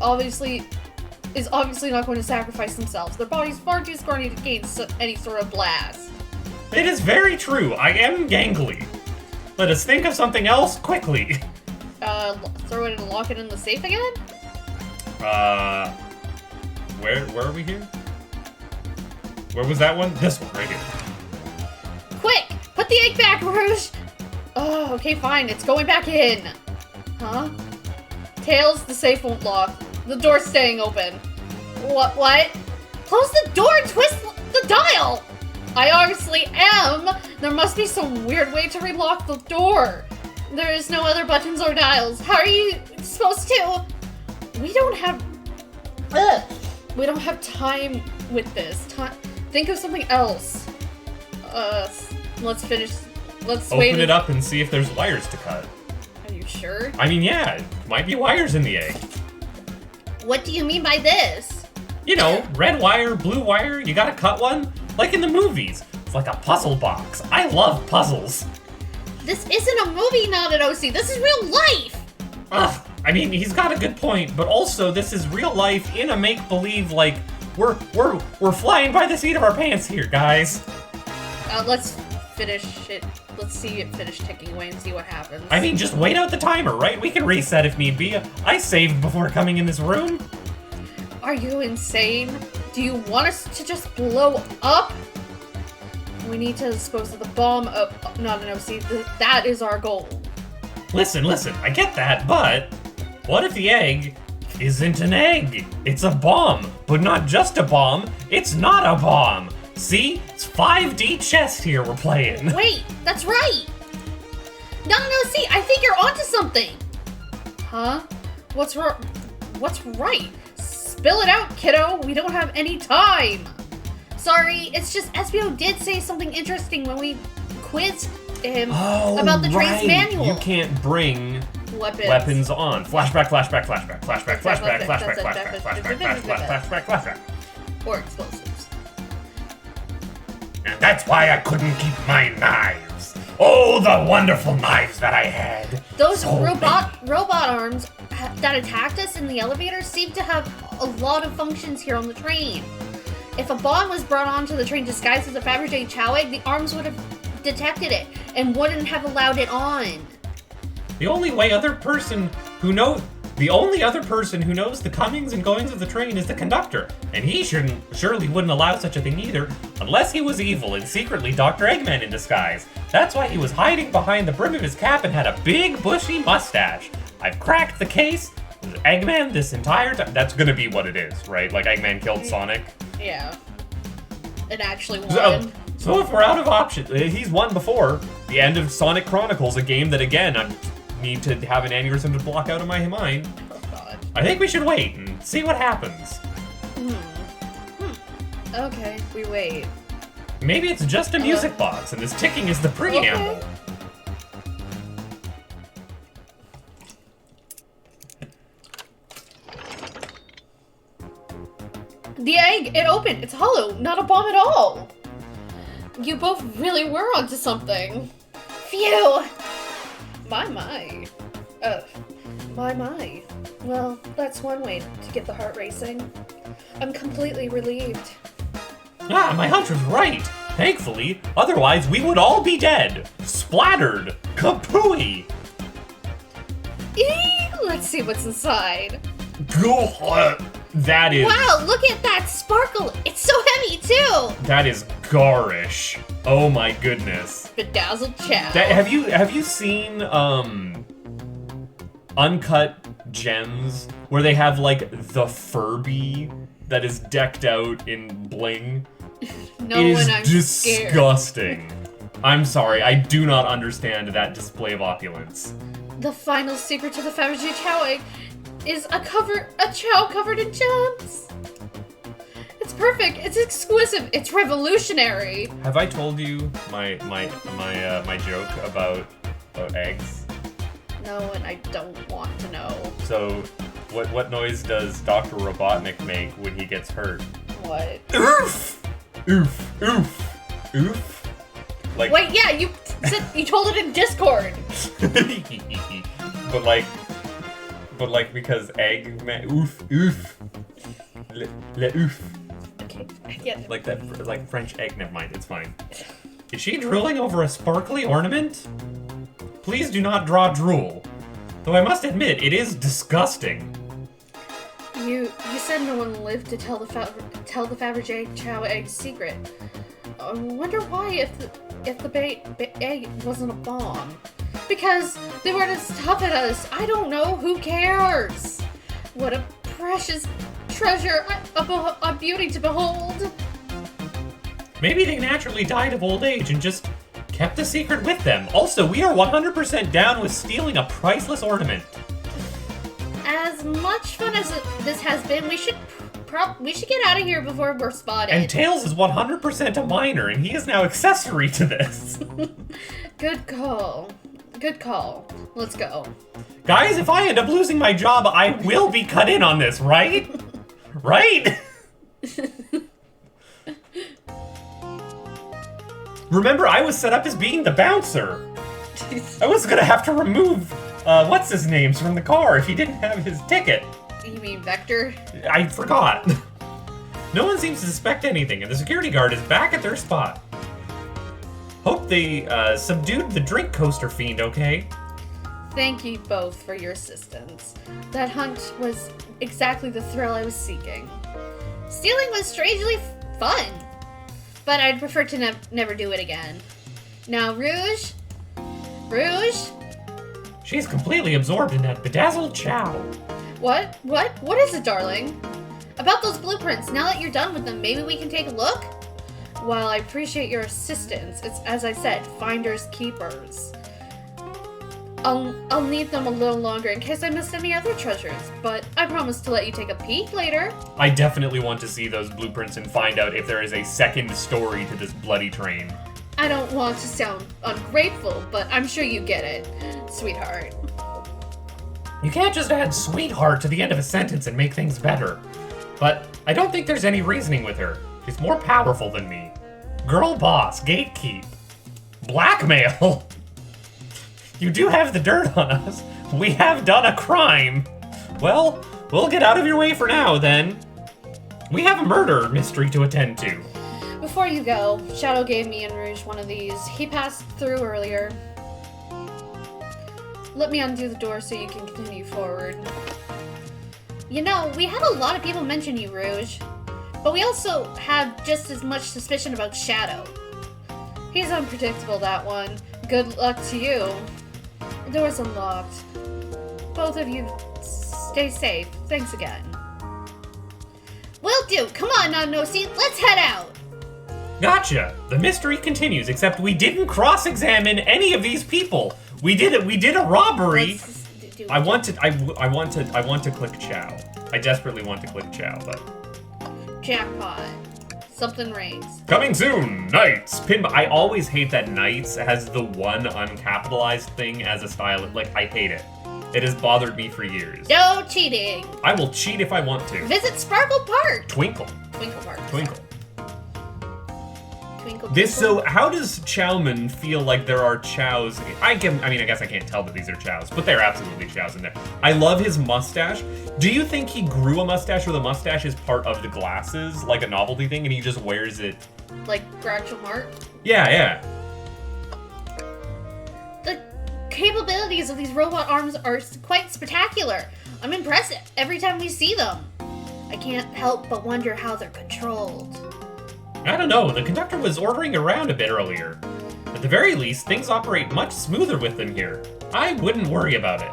is obviously not going to sacrifice themselves. Their body's far too scrawny to gain any sort of blast. It is very true. I am gangly. Let us think of something else quickly. Throw it and lock it in the safe again? Where are we here? Where was that one? This one, right here. Quick! Put the egg back, Rouge! Oh, okay, fine. It's going back in. Huh? Tails, the safe won't lock. The door's staying open. What? Close the door and twist the dial! I obviously am! There must be some weird way to relock the door. There is no other buttons or dials. How are you supposed to? We don't have time with this. Think of something else. Let's finish. Let's wait. Open it up and see if there's wires to cut. Are you sure? I mean, yeah, might be wires in the egg. What do you mean by this? You know, red wire, blue wire, you gotta cut one. Like in the movies. It's like a puzzle box. I love puzzles. This isn't a movie, not an OC. This is real life. Ugh, I mean, he's got a good point, but also this is real life in a make-believe, like, we're flying by the seat of our pants here, guys. Let's finish it. Let's see it finish ticking away and see what happens. I mean, just wait out the timer, right? We can reset if need be. I saved before coming in this room. Are you insane? Do you want us to just blow up? We need to dispose of the bomb. Not an OC. That is our goal. Listen, I get that, but what if the egg isn't an egg? It's a bomb, but not just a bomb. It's not a bomb. See? It's 5D chess here we're playing. Wait, that's right. Not an OC. I think you're onto something. Huh? What's right? Spill it out, kiddo. We don't have any time. Sorry, it's just SBO did say something interesting when we quizzed him about the train's manual. You can't bring weapons on. Flashback. Or explosives. That's why I couldn't keep my knives. Oh, the wonderful knives that I had. Those So robot arms that attacked us in the elevator seem to have a lot of functions here on the train. If a bomb was brought onto the train disguised as a Fabergé chow egg, the arms would have detected it and wouldn't have allowed it on. The only other person who knows the comings and goings of the train is the conductor, and he surely wouldn't allow such a thing either, unless he was evil and secretly Dr. Eggman in disguise. That's why he was hiding behind the brim of his cap and had a big bushy mustache. I've cracked the case. Eggman this entire time. That's gonna be what it is, right? Like Eggman killed Sonic. Yeah. It actually won. So if we're out of options, he's won before. The end of Sonic Chronicles, a game that again I need to have an aneurysm to block out of my mind. Oh god. I think we should wait and see what happens. Okay, we wait. Maybe it's just a music box and this ticking is the preamble. Okay. The egg, it opened. It's hollow, not a bomb at all. You both really were onto something. Phew. My. My. Well, that's one way to get the heart racing. I'm completely relieved. Ah, my hunch was right. Thankfully, otherwise we would all be dead. Splattered. Kapooey. Let's see what's inside. That is... Wow, look at that sparkle. It's so heavy, too. That is garish. Oh my goodness. Bedazzled chow. Have you seen Uncut Gems where they have like the Furby that is decked out in bling? No, it is and I'm disgusting. scared. I'm sorry, I do not understand that display of opulence. The final secret to the Fabergé chow egg is a chow covered in gems. It's perfect. It's exquisite. It's revolutionary. Have I told you my joke about eggs? No, and I don't want to know. So, what noise does Dr. Robotnik make when he gets hurt? What? Oof! Oof! Oof! Oof! Like, Wait, yeah, you said you told it in Discord. but like because egg man, oof oof, le oof. Okay, I get it. Like that, like French egg. Never mind, it's fine. Is she drooling over a sparkly ornament? Please do not draw drool. Though I must admit, it is disgusting. You said no one lived to tell the Fabergé chow egg's secret. I wonder why if the egg wasn't a bomb. Because they weren't as tough at us. I don't know. Who cares? What a precious treasure, a beauty to behold. Maybe they naturally died of old age and just kept the secret with them. Also, we are 100% down with stealing a priceless ornament. As much fun as this has been, we should get out of here before we're spotted. And Tails is 100% a minor, and he is now accessory to this. Good call. Good call. Let's go. Guys, if I end up losing my job, I will be cut in on this, right? Right? Remember, I was set up as being the bouncer. I was gonna have to remove, what's his names from the car if he didn't have his ticket. You mean Vector? I forgot. No one seems to suspect anything, and the security guard is back at their spot. Hope they subdued the drink coaster fiend, okay? Thank you both for your assistance. That hunt was exactly the thrill I was seeking. Stealing was strangely fun, but I'd prefer to never do it again. Now, Rouge? Rouge? She's completely absorbed in that bedazzled chow. What? What is it, darling? About those blueprints, now that you're done with them, maybe we can take a look? While I appreciate your assistance, it's, as I said, finders keepers. I'll need them a little longer in case I missed any other treasures, but I promise to let you take a peek later. I definitely want to see those blueprints and find out if there is a second story to this bloody train. I don't want to sound ungrateful, but I'm sure you get it, sweetheart. You can't just add sweetheart to the end of a sentence and make things better. But I don't think there's any reasoning with her. She's more powerful than me. Girl boss, gatekeep. Blackmail. You do have the dirt on us. We have done a crime. Well, we'll get out of your way for now, then. We have a murder mystery to attend to. Before you go, Shadow gave me and Rouge one of these. He passed through earlier. Let me undo the door so you can continue forward. You know, we had a lot of people mention you, Rouge. But we also have just as much suspicion about Shadow. He's unpredictable, that one. Good luck to you. The door's unlocked. Both of you stay safe. Thanks again. Will do. Come on, NotAGirlFace. Let's head out. Gotcha. The mystery continues, except we didn't cross-examine any of these people. We did it. We did a robbery. I want to click Chow. I desperately want to click Chow, but Jackpot. Something rings. coming soon. Knights. I always hate that Knights has the one uncapitalized thing as a style. Like, I hate it. It has bothered me for years. No cheating. I will cheat if I want to. Visit Sparkle Park. Twinkle. Twinkle Park. Twinkle. Twinkle. This, so how does Chowman feel like there are chows? I guess I can't tell that these are chows, but they're absolutely chows in there. I love his mustache. Do you think he grew a mustache, or the mustache is part of the glasses, like a novelty thing, and he just wears it? Like Groucho Marx? Yeah. The capabilities of these robot arms are quite spectacular. I'm impressed every time we see them. I can't help but wonder how they're controlled. I don't know, the conductor was ordering around a bit earlier. At the very least, things operate much smoother with them here. I wouldn't worry about it.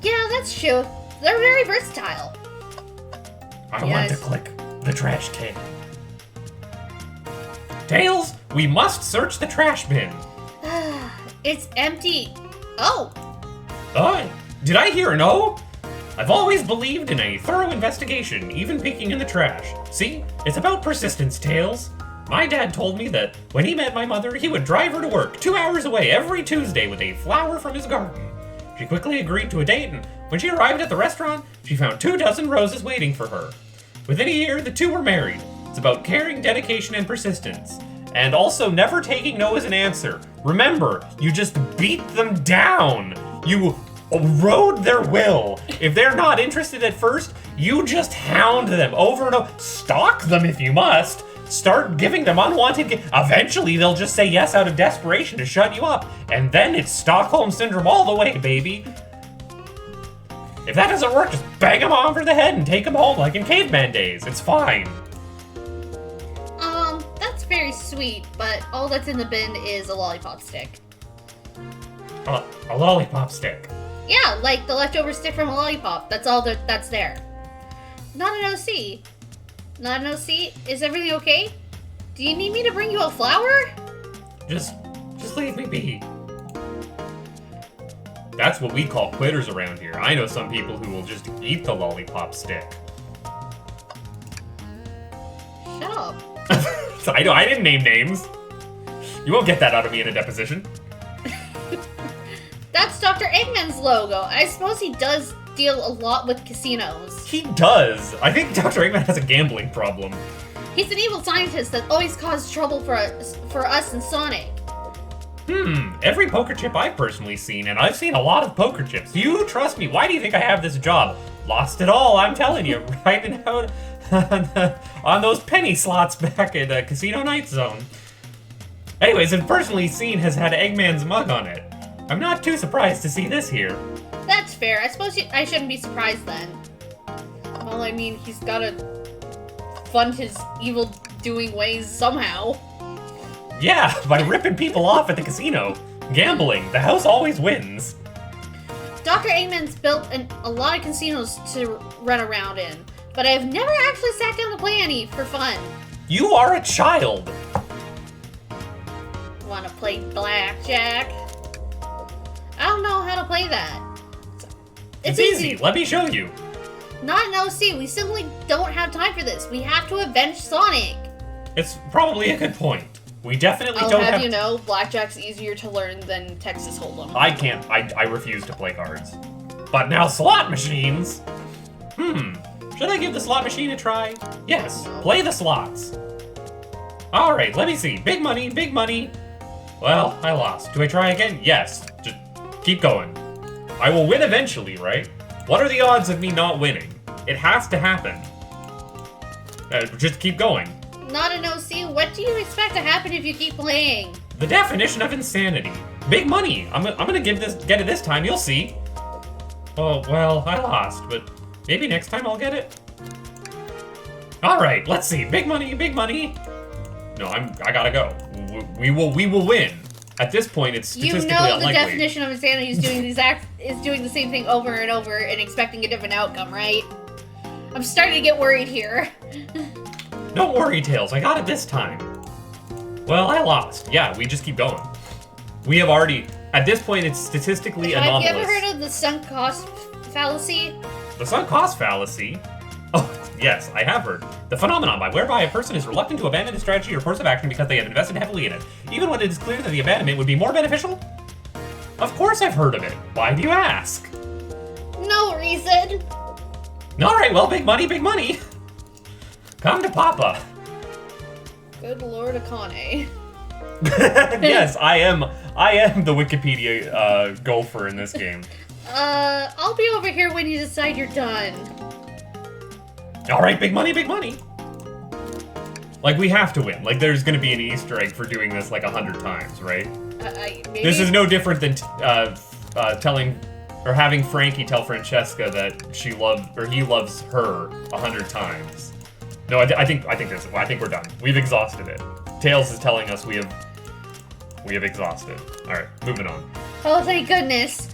Yeah, that's true. They're very versatile. I want to click the trash can. Tails, we must search the trash bin. It's empty. Oh, Did I hear an O? I've always believed in a thorough investigation, even peeking in the trash. See? It's about persistence, Tails. My dad told me that when he met my mother, he would drive her to work 2 hours away every Tuesday with a flower from his garden. She quickly agreed to a date, and when she arrived at the restaurant, she found 24 roses waiting for her. Within a year, the two were married. It's about caring, dedication, and persistence. And also never taking no as an answer. Remember, you just beat them down. You erode their will. If they're not interested at first, you just hound them over and over. Stalk them if you must. Start giving them unwanted Eventually, they'll just say yes out of desperation to shut you up. And then it's Stockholm Syndrome all the way, baby. If that doesn't work, just bang them over the head and take them home like in caveman days. It's fine. that's very sweet, but all that's in the bin is a lollipop stick. A lollipop stick. Yeah, like the leftover stick from a lollipop. That's all that's there. Not an OC. Not an OC? Is everything okay? Do you need me to bring you a flower? Just leave me be. That's what we call quitters around here. I know some people who will just eat the lollipop stick. Shut up. I didn't name names. You won't get that out of me in a deposition. That's Dr. Eggman's logo. I suppose he does deal a lot with casinos. He does. I think Dr. Eggman has a gambling problem. He's an evil scientist that always causes trouble for us and Sonic. Every poker chip I've personally seen, and I've seen a lot of poker chips. You trust me. Why do you think I have this job? Lost it all, I'm telling you. Right out on those penny slots back at Casino Night Zone. Anyways, I've personally seen has had Eggman's mug on it. I'm not too surprised to see this here. That's fair. I suppose I shouldn't be surprised then. Well, I mean, he's gotta fund his evil doing ways somehow. Yeah, by ripping people off at the casino. Gambling. The house always wins. Dr. Eggman's built a lot of casinos to run around in, but I've never actually sat down to play any for fun. You are a child. Wanna play blackjack? I don't know how to play that. It's easy. Let me show you. Not an OC. We simply don't have time for this. We have to avenge Sonic. It's probably a good point. We definitely I'll don't have you know, blackjack's easier to learn than Texas Hold'em. I can't. I refuse to play cards. But now slot machines. Should I give the slot machine a try? Yes. Play the slots. Alright, let me see. Big money, big money. Well, I lost. Do I try again? Yes. Just keep going. I will win eventually, right? What are the odds of me not winning? It has to happen. Just keep going. Not an OC, what do you expect to happen if you keep playing? The definition of insanity. Big money. I'm gonna get it this time, you'll see. Oh, well, I lost, but maybe next time I'll get it. Alright, let's see. Big money, big money. No, I gotta go. We will win. At this point, it's statistically unlikely. The definition of insanity is doing the same thing over and over and expecting a different outcome, right? I'm starting to get worried here. Don't worry, Tails. I got it this time. Well, I lost. Yeah, we just keep going. We have already... At this point, it's statistically anomalous. Have you ever heard of the sunk cost fallacy? The sunk cost fallacy? Oh, yes, I have heard. The phenomenon whereby a person is reluctant to abandon a strategy or course of action because they have invested heavily in it, even when it is clear that the abandonment would be more beneficial? Of course I've heard of it. Why do you ask? No reason. Alright, well, big money, big money. Come to Papa. Good Lord Akane. Yes, I am the Wikipedia gopher in this game. I'll be over here when you decide you're done. Alright, big money, big money. Like, we have to win. Like, there's gonna be an Easter egg for doing this like 100 times, right? Maybe... This is no different than telling or having Frankie tell Francesca that he loves her 100 times. No, I think we're done. We've exhausted it. Tails is telling us we have exhausted. All right, moving on. Oh, thank goodness.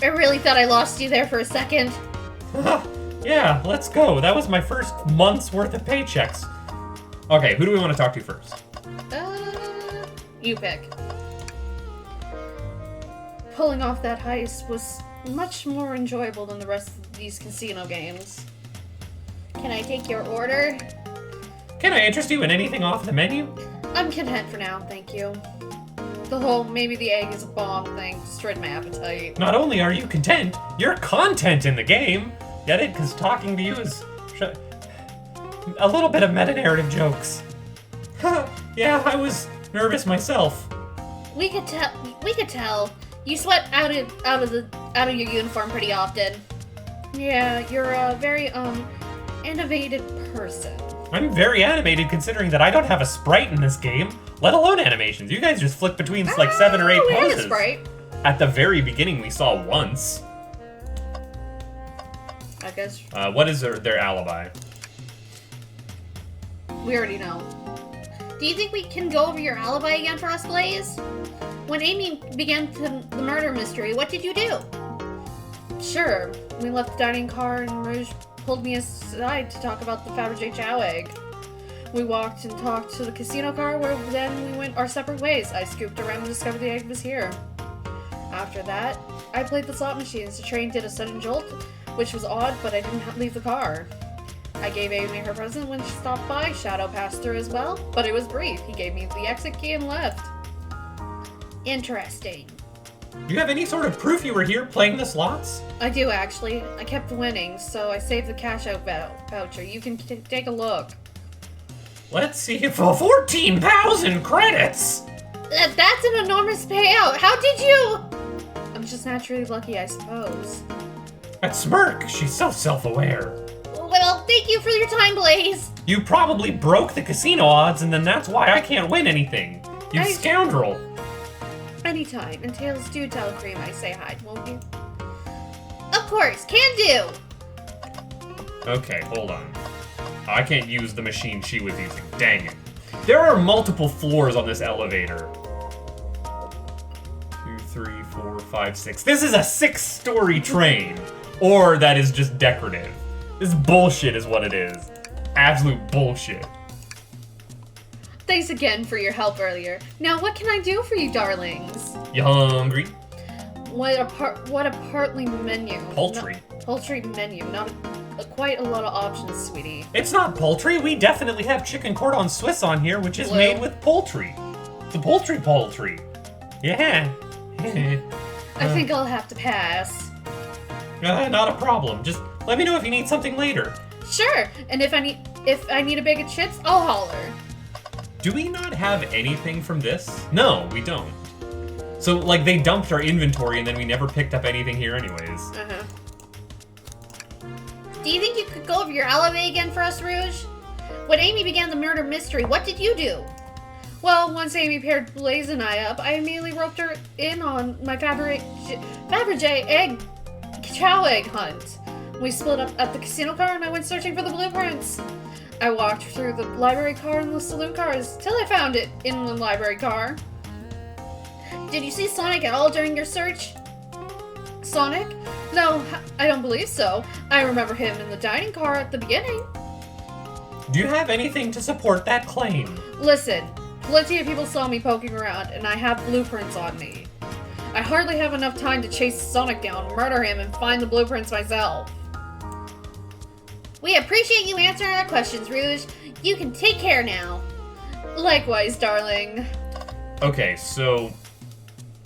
I really thought I lost you there for a second. Yeah, let's go. That was my first month's worth of paychecks. Okay, who do we want to talk to first? You pick. Pulling off that heist was much more enjoyable than the rest of these casino games. Can I take your order? Can I interest you in anything off the menu? I'm content for now, thank you. The whole maybe the egg is a bomb thing destroyed my appetite. Not only are you content, you're content in the game. Get it? Because talking to you is a little bit of meta-narrative jokes. Yeah, I was nervous myself. We could tell. You sweat out of your uniform pretty often. Yeah, you're a very animated person. I'm very animated considering that I don't have a sprite in this game, let alone animations. You guys just flick between like 7 or 8 we poses. Have a sprite. At the very beginning, we saw once. I guess. What is their alibi? We already know. Do you think we can go over your alibi again for us, Blaze? When Amy began the murder mystery, what did you do? Sure. We left the dining car and Rouge pulled me aside to talk about the Fabergé Chow egg. We walked and talked to the casino car where then we went our separate ways. I scooped around and discovered the egg was here. After that, I played the slot machines. The train did a sudden jolt, which was odd, but I didn't leave the car. I gave Amy her present when she stopped by. Shadow passed through as well, but it was brief. He gave me the exit key and left. Interesting. Do you have any sort of proof you were here playing the slots? I do, actually. I kept winning, so I saved the cash out voucher. You can take a look. Let's see for 14,000 credits! That's an enormous payout. How did you... I'm just naturally lucky, I suppose. That smirk, she's so self-aware. Well, thank you for your time, Blaze. You probably broke the casino odds, and then that's why I can't win anything. You scoundrel. Anytime. And Tails, do tell Cream I say hi, won't you? Of course, can do! Okay, hold on. I can't use the machine she was using. Dang it. There are multiple floors on this elevator. 2, 3, 4, 5, 6. This is a 6-story train. Or that is just decorative. This bullshit is what it is. Absolute bullshit. Thanks again for your help earlier. Now, what can I do for you, darlings? You hungry? What a partly menu. Poultry. Poultry menu. Not quite a lot of options, sweetie. It's not poultry. We definitely have chicken cordon Swiss on here, which is made with poultry. It's a poultry. Yeah. I think I'll have to pass. Not a problem. Just let me know if you need something later. Sure. And if I need a bag of chips, I'll holler. Do we not have anything from this? No, we don't. So, like, they dumped our inventory and then we never picked up anything here anyways. Uh-huh. Do you think you could go over your alibi again for us, Rouge? When Amy began the murder mystery, what did you do? Well, once Amy paired Blaze and I up, I immediately roped her in on my Fabergé chow egg hunt. We split up at the casino car and I went searching for the blueprints. I walked through the library car and the saloon cars till I found it in the library car. Did you see Sonic at all during your search? Sonic? No, I don't believe so. I remember him in the dining car at the beginning. Do you have anything to support that claim? Listen, plenty of people saw me poking around, and I have blueprints on me. I hardly have enough time to chase Sonic down, murder him, and find the blueprints myself. We appreciate you answering our questions, Rouge. You can take care now. Likewise, darling. Okay, so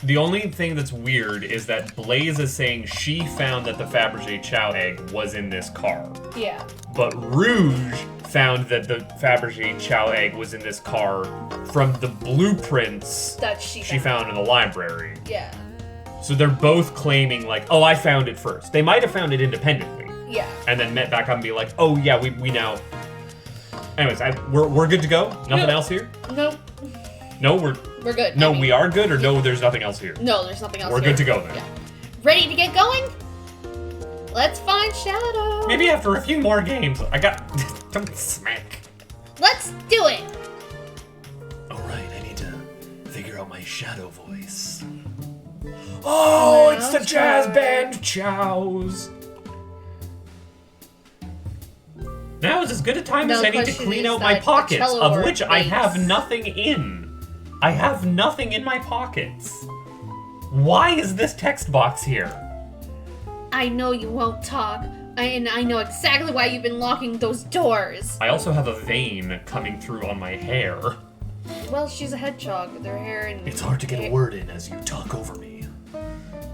the only thing that's weird is that Blaze is saying she found that the Fabergé chow egg was in this car. Yeah. But Rouge found that the Fabergé chow egg was in this car from the blueprints That she found in the library. Yeah. So they're both claiming, like, oh, I found it first. They might have found it independently. Yeah. And then met back up and be like, oh, yeah, we now... Anyways, we're good to go? Nothing else here? Nope. No, we're good. No, we are good, or no, there's nothing else here? No, there's nothing else We're here. good to go then. Yeah. Ready to get going? Let's find Shadow. Maybe after a few more games. I got... Don't smack. Let's do it. Alright, I need to figure out my shadow voice. Oh, it's the jazz band chows. Now is as good a time as No any to question clean is out my that pockets, cello of or which I bass. have nothing in. I have nothing in my pockets. Why is this text box here? I know you won't talk, and I know exactly why you've been locking those doors. I also have a vein coming through on my hair. Well, she's a hedgehog. Their hair and... It's hard to get a word in as you talk over me.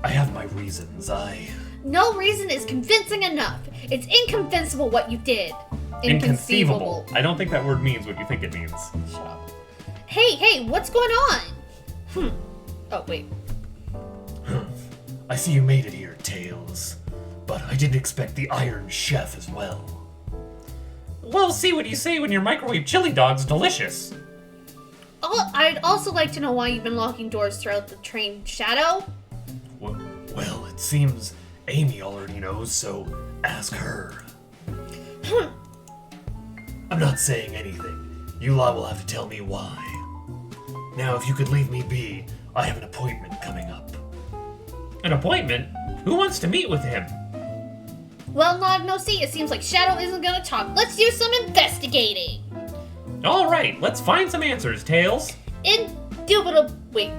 I have my reasons. No reason is convincing enough. It's inconceivable what you did. Inconceivable. I don't think that word means what you think it means. Shut up. Hey, what's going on? Oh, wait. I see you made it here, Tails. But I didn't expect the Iron Chef as well. We'll see what you say when your microwave chili dog's delicious. I'd also like to know why you've been locking doors throughout the train, Shadow. Well, it seems Amy already knows, so ask her. I'm not saying anything. You lot will have to tell me why. Now, if you could leave me be, I have an appointment coming up. An appointment? Who wants to meet with him? Well, no, see, it seems like Shadow isn't gonna talk. Let's do some investigating. All right, let's find some answers, Tails. Indubitably,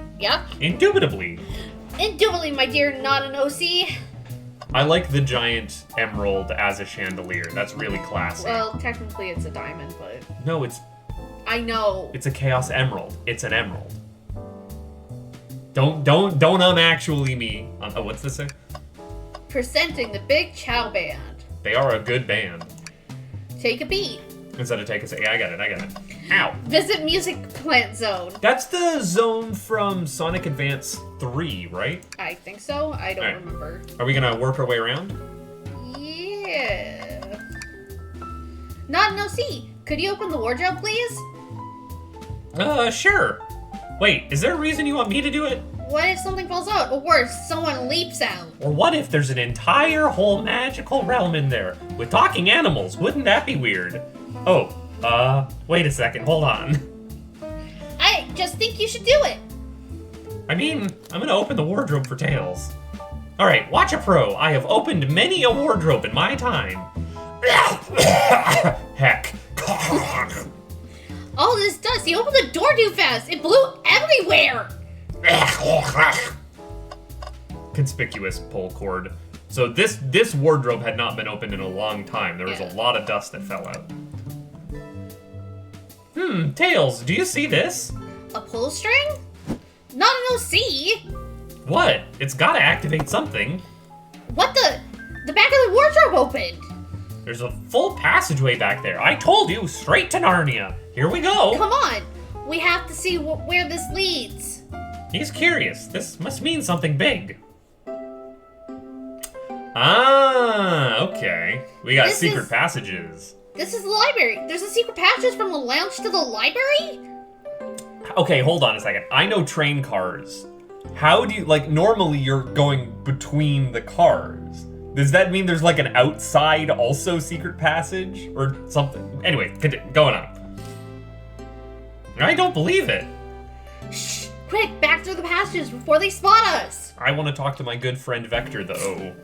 my dear not-an-OC. I like the giant emerald as a chandelier. That's really classy. Well, technically it's a diamond, but... No, it's I know. a chaos emerald. It's an emerald. Don't actually me. Oh, what's this say? Presenting the Big Chow Band. They are a good band. Take a beat. Instead of take a say, yeah, I got it. Ow. Visit Music Plant Zone. That's the zone from Sonic Advance 3, right? I think so. I don't Alright. remember. Are we gonna work our way around? Yeah. Not-an-OC. Could you open the wardrobe, please? Sure. Wait, is there a reason you want me to do it? What if something falls out? Or worse, someone leaps out? Or what if there's an entire whole magical realm in there with talking animals? Wouldn't that be weird? Oh, wait a second, hold on. I just think you should do it. I mean, I'm gonna open the wardrobe for Tails. Alright, watch a pro. I have opened many a wardrobe in my time. Heck. All this dust, you opened the door too fast. It blew everywhere. Conspicuous pull cord. So this wardrobe had not been opened in a long time. There was a lot of dust that fell out. Tails, do you see this? A pull string? Not an OC. What? It's gotta activate something. What the? The back of the wardrobe opened. There's a full passageway back there. I told you, straight to Narnia. Here we go. Come on. We have to see where this leads. He's curious. This must mean something big. Ah, okay. We got secret passages. This is the library. There's a secret passage from the lounge to the library? Okay, hold on a second. I know train cars. How do you, like, normally you're going between the cars. Does that mean there's like an outside also secret passage or something? Anyway, going on. I don't believe it. Shh! Quick, back through the passages before they spot us! I want to talk to my good friend Vector, though.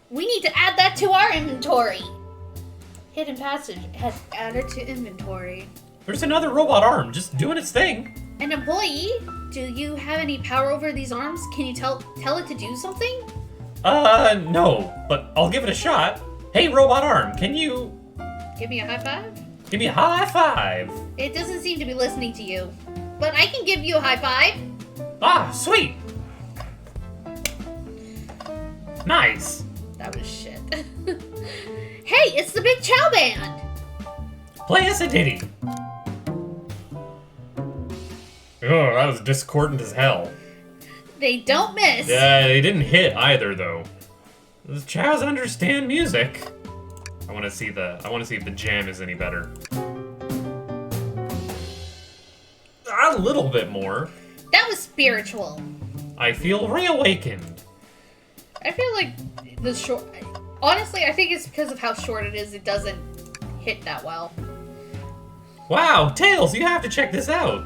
We need to add that to our inventory. Hidden passage added to inventory. There's another robot arm just doing its thing. An employee? Do you have any power over these arms? Can you tell it to do something? No, but I'll give it a shot. Hey, robot arm, can you... Give me a high five? Give me a high five. It doesn't seem to be listening to you. But I can give you a high five. Ah, sweet. Nice. That was shit. Hey, it's the Big Chow Band! Play us a ditty. Oh, that was discordant as hell. They don't miss. Yeah, they didn't hit either, though. Those chows understand music. I want to see if the jam is any better. A little bit more. That was spiritual. I feel reawakened. I feel like the short... Honestly, I think it's because of how short it is, it doesn't hit that well. Wow, Tails, you have to check this out.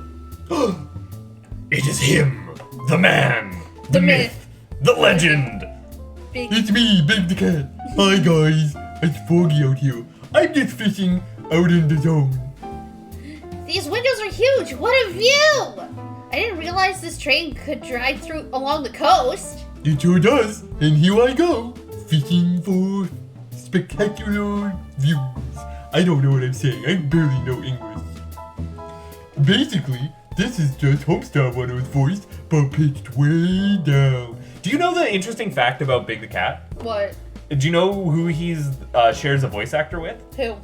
It is him, the man, the myth, the legend. Big... It's me, Big the Cat. Hi guys, it's foggy out here. I'm just fishing out in the zone. These windows are huge! What a view! I didn't realize this train could drive through along the coast. It sure does, and here I go, fishing for spectacular views. I don't know what I'm saying, I barely know English. Basically, this is just Homestar Runner's voice, but pitched way down. Do you know the interesting fact about Big the Cat? What? Do you know who he's shares a voice actor with? Who?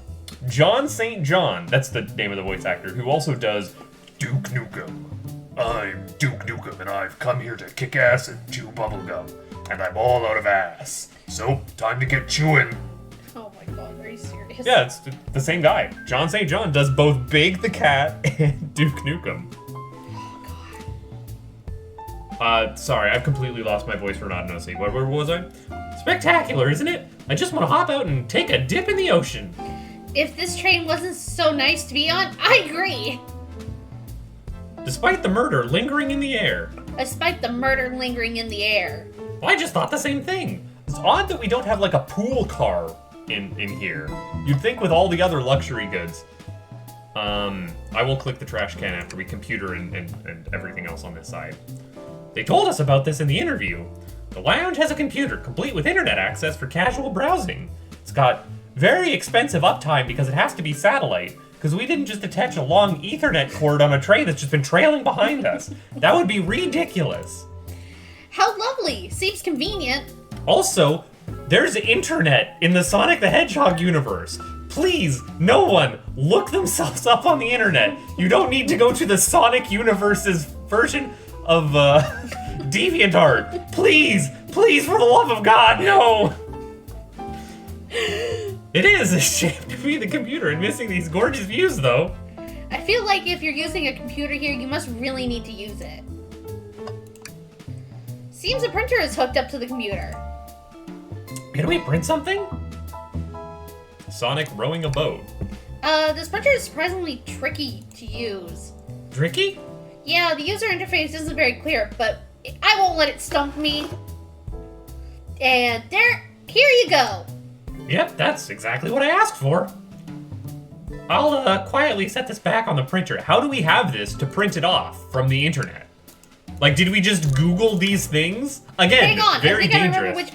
John St. John. That's the name of the voice actor, who also does Duke Nukem. I'm Duke Nukem, and I've come here to kick ass and chew bubblegum. And I'm all out of ass. So, time to get chewing. Oh my god, are you serious? Yeah, it's the same guy. John St. John does both Big the Cat and Duke Nukem. Sorry, I've completely lost my voice for not noticing. Where was I? Spectacular, isn't it? I just want to hop out and take a dip in the ocean. If this train wasn't so nice to be on, I agree. Despite the murder lingering in the air. Despite the murder lingering in the air. Well, I just thought the same thing. It's odd that we don't have like a pool car in here. You'd think with all the other luxury goods. I will click the trash can after we computer and everything else on this side. They told us about this in the interview. The lounge has a computer complete with internet access for casual browsing. It's got very expensive uptime because it has to be satellite, because we didn't just attach a long Ethernet cord on a tray that's just been trailing behind us. That would be ridiculous. How lovely. Seems convenient. Also, there's internet in the Sonic the Hedgehog universe. Please, no one, look themselves up on the internet. You don't need to go to the Sonic universe's version of DeviantArt. Please, for the love of God, no. It is a shame to be the computer and missing these gorgeous views, though. I feel like if you're using a computer here, you must really need to use it. Seems a printer is hooked up to the computer. Can we print something? Sonic rowing a boat. This printer is surprisingly tricky to use. Tricky? Yeah, the user interface isn't very clear, but I won't let it stump me. And here you go. Yep, that's exactly what I asked for. I'll quietly set this back on the printer. How do we have this to print it off from the internet? Like, did we just Google these things? Again, Hang on, very I think I dangerous. remember which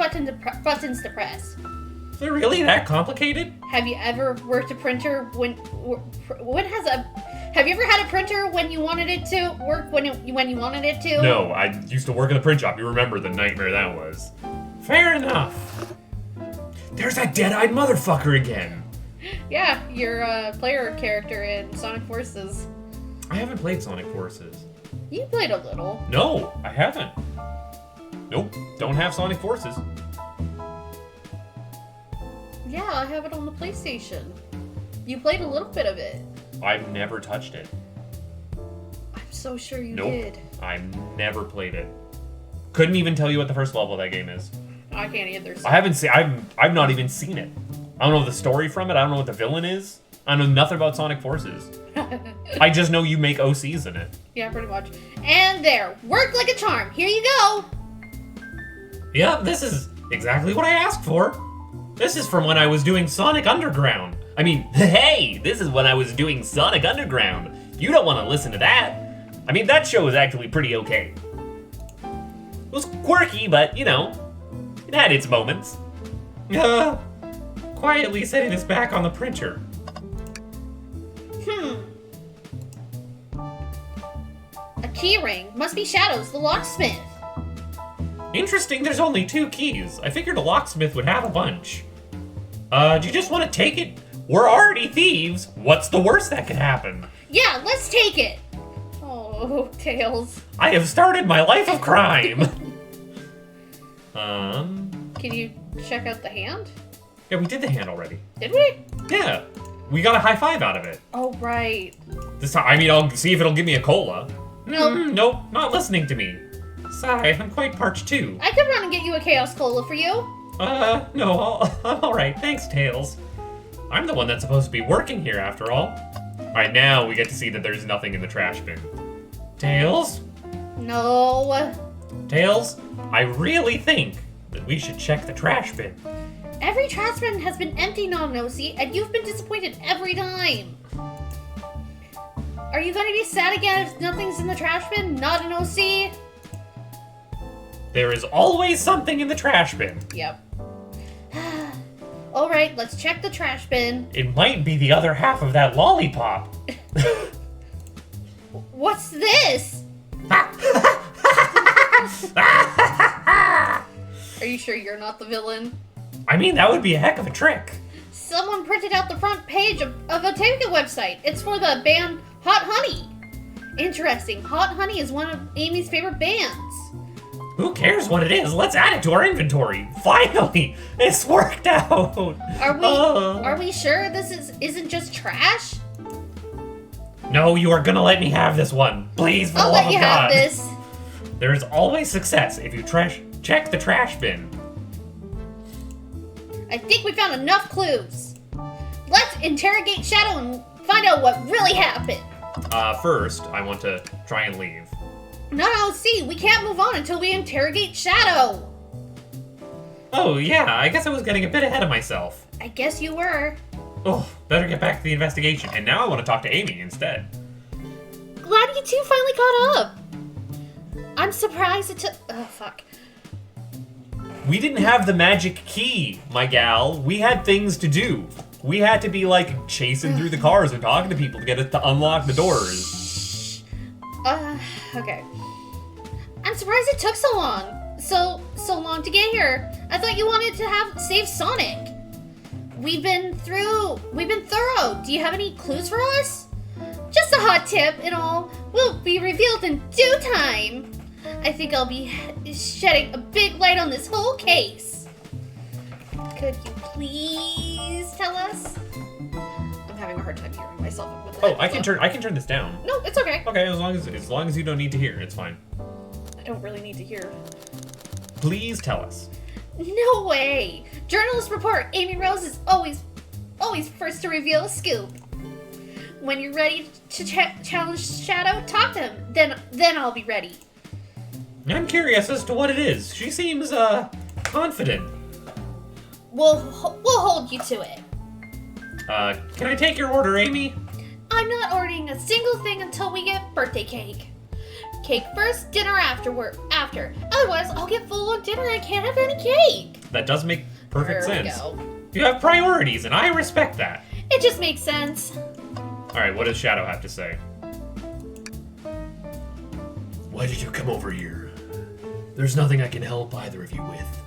buttons to press. Is it really that complicated? Have you ever worked a printer have you ever had a printer when you wanted it to work when you wanted it to? No, I used to work in the print shop. You remember the nightmare that was. Fair enough. There's that dead-eyed motherfucker again. Yeah, you're a player character in Sonic Forces. I haven't played Sonic Forces. You played a little. No, I haven't. Nope, don't have Sonic Forces. Yeah, I have it on the PlayStation. You played a little bit of it. I've never touched it. I'm so sure you Nope. did. I've never played it. Couldn't even tell you what the first level of that game is. I can't either. So. I haven't seen. I've not even seen it. I don't know the story from it. I don't know what the villain is. I know nothing about Sonic Forces. I just know you make OCs in it. Yeah, pretty much. And there, worked like a charm. Here you go. Yeah, this is exactly what I asked for. This is from when I was doing Sonic Underground. I mean, hey, this is when I was doing Sonic Underground. You don't want to listen to that. I mean, that show was actually pretty okay. It was quirky, but, you know, it had its moments. Quietly setting this back on the printer. A key ring. Must be Shadows, the locksmith. Interesting, there's only 2 keys. I figured a locksmith would have a bunch. Do you just want to take it? We're already thieves. What's the worst that could happen? Yeah, let's take it. Oh, Tails. I have started my life of crime. Can you check out the hand? Yeah, we did the hand already. Did we? Yeah, we got a high five out of it. Oh, right. This time, I mean, I'll see if it'll give me a cola. No, Nope, not listening to me. Sigh, I'm quite parched too. I could run and get you a Chaos Cola for you. No, I'm alright, thanks, Tails. I'm the one that's supposed to be working here after all. Alright, now we get to see that there's nothing in the trash bin. Tails? No. Tails, I really think that we should check the trash bin. Every trash bin has been empty, non-OC, and you've been disappointed every time. Are you going to be sad again if nothing's in the trash bin? Not an OC? There is always something in the trash bin. Yep. Alright, let's check the trash bin. It might be the other half of that lollipop. What's this? Are you sure you're not the villain? I mean, that would be a heck of a trick. Someone printed out the front page of a ticket website. It's for the band Hot Honey. Interesting. Hot Honey is one of Amy's favorite bands. Who cares what it is? Let's add it to our inventory. Finally, it's worked out. Are we sure this isn't just trash? No, you are gonna let me have this one, please. For I'll the let love you of have God. this. There is always success if you check the trash bin. I think we found enough clues. Let's interrogate Shadow and find out what really happened. First, I want to try and leave. No, see, we can't move on until we interrogate Shadow. Oh yeah, I guess I was getting a bit ahead of myself. I guess you were. Oh, better get back to the investigation. And now I want to talk to Amy instead. Glad you two finally caught up. I'm surprised it took. Oh, fuck. We didn't have the magic key, my gal. We had things to do. We had to be like chasing through the cars and talking to people to get it to unlock the doors. Okay. I'm surprised it took so long. So long to get here. I thought you wanted to save Sonic. We've been thorough. Do you have any clues for us? Just a hot tip and all will be revealed in due time. I think I'll be shedding a big light on this whole case. Could you please tell us? I'm having a hard time hearing myself with that. Oh, I can turn this down. No, it's okay. Okay, as long as you don't need to hear, it's fine. I don't really need to hear. Please tell us. No way! Journalists report Amy Rose is always first to reveal a scoop. When you're ready to challenge Shadow, talk to him. Then I'll be ready. I'm curious as to what it is. She seems, confident. We'll hold you to it. Can I take your order, Amy? I'm not ordering a single thing until we get birthday cake. Cake first, dinner after. Otherwise, I'll get full on dinner and I can't have any cake. That does make perfect There we sense. go. You have priorities, and I respect that. It just makes sense. Alright, what does Shadow have to say? Why did you come over here? There's nothing I can help either of you with.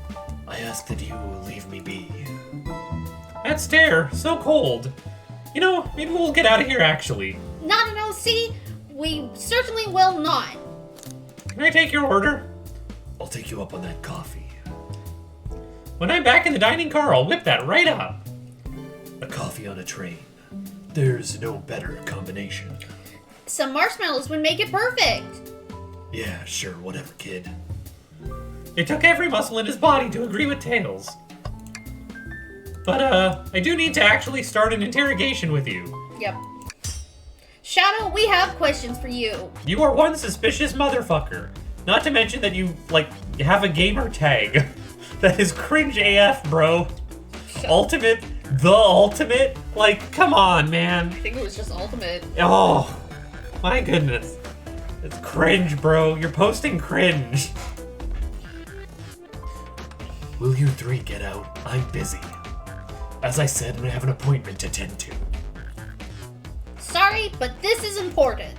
I ask that you leave me be. That stair, so cold. You know, maybe we'll get out of here actually. Not an OC. We certainly will not. Can I take your order? I'll take you up on that coffee. When I'm back in the dining car, I'll whip that right up. A coffee on a train. There's no better combination. Some marshmallows would make it perfect. Yeah, sure, whatever, kid. It took every muscle in his body to agree with Tails. But, I do need to actually start an interrogation with you. Yep. Shadow, we have questions for you. You are one suspicious motherfucker. Not to mention that you have a gamer tag. That is cringe AF, bro. Ultimate, the ultimate? Like, come on, man. I think it was just ultimate. Oh, my goodness. It's cringe, bro. You're posting cringe. Will you three get out? I'm busy. As I said, I have an appointment to tend to. Sorry, but this is important.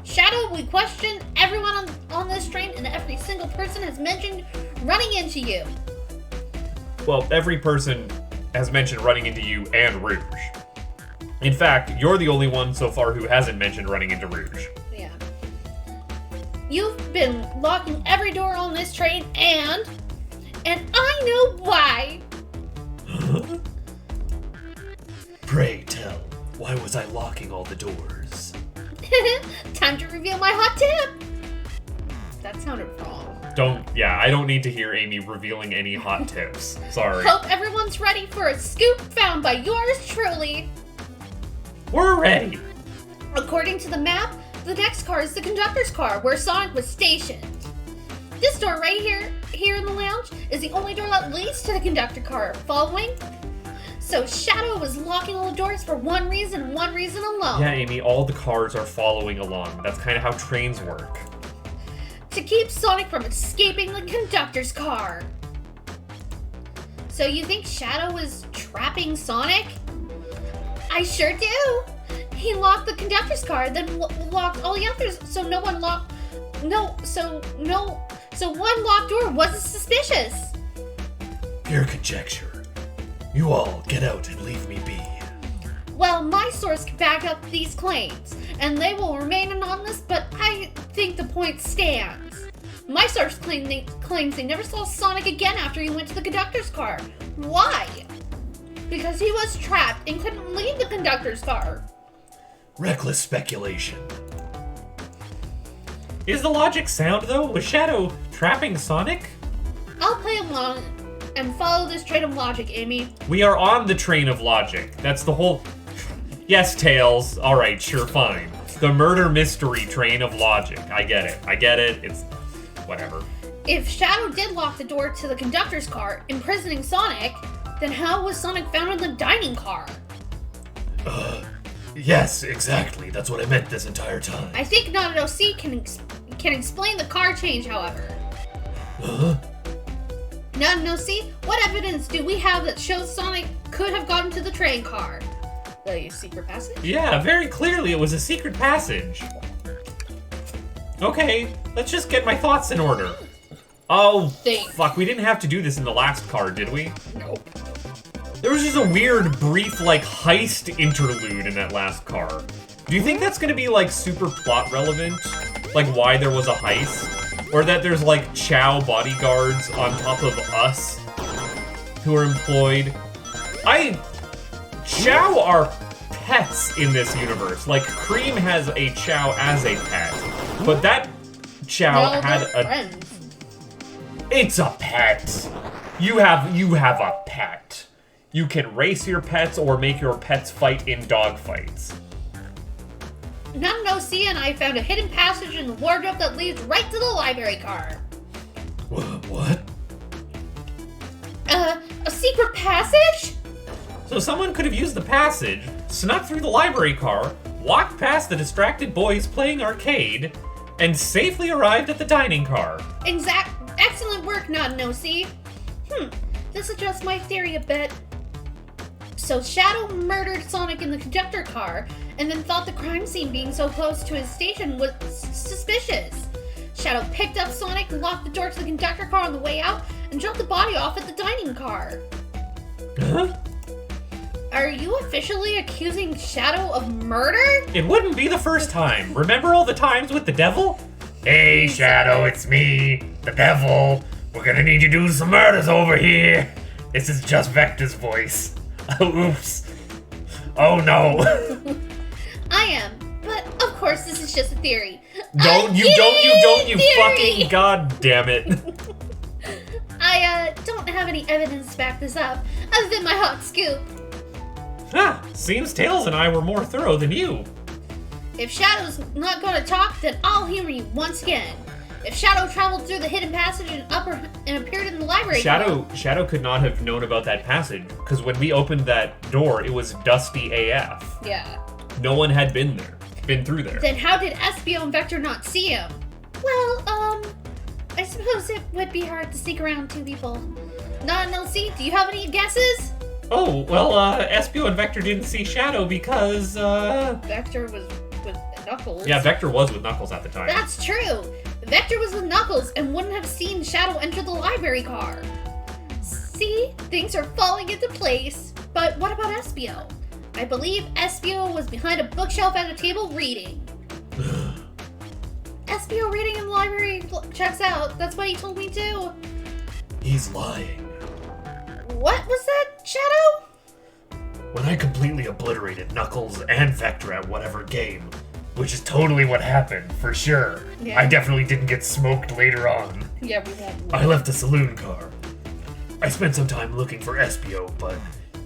Shadow, we question everyone on this train, and every single person has mentioned running into you. Well, every person has mentioned running into you and Rouge. In fact, you're the only one so far who hasn't mentioned running into Rouge. Yeah. You've been locking every door on this train, and I know why. Pray tell, why was I locking all the doors? Time to reveal my hot tip. That sounded wrong. I don't need to hear Amy revealing any hot tips. Sorry. Hope everyone's ready for a scoop found by yours truly. We're ready. According to the map, the next car is the conductor's car, where Sonic was stationed. This door right here in the lounge, is the only door that leads to the conductor car. Following? So Shadow was locking all the doors for one reason alone. Yeah, Amy, all the cars are following along. That's kind of how trains work. To keep Sonic from escaping the conductor's car. So you think Shadow was trapping Sonic? I sure do. He locked the conductor's car, then locked all the others, so no one locked. So one locked door wasn't suspicious. Pure conjecture. You all get out and leave me be. Well, my source can back up these claims, and they will remain anonymous, but I think the point stands. My source claims they never saw Sonic again after he went to the conductor's car. Why? Because he was trapped and couldn't leave the conductor's car. Reckless speculation. Is the logic sound, though? Was Shadow trapping Sonic? I'll play along and follow this train of logic, Amy. We are on the train of logic. That's the whole... Yes, Tails. Alright, sure, fine. The murder mystery train of logic. I get it. It's... whatever. If Shadow did lock the door to the conductor's car, imprisoning Sonic, then how was Sonic found in the dining car? Yes, exactly. That's what I meant this entire time. I think NotAGirlFace can explain the car change, however. NotAGirlFace, what evidence do we have that shows Sonic could have gotten to the train car? The secret passage? Yeah, very clearly it was a secret passage. Okay, let's just get my thoughts in order. Oh, Think. fuck, we didn't have to do this in the last card, did we? Nope. There was just a weird, brief, heist interlude in that last car. Do you think that's gonna be, super plot relevant? Like, why there was a heist? Or that there's, Chow bodyguards on top of us who are employed? Chow are pets in this universe. Cream has a Chow as a pet. But that Chow had a... friends. It's a pet! You have a pet. You can race your pets or make your pets fight in dogfights. NotAGirlFace and I found a hidden passage in the wardrobe that leads right to the library car. What? A secret passage? So someone could have used the passage, snuck through the library car, walked past the distracted boys playing arcade, and safely arrived at the dining car. Excellent work, NotAGirlFace. This adjusts my theory a bit. So Shadow murdered Sonic in the conductor car, and then thought the crime scene being so close to his station was suspicious. Shadow picked up Sonic, locked the door to the conductor car on the way out, and dropped the body off at the dining car. Huh? Are you officially accusing Shadow of murder? It wouldn't be the first time. Remember all the times with the devil? Hey, Shadow, it's me, the devil. We're gonna need you to do some murders over here. This is just Vector's voice. Oops. Oh no. I am, but of course this is just a theory. Don't you theory! fucking god damn it. I don't have any evidence to back this up, other than my hot scoop. Seems Tails and I were more thorough than you. If Shadow's not going to talk, then I'll humor you once again. If Shadow traveled through the hidden passage and appeared in the library... Shadow could not have known about that passage, because when we opened that door, it was dusty AF. Yeah. No one had been through there. Then how did Espio and Vector not see him? Well, I suppose it would be hard to sneak around two people. NotAGirlFace, do you have any guesses? Oh, well, Espio and Vector didn't see Shadow because, Vector was with Knuckles. Yeah, Vector was with Knuckles at the time. That's true. Vector was with Knuckles and wouldn't have seen Shadow enter the library car. See? Things are falling into place. But what about Espio? I believe Espio was behind a bookshelf at a table reading. Espio reading in the library checks out. That's what he told me too. He's lying. What was that, Shadow? When I completely obliterated Knuckles and Vector at whatever game, which is totally what happened, for sure. Yeah. I definitely didn't get smoked later on. Yeah, we won't. I left the saloon car. I spent some time looking for Espio, but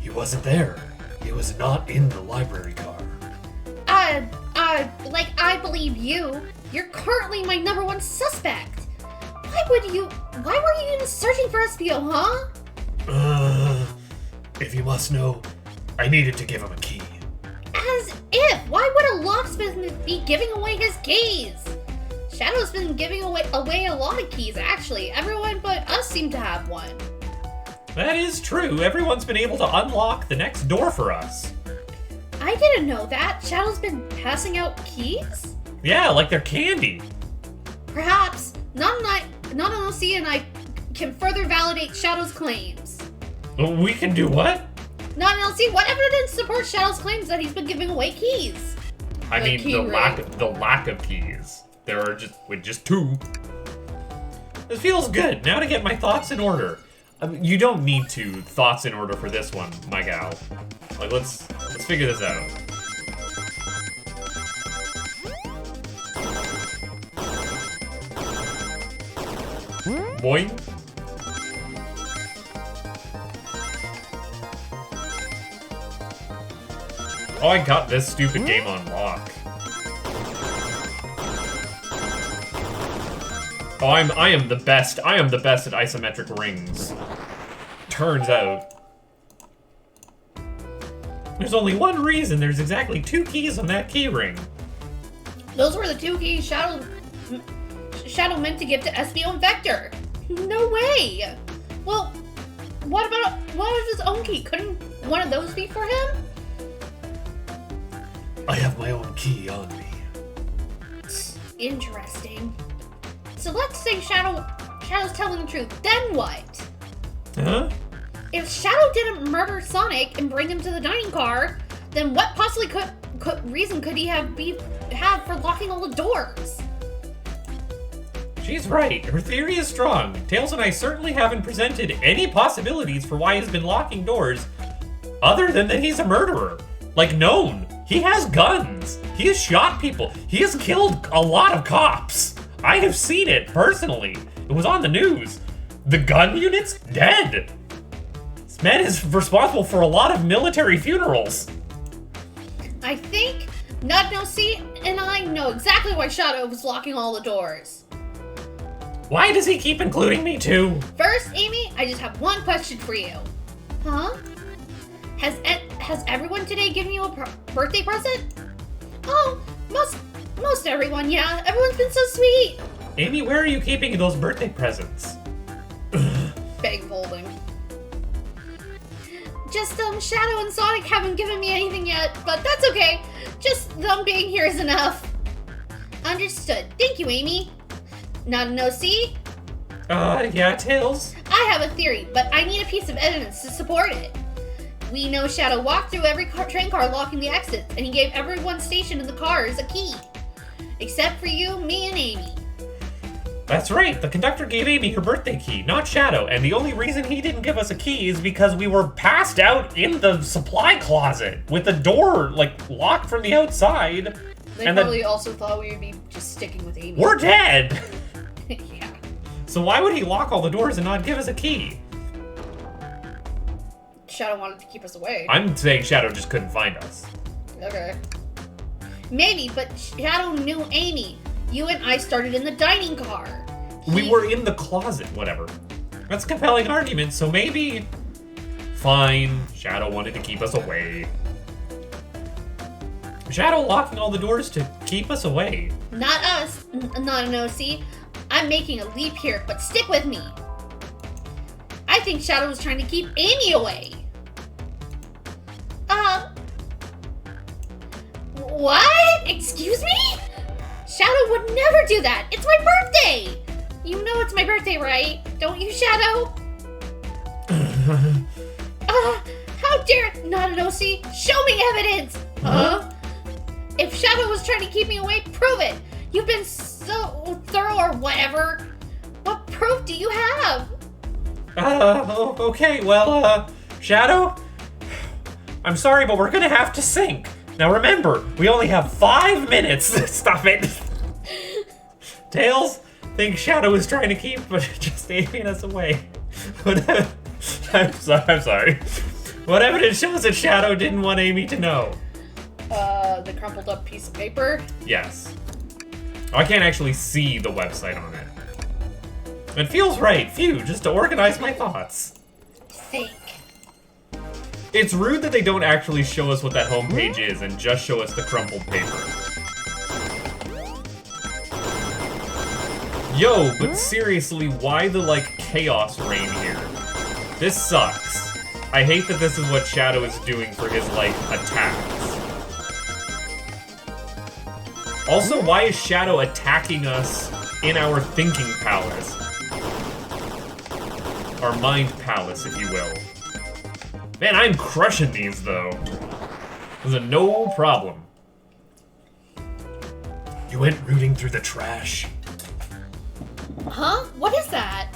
he wasn't there. He was not in the library car. I believe you. You're currently my #1 suspect. Why were you even searching for Espio, huh? If you must know, I needed to give him a key. As if! Why would a locksmith be giving away his keys? Shadow's been giving away a lot of keys, actually. Everyone but us seem to have one. that is true. Everyone's been able to unlock the next door for us. I didn't know that. Shadow's been passing out keys? Yeah, like they're candy. Perhaps. NotAGirlFace and I can further validate Shadow's claims. We can do what? NotAGirlFace, what evidence supports Shadow's claims that he's been giving away keys? I mean, key the ring. lack of keys. There are just two. This feels good. Now to get my thoughts in order. You don't need thoughts in order for this one, my gal. Like, let's figure this out. Boing. Oh, I got this stupid game on lock. Oh, I am the best. I am the best at isometric rings. Turns out. There's only one reason there's exactly 2 keys on that key ring. Those were the 2 keys Shadow meant to give to Espio and Vector. No way! Well, what about his own key? Couldn't one of those be for him? I have my own key on me. Interesting. So let's say Shadow's telling the truth. Then what? Huh? If Shadow didn't murder Sonic and bring him to the dining car, then what possibly reason could he have for locking all the doors? She's right. Her theory is strong. Tails and I certainly haven't presented any possibilities for why he's been locking doors, other than that he's a murderer. Like, known. He has guns. He has shot people. He has killed a lot of cops. I have seen it personally. It was on the news. The gun unit's dead. This man is responsible for a lot of military funerals. I think NotAGirlFace and I know exactly why Shadow was locking all the doors. Why does he keep including me too? First, Amy, I just have one question for you. Huh? Has everyone today given you a birthday present? Oh, most everyone, yeah. Everyone's been so sweet. Amy, where are you keeping those birthday presents? Bag folding. Just, Shadow and Sonic haven't given me anything yet, but that's okay. Just them being here is enough. Understood. Thank you, Amy. NotAGirlFace? Yeah, Tails. I have a theory, but I need a piece of evidence to support it. We know Shadow walked through every train car locking the exits, and he gave everyone stationed in the cars a key. Except for you, me, and Amy. That's right, the conductor gave Amy her birthday key, not Shadow, and the only reason he didn't give us a key is because we were passed out in the supply closet with the door, locked from the outside. They probably also thought we would be just sticking with Amy. We're dead! Yeah. So why would he lock all the doors and not give us a key? Shadow wanted to keep us away. I'm saying Shadow just couldn't find us. Okay. Maybe, but Shadow knew Amy. You and I started in the dining car. We were in the closet, whatever. That's a compelling argument, so maybe... Fine, Shadow wanted to keep us away. Shadow locking all the doors to keep us away. Not us. Not an OC. I'm making a leap here, but stick with me. I think Shadow was trying to keep Amy away. What? Excuse me? Shadow would never do that. It's my birthday. You know it's my birthday, right? Don't you, Shadow? How dare not an OC? Show me evidence. Huh? If Shadow was trying to keep me away, prove it. You've been so thorough or whatever. What proof do you have? Okay, well, Shadow? I'm sorry, but we're gonna have to sync. Now remember, we only have 5 minutes. Stop it. Tails, think Shadow is trying to keep just aiming us away. I'm sorry. What evidence shows that Shadow didn't want Amy to know? The crumpled up piece of paper. Yes. Oh, I can't actually see the website on it. It feels right. Phew, just to organize my thoughts. Think. It's rude that they don't actually show us what that homepage is and just show us the crumpled paper. Yo, but seriously, why the, chaos reign here? This sucks. I hate that this is what Shadow is doing for his, attacks. Also, why is Shadow attacking us in our thinking palace? Our mind palace, if you will. Man, I'm crushing these, though. There's a no problem. You went rooting through the trash. Huh? What is that?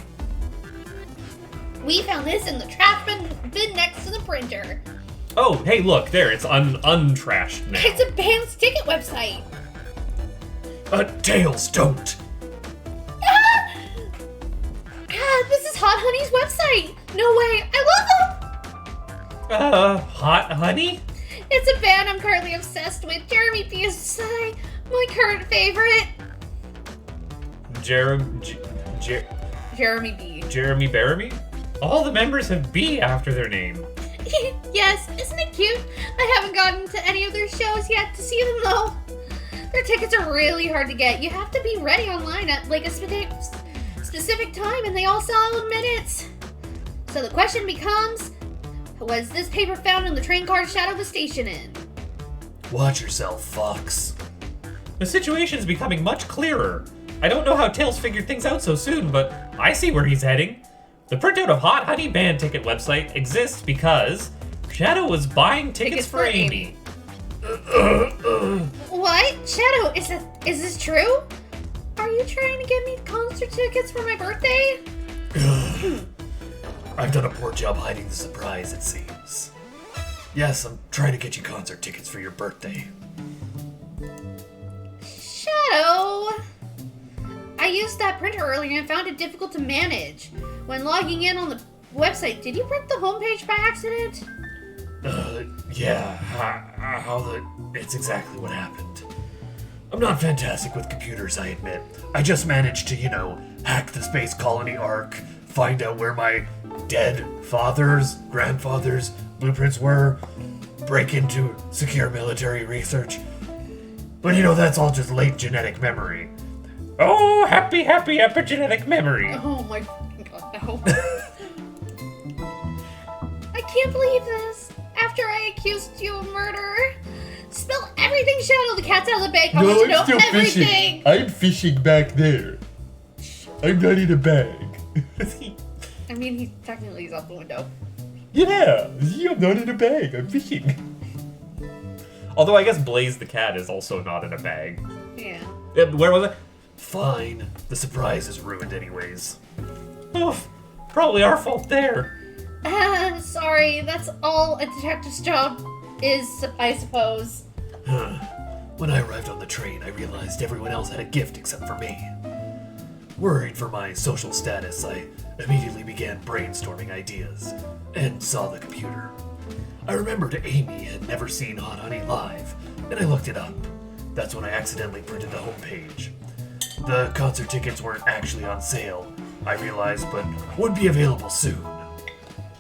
We found this in the trash bin next to the printer. Oh, hey, look, there, it's untrashed now. It's a band's ticket website. Tails, don't. This is Hot Honey's website. No way. I love them. Hot Honey? It's a band I'm currently obsessed with. Jeremy B is my current favorite. Jeremy B. Jeremy Baramy? All the members have B after their name. Yes, isn't it cute? I haven't gotten to any of their shows yet to see them though. Their tickets are really hard to get. You have to be ready online at a specific time, and they all sell out in minutes. So the question becomes, was this paper found in the train car Shadow was stationed in? Watch yourself, Fox. The situation's becoming much clearer. I don't know how Tails figured things out so soon, but I see where he's heading. The printout of Hot Honey band ticket website exists because Shadow was buying tickets for Amy. What? Shadow, is this true? Are you trying to get me concert tickets for my birthday? I've done a poor job hiding the surprise, it seems. Yes, I'm trying to get you concert tickets for your birthday. Shadow! I used that printer earlier and found it difficult to manage. When logging in on the website, did you print the homepage by accident? Yeah, it's exactly what happened. I'm not fantastic with computers, I admit. I just managed to, hack the space colony arc, find out where my dead father's, grandfather's blueprints were, break into secure military research. But that's all just late genetic memory. Oh, happy epigenetic memory. Oh my god, no. I can't believe this. After I accused you of murder. Spill everything, Shadow. The cat's out of the bag. I want to know everything. Fishing. I'm fishing back there. I'm not in a bag. I mean, he technically is out the window. Yeah, see, I'm not in a bag. I'm fishing. Although I guess Blaze the cat is also not in a bag. Yeah. Where was it? Fine. The surprise is ruined anyways. Oof. Probably our fault there. Sorry, that's all a detective's job is, I suppose. When I arrived on the train, I realized everyone else had a gift except for me. Worried for my social status, I immediately began brainstorming ideas and saw the computer. I remembered Amy had never seen Hot Honey live, and I looked it up. That's when I accidentally printed the homepage. The concert tickets weren't actually on sale, I realized, but would be available soon.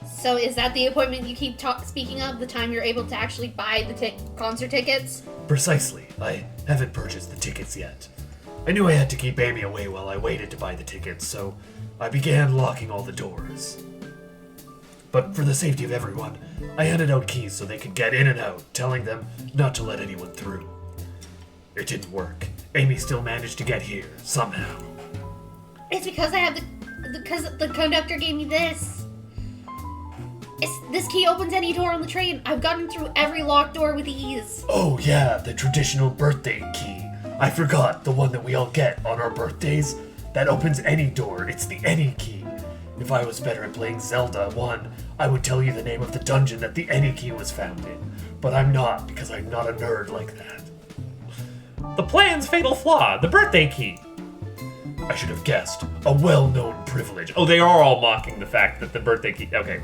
So is that the appointment you keep speaking of, the time you're able to actually buy the concert tickets? Precisely. I haven't purchased the tickets yet. I knew I had to keep Amy away while I waited to buy the tickets, so I began locking all the doors. But for the safety of everyone, I handed out keys so they could get in and out, telling them not to let anyone through. It didn't work. Amy still managed to get here, somehow. It's because I have because the conductor gave me this. This key opens any door on the train. I've gotten through every locked door with ease. Oh yeah, the traditional birthday key. I forgot, the one that we all get on our birthdays. That opens any door. It's the any key. If I was better at playing Zelda 1, I would tell you the name of the dungeon that the any key was found in. But I'm not, because I'm not a nerd like that. The plan's fatal flaw, the birthday key. I should have guessed. A well-known privilege. Oh, they are all mocking the fact that the birthday key. Okay.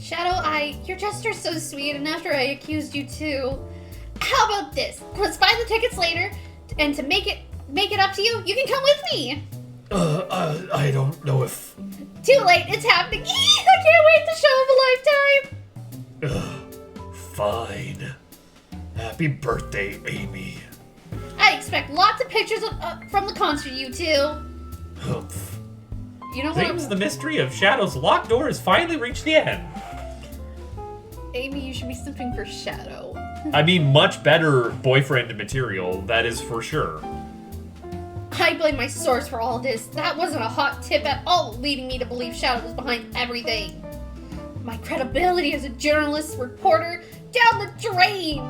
Shadow, your gesture's so sweet, and after I accused you too. How about this? Let's buy the tickets later, and to make it up to you, you can come with me. I don't know if... Too late, it's happening. I can't wait, the show of a lifetime. Fine. Happy birthday, Amy. I expect lots of pictures from the concert, you two. Humph. You know what? Seems the mystery of Shadow's locked door has finally reached the end. Amy, you should be simping for Shadow. I mean, much better boyfriend material, that is for sure. I blame my source for all this. That wasn't a hot tip at all, leading me to believe Shadow was behind everything. My credibility as a journalist reporter down the drain.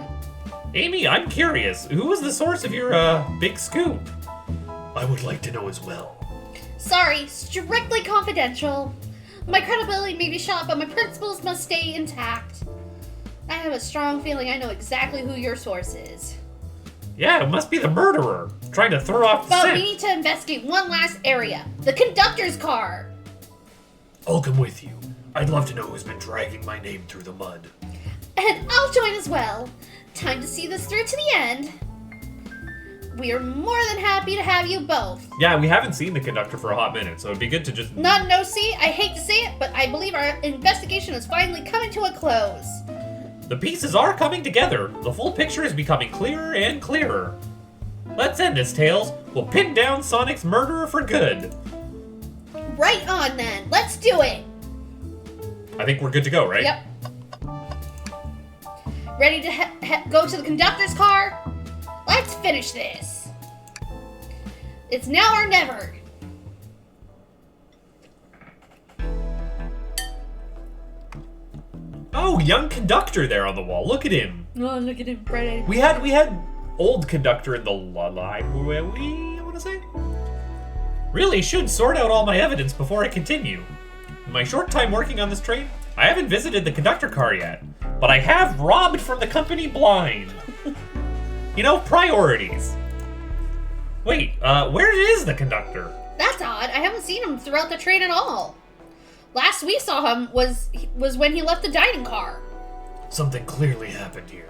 Amy, I'm curious. Who was the source of your, big scoop? I would like to know as well. Sorry, strictly confidential. My credibility may be shot, but my principles must stay intact. I have a strong feeling I know exactly who your source is. Yeah, it must be the murderer, trying to throw off the But scent. we need to investigate one last area. The conductor's car. I'll come with you. I'd love to know who's been dragging my name through the mud. And I'll join as well. Time to see this through to the end. We are more than happy to have you both. Yeah, we haven't seen the conductor for a hot minute, so it'd be good to just... Not an OC, I hate to say it, but I believe our investigation is finally coming to a close. The pieces are coming together. The full picture is becoming clearer and clearer. Let's end this, Tails. We'll pin down Sonic's murderer for good. Right on then, let's do it. I think we're good to go, right? Yep. Ready to go to the conductor's car? Let's finish this. It's now or never. Oh, young conductor there on the wall. Look at him. Oh, look at him, bright-eyed. We had old conductor in the library, I want to say. Really should sort out all my evidence before I continue. In my short time working on this train, I haven't visited the conductor car yet, but I have robbed from the company blind. You know, priorities. Wait, where is the conductor? That's odd. I haven't seen him throughout the train at all. Last we saw him was when he left the dining car. Something clearly happened here.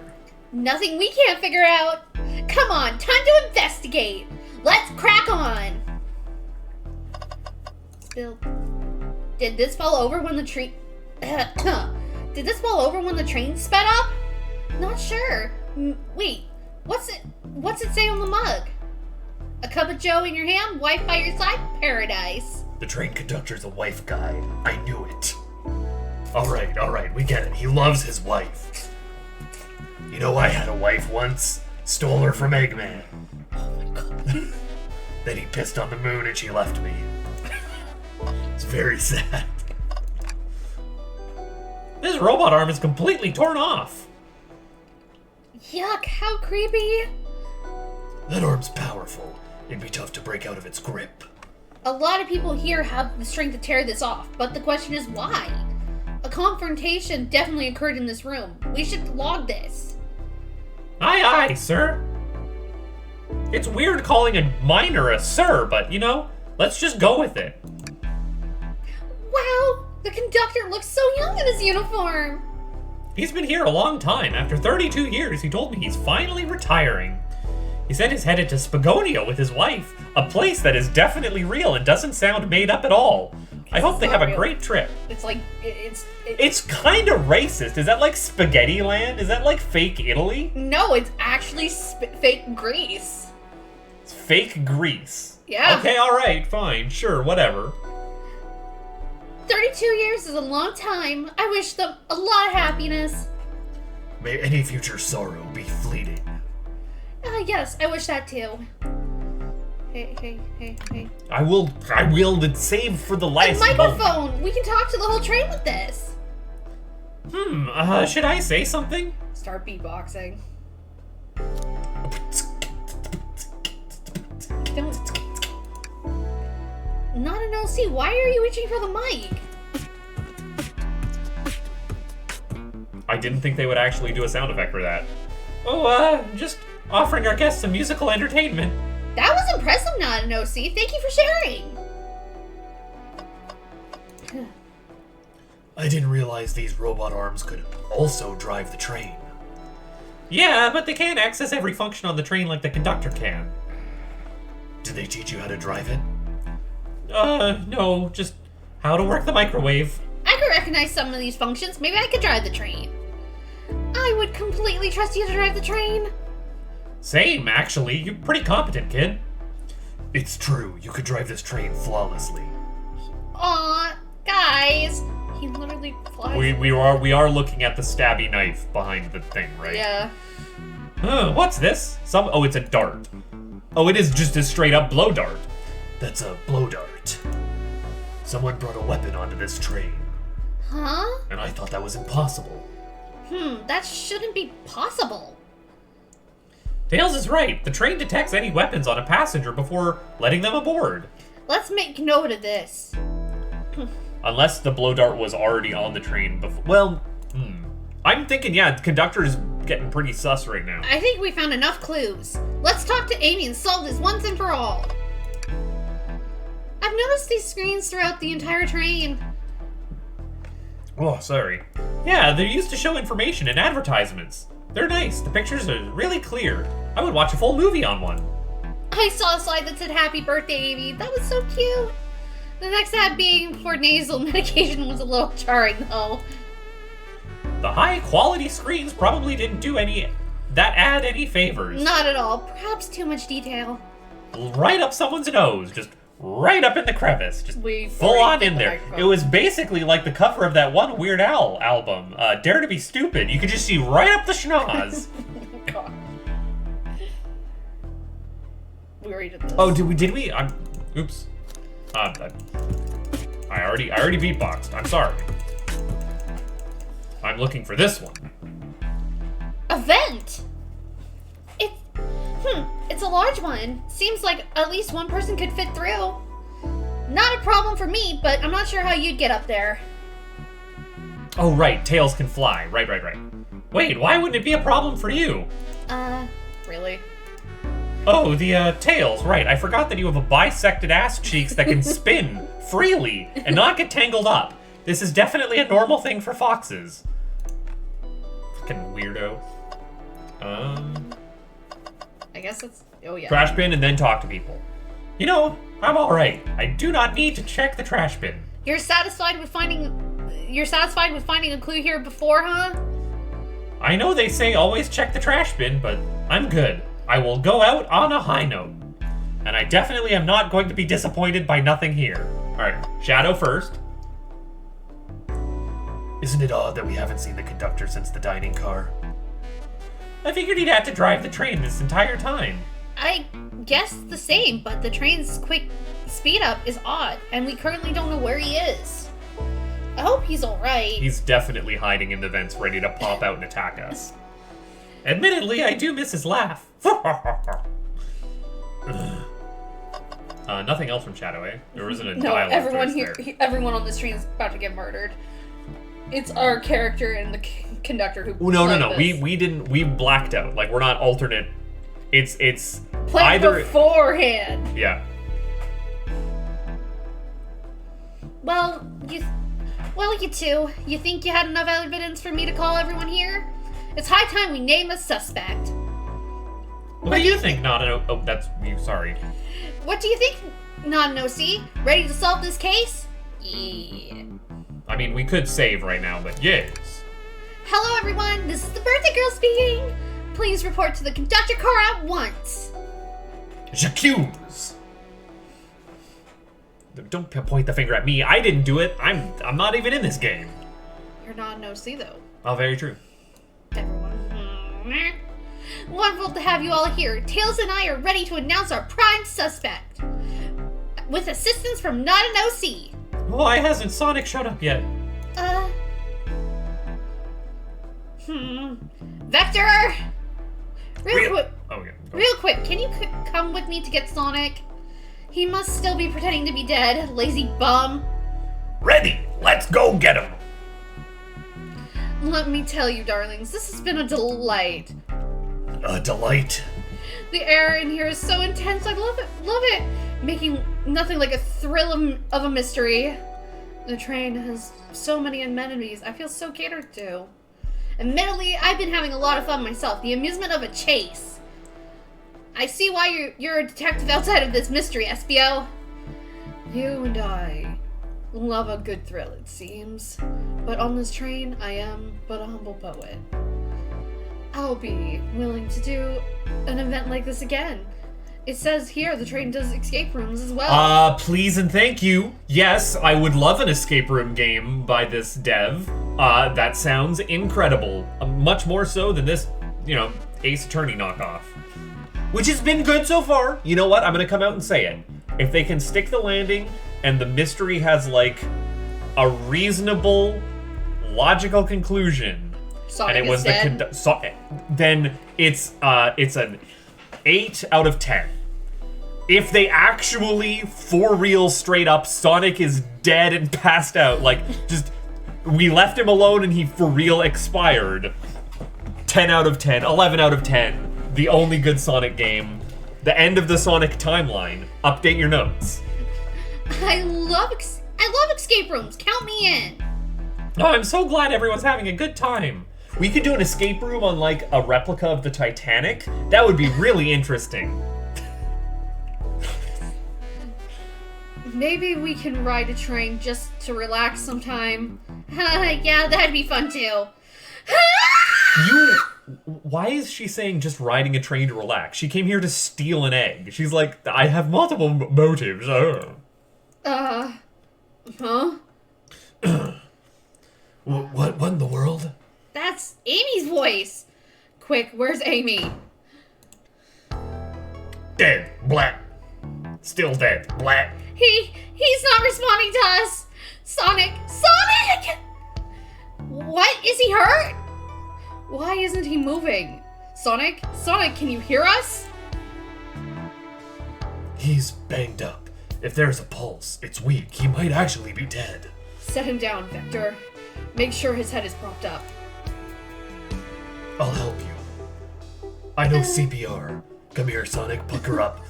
Nothing we can't figure out. Come on, time to investigate. Let's crack on. Spill. Did this fall over when the train... Did this fall over when the train sped up? Not sure. Wait, what's it say on the mug? A cup of joe in your hand, wife by your side, paradise. The train conductor's a wife guy. I knew it. Alright, we get it. He loves his wife. You know, I had a wife once. Stole her from Eggman. Oh my god. Then he pissed on the moon and she left me. It's very sad. his robot arm is completely torn off. Yuck, how creepy. That arm's powerful. It'd be tough to break out of its grip. A lot of people here have the strength to tear this off, but the question is why? A confrontation definitely occurred in this room. We should log this. Aye, aye, sir. It's weird calling a miner a sir, but you know, let's just go with it. Wow, the conductor looks so young in his uniform. He's been here a long time. After 32 years, he told me he's finally retiring. He said he's headed to Spagonia with his wife, a place that is definitely real and doesn't sound made up at all. I hope they have a great trip. It's like, It's kind of racist. Is that like Spaghetti Land? Is that like fake Italy? No, it's actually fake Greece. It's fake Greece. Yeah. Okay, alright, fine, sure, whatever. 32 years is a long time. I wish them a lot of happiness. May any future sorrow be fleeting. Yes, I wish that too. Hey. I will save for the A last microphone! moment. We can talk to the whole train with this. Should I say something? Start beatboxing. Don't. Not an LC, why are you reaching for the mic? I didn't think they would actually do a sound effect for that. Oh, just offering our guests some musical entertainment. That was impressive, Not an OC. Thank you for sharing. I didn't realize these robot arms could also drive the train. Yeah, but they can't access every function on the train like the conductor can. Did they teach you how to drive it? No, just how to work the microwave. I could recognize some of these functions. Maybe I could drive the train. I would completely trust you to drive the train. Same, actually. You're pretty competent, kid. It's true, you could drive this train flawlessly. Aw, guys. He literally flies. We are looking at the stabby knife behind the thing, right? Yeah. What's this? It's a dart. Oh, it is just a straight up blow dart. That's a blow dart. Someone brought a weapon onto this train, Huh? and I thought that was impossible. That shouldn't be possible. Tails is right. The train detects any weapons on a passenger before letting them aboard. Let's make note of this. Unless the blow dart was already on the train before. Well, I'm thinking, the conductor is getting pretty sus right now. I think we found enough clues. Let's talk to Amy and solve this once and for all. I've noticed these screens throughout the entire train. Oh, sorry. Yeah, they're used to show information and advertisements. They're nice. The pictures are really clear. I would watch a full movie on one. I saw a slide that said happy birthday, Amy. That was so cute. The next ad being for nasal medication was a little jarring, though. The high-quality screens probably didn't do that ad any favors. Not at all. Perhaps too much detail. Right up someone's nose, just right up in the crevice, just We full on breathed in the there. microphone. It was basically like the cover of that one Weird Al album, Dare to Be Stupid. You could just see right up the schnoz. God. We already did this. Oh, did we? Oops. I already beatboxed. I'm sorry. I'm looking for this one. Event! It's a large one. Seems like at least one person could fit through. Not a problem for me, but I'm not sure how you'd get up there. Oh, right. Tails can fly. Right. Wait, why wouldn't it be a problem for you? Really? Oh, the, Tails. Right. I forgot that you have a bisected ass cheeks that can spin freely and not get tangled up. This is definitely a normal thing for foxes. Fucking weirdo. I guess it's... Oh, yeah. Trash bin and then talk to people. You know, I'm alright. I do not need to check the trash bin. You're satisfied with finding a clue here before, huh? I know they say always check the trash bin, but I'm good. I will go out on a high note. And I definitely am not going to be disappointed by nothing here. Alright, Shadow first. Isn't it odd that we haven't seen the conductor since the dining car? I figured he'd have to drive the train this entire time. I guess the same, but the train's quick speed up is odd, and we currently don't know where he is. I hope he's alright. He's definitely hiding in the vents, ready to pop out and attack us. Admittedly, I do miss his laugh. Nothing else from Shadow, eh? There wasn't a No, dialogue everyone choice here, there. everyone on this train is about to get murdered. It's our character and the conductor who. No. this. We blacked out. Like, we're not alternate. It's Planned either. beforehand. Yeah. Well, you two. You think you had enough evidence for me to call everyone here? It's high time we name a suspect. What do you think? Oh, that's you. Sorry. What do you think, Non-No-See? Ready to solve this case? Yeah. I mean, we could save right now, but yes. Hello, everyone. This is the birthday girl speaking. Please report to the conductor car at once. J'accuse. Don't point the finger at me. I didn't do it. I'm not even in this game. You're Non-No-See, though. Oh, very true. Everyone. Wonderful to have you all here. Tails and I are ready to announce our prime suspect. With assistance from NotAGirlFace. Why hasn't Sonic showed up yet? Vector! Real quick. Oh, yeah. Go. Real quick, can you come with me to get Sonic? He must still be pretending to be dead, lazy bum. Ready! Let's go get him! Let me tell you, darlings, this has been a delight. A delight. The air in here is so intense, I love it, making nothing like a thrill of a mystery. The train has so many amenities, I feel so catered to. Admittedly, I've been having a lot of fun myself, the amusement of a chase. I see why you're a detective outside of this mystery, SBO. You and I love a good thrill, it seems. But on this train, I am but a humble poet. I'll be willing to do an event like this again. It says here the train does escape rooms as well. Please and thank you. Yes, I would love an escape room game by this dev. That sounds incredible. Much more so than this, Ace Attorney knockoff. Which has been good so far. You know what? I'm gonna come out and say it. If they can stick the landing and the mystery has, like, a reasonable, logical conclusion, Sonic and it was then it's an 8 out of 10. If they actually, for real, straight up, Sonic is dead and passed out, like, just, we left him alone and he for real expired, 10 out of 10, 11 out of 10, the only good Sonic game, the end of the Sonic timeline, update your notes. I love escape rooms, count me in. Oh, I'm so glad everyone's having a good time. We could do an escape room on, like, a replica of the Titanic. That would be really interesting. Maybe we can ride a train just to relax sometime. Yeah, that'd be fun too. Why is she saying just riding a train to relax? She came here to steal an egg. She's like, I have multiple motives. Huh? What in the world? That's Amy's voice. Quick, where's Amy? Dead. Black. Still dead. Black. He's not responding to us. Sonic! What? Is he hurt? Why isn't he moving? Sonic, can you hear us? He's banged up. If there's a pulse, it's weak. He might actually be dead. Set him down, Vector. Make sure his head is propped up. I'll help you. I know CPR. Come here, Sonic. Pucker up.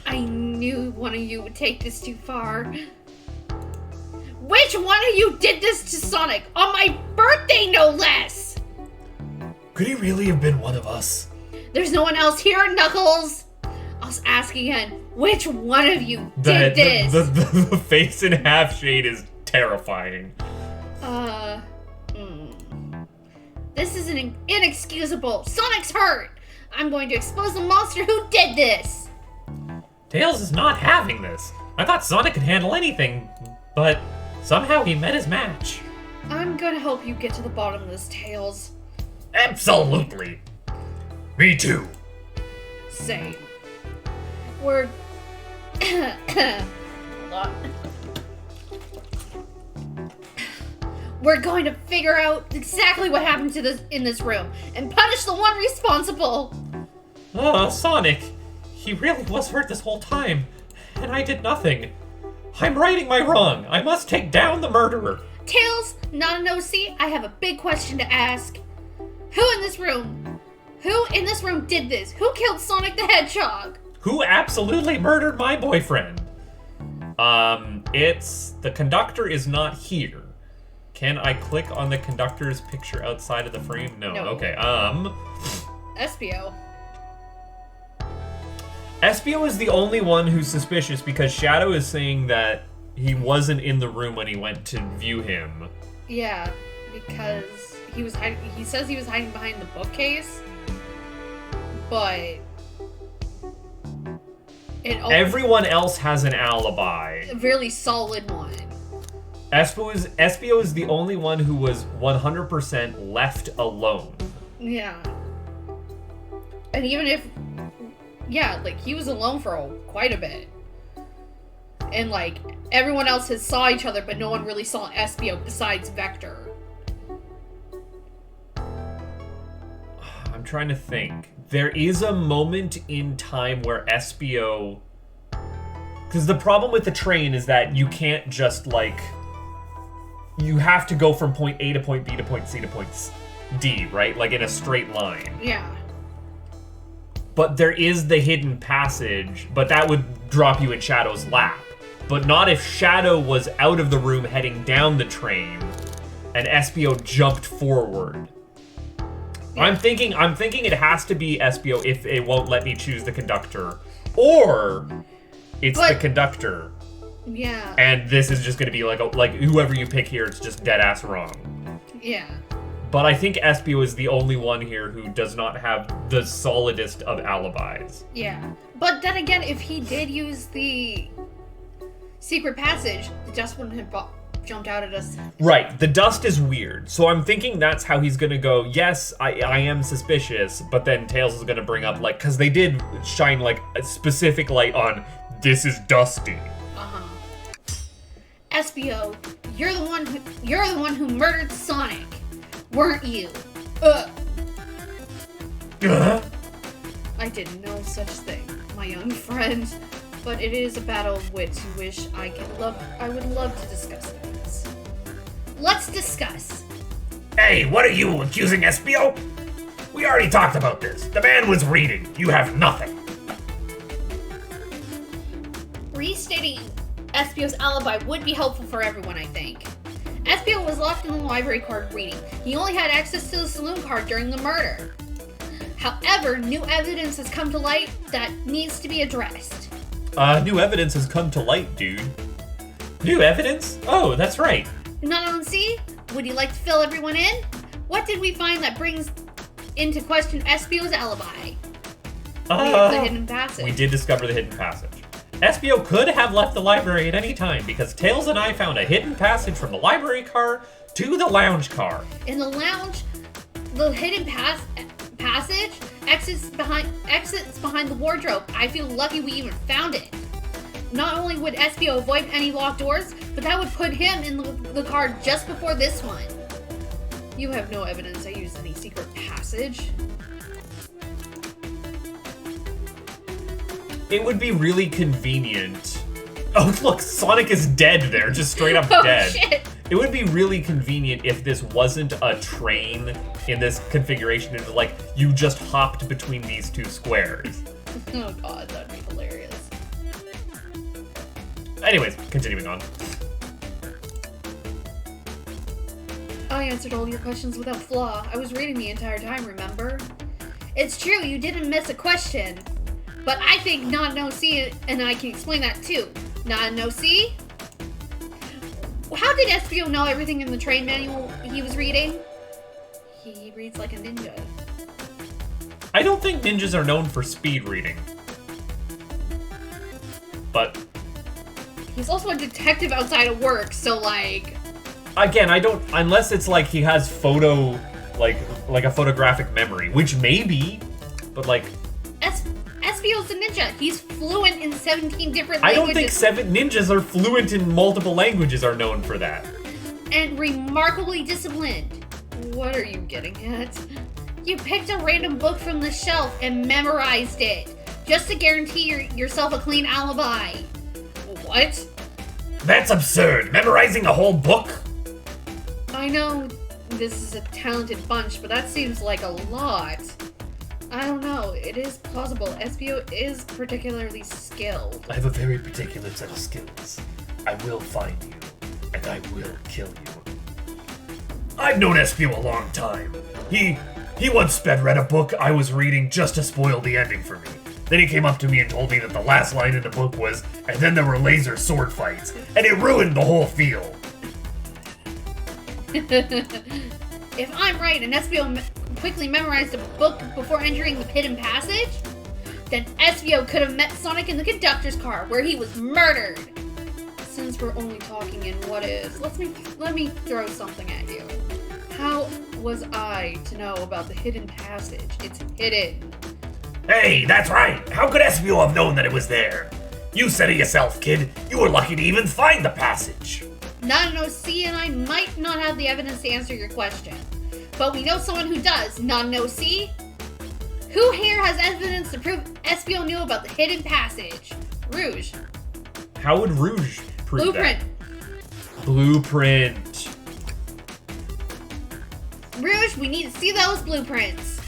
I knew one of you would take this too far. Which one of you did this to Sonic? On my birthday, no less! Could he really have been one of us? There's no one else here, Knuckles! I'll ask again, which one of you did this? The face in half shade is terrifying. This is inexcusable. Sonic's hurt! I'm going to expose the monster who did this! Tails is not having this. I thought Sonic could handle anything, but somehow he met his match. I'm gonna help you get to the bottom of this, Tails. Absolutely. Me too. Same. We're... Hold on. We're going to figure out exactly what happened to this in this room and punish the one responsible. Sonic, he really was hurt this whole time, and I did nothing. I'm righting my wrong. I must take down the murderer. Tails, not an OC, I have a big question to ask. Who in this room did this? Who killed Sonic the Hedgehog? Who absolutely murdered my boyfriend? The conductor is not here. Can I click on the conductor's picture outside of the frame? No. Okay, Espio. Espio is the only one who's suspicious because Shadow is saying that he wasn't in the room when he went to view him. Yeah, because he says he was hiding behind the bookcase, but everyone else has an alibi. A really solid one. Espio is the only one who was 100% left alone. Yeah. And even if, he was alone for quite a bit. And, everyone else has saw each other, but no one really saw Espio besides Vector. I'm trying to think. There is a moment in time where Espio... Because the problem with the train is that you can't just, you have to go from point A to point B to point C to point D, right? In a straight line. Yeah. But there is the hidden passage, but that would drop you in Shadow's lap. But not if Shadow was out of the room heading down the train and Espio jumped forward. Yeah. I'm thinking it has to be Espio if it won't let me choose the conductor. Or it's the conductor. Yeah. And this is just going to be like whoever you pick here, it's just dead ass wrong. Yeah. But I think Espio is the only one here who does not have the solidest of alibis. Yeah. But then again, if he did use the secret passage, the dust wouldn't have jumped out at us. Right. The dust is weird. So I'm thinking that's how he's going to go, yes, I am suspicious, but then Tails is going to bring up, because they did shine, a specific light on, this is dusty. Espio, you're the one who murdered Sonic, weren't you? I did no such thing, my young friend. But it is a battle of wits you wish I would love to discuss this. Let's discuss. Hey, what are you accusing Espio? We already talked about this. The man was reading. You have nothing. Restating Espio's alibi would be helpful for everyone, I think. Espio was locked in the library card reading. He only had access to the saloon card during the murder. However, new evidence has come to light that needs to be addressed. New evidence has come to light, dude. New evidence? Oh, that's right. Not on C? Would you like to fill everyone in? What did we find that brings into question Espio's alibi? The hidden passage. We did discover the hidden passage. Espio could have left the library at any time because Tails and I found a hidden passage from the library car to the lounge car. In the lounge, the hidden passage exits behind the wardrobe. I feel lucky we even found it. Not only would Espio avoid any locked doors, but that would put him in the car just before this one. You have no evidence I used any secret passage. It would be really convenient. Oh, look, Sonic is dead there, just straight up dead. Shit. It would be really convenient if this wasn't a train in this configuration. It's you just hopped between these two squares. Oh god, that'd be hilarious. Anyways, continuing on. I answered all your questions without flaw. I was reading the entire time, remember? It's true, you didn't miss a question. But I think Not an OC and I can explain that too. Not an OC? How did Espio know everything in the train manual he was reading? He reads like a ninja. I don't think ninjas are known for speed reading. But he's also a detective outside of work, so again, I don't, unless it's he has photo, like a photographic memory, which may be, but Espio's a ninja. He's fluent in 17 different languages. I don't think ninjas are fluent in multiple languages are known for that. and remarkably disciplined. What are you getting at? You picked a random book from the shelf and memorized it, just to guarantee yourself a clean alibi. What? That's absurd. Memorizing a whole book? I know this is a talented bunch, but that seems like a lot. I don't know. It is plausible. SBO is particularly skilled. I have a very particular set of skills. I will find you, and I will kill you. I've known SBO a long time. He once read a book I was reading just to spoil the ending for me. Then he came up to me and told me that the last line in the book was, and then there were laser sword fights, and it ruined the whole feel. If I'm right, and SBO quickly memorized a book before entering the hidden passage, then SBO could have met Sonic in the conductor's car, where he was murdered. Since we're only talking in what is, let me throw something at you. How was I to know about the hidden passage? It's hidden. Hey, that's right. How could SBO have known that it was there? You said it yourself, kid. You were lucky to even find the passage. NotAGirlFace and I might not have the evidence to answer your question, but we know someone who does. NotAGirlFace? Who here has evidence to prove SBO knew about the hidden passage? Rouge. How would Rouge prove Blueprint. that? Blueprint. Rouge, we need to see those blueprints.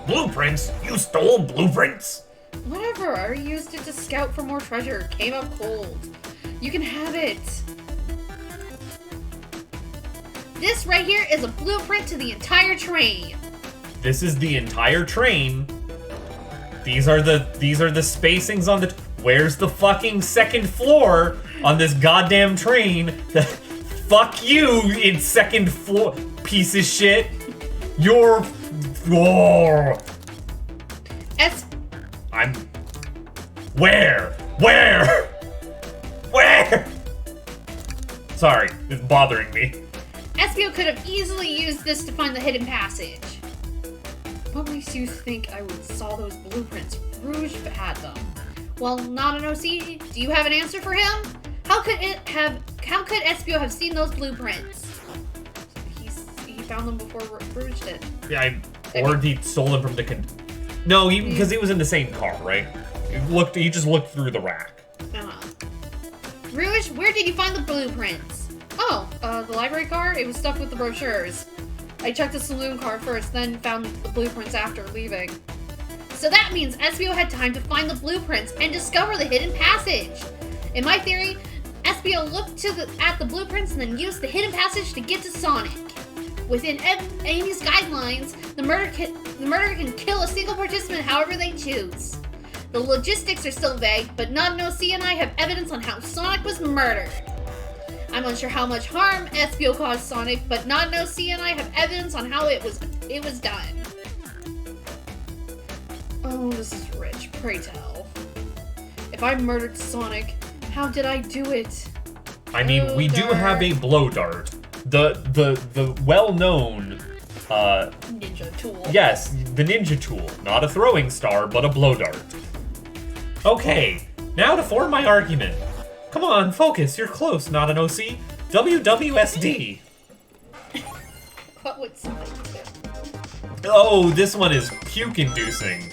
Blueprints? You stole blueprints? Whatever, I used it to scout for more treasure. Came up cold. You can have it. This right here is a blueprint to the entire train. This is the entire train. These are the spacings on the. Where's the fucking second floor on this goddamn train? Fuck you, in second floor, piece of shit. You're. Oh. I'm. Where? Sorry, it's bothering me. SBO could have easily used this to find the hidden passage. What makes you think I saw those blueprints? Rouge had them. Well, NotAGirlFace, do you have an answer for him? How could SBO have seen those blueprints? He found them before Rouge did. Yeah, or he stole them from the No, because he was in the same car, right? He just looked through the rack. Rouge, where did you find the blueprints? Oh, the library car? It was stuck with the brochures. I checked the saloon car first, then found the blueprints after leaving. So that means SBO had time to find the blueprints and discover the hidden passage. In my theory, SBO looked at the blueprints and then used the hidden passage to get to Sonic. Within Amy's guidelines, the murderer can kill a single participant however they choose. The logistics are still vague, but NotAGirlFace and I have evidence on how Sonic was murdered. I'm unsure how much harm SBO caused Sonic, but NotAGirlFace and I have evidence on how it was done. Oh, this is rich. Pray tell. If I murdered Sonic, how did I do it? I mean, we do have a blow dart. The well-known ninja tool. Yes, the ninja tool. Not a throwing star, but a blow dart. Okay, now to form my argument. Come on, focus, you're close, NotAGirlFace. WWSD. What would somebody do? Oh, this one is puke-inducing.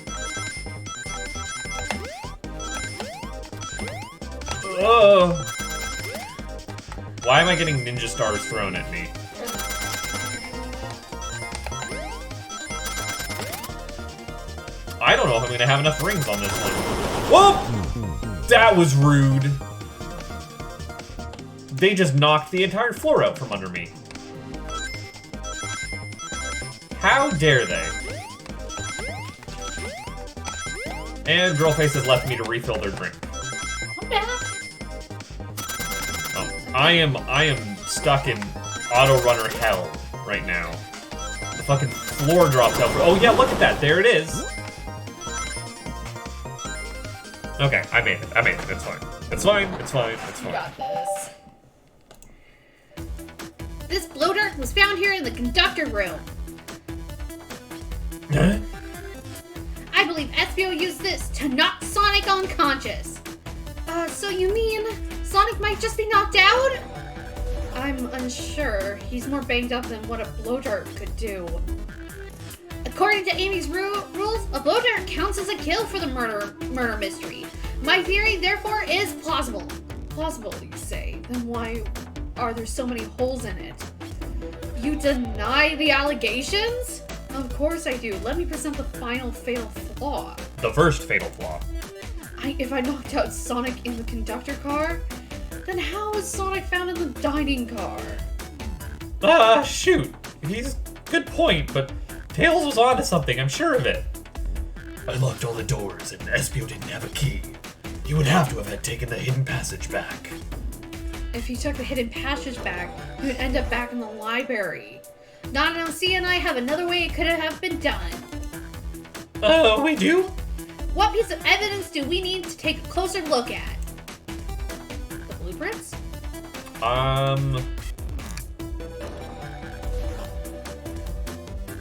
Why am I getting ninja stars thrown at me? I don't know if I'm gonna have enough rings on this one. Whoop! That was rude. They just knocked the entire floor out from under me. How dare they? And Girlface has left me to refill their drink. I'm back. Oh, I am stuck in auto runner hell right now. The fucking floor dropped out. Oh yeah, look at that. There it is. Okay, I made it. It's fine. It's fine. It's fine. It's You fine. got this. This blow dart was found here in the conductor room. Huh? I believe SBO used this to knock Sonic unconscious. So you mean Sonic might just be knocked out? I'm unsure. He's more banged up than what a blow dart could do. According to Amy's rules, a blow dart counts as a kill for the murder mystery. My theory, therefore, is plausible. Plausible, you say? Then why are there so many holes in it? You deny the allegations? Of course I do. Let me present the final fatal flaw. The first fatal flaw. If I knocked out Sonic in the conductor car, then how was Sonic found in the dining car? Shoot. Good point, but Tails was onto something, I'm sure of it. I locked all the doors and Espio didn't have a key. He would have to have had taken the hidden passage back. If he took the hidden passage back, he would end up back in the library. NotAGirlFace and I have another way it could have been done. We do? What piece of evidence do we need to take a closer look at? The blueprints?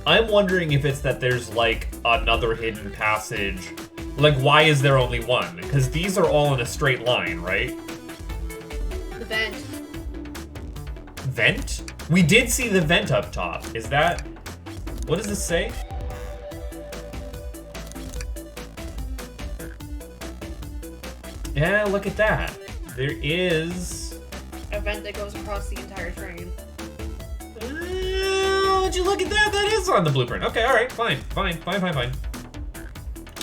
I'm wondering if it's that there's, like, another hidden passage. Like, why is there only one? Because these are all in a straight line, right? The vent. Vent? We did see the vent up top. Is that... What does this say? Yeah, look at that. There is... A vent that goes across the entire train. Would you look at that? That is on the blueprint. Okay, alright, fine.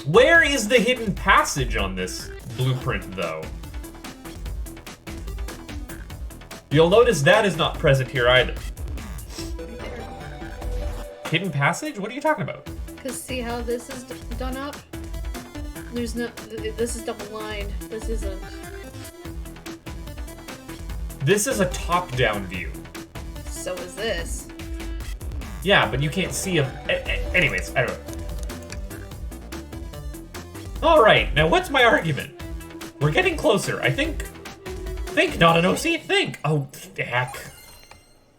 Where is the hidden passage on this blueprint, though? You'll notice that is not present here either. Right there. Hidden passage? What are you talking about? Because see how this is done up? There's no... This is double lined. This isn't. This is a top-down view. So is this. Yeah, but you can't see a... Anyways, I don't know. Alright, now what's my argument? We're getting closer. I think... Think, NotAGirlFace, think! Oh, heck.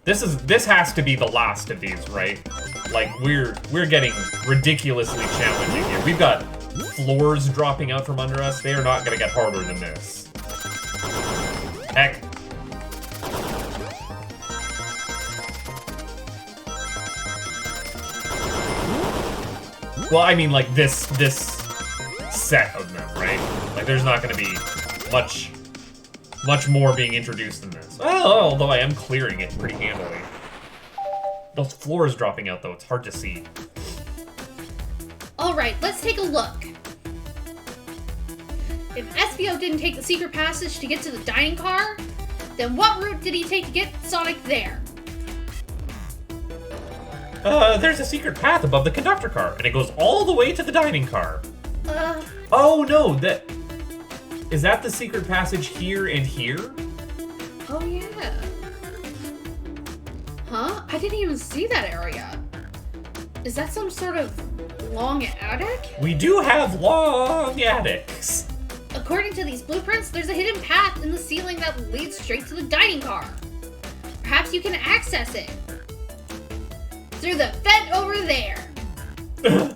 This has to be the last of these, right? Like, we're getting ridiculously challenging here. We've got floors dropping out from under us. They are not gonna get harder than this. Heck. Well, I mean, like, this set of them, right? Like, there's not gonna be much more being introduced than this. Well, although I am clearing it pretty handily. Those floors dropping out, though, it's hard to see. Alright, let's take a look. If Espio didn't take the secret passage to get to the dining car, then what route did he take to get Sonic there? There's a secret path above the conductor car, and it goes all the way to the dining car. Oh, no, is that the secret passage here and here? Oh, yeah. Huh? I didn't even see that area. Is that some sort of long attic? We do have long attics. According to these blueprints, there's a hidden path in the ceiling that leads straight to the dining car. Perhaps you can access it. Through the vent over there. The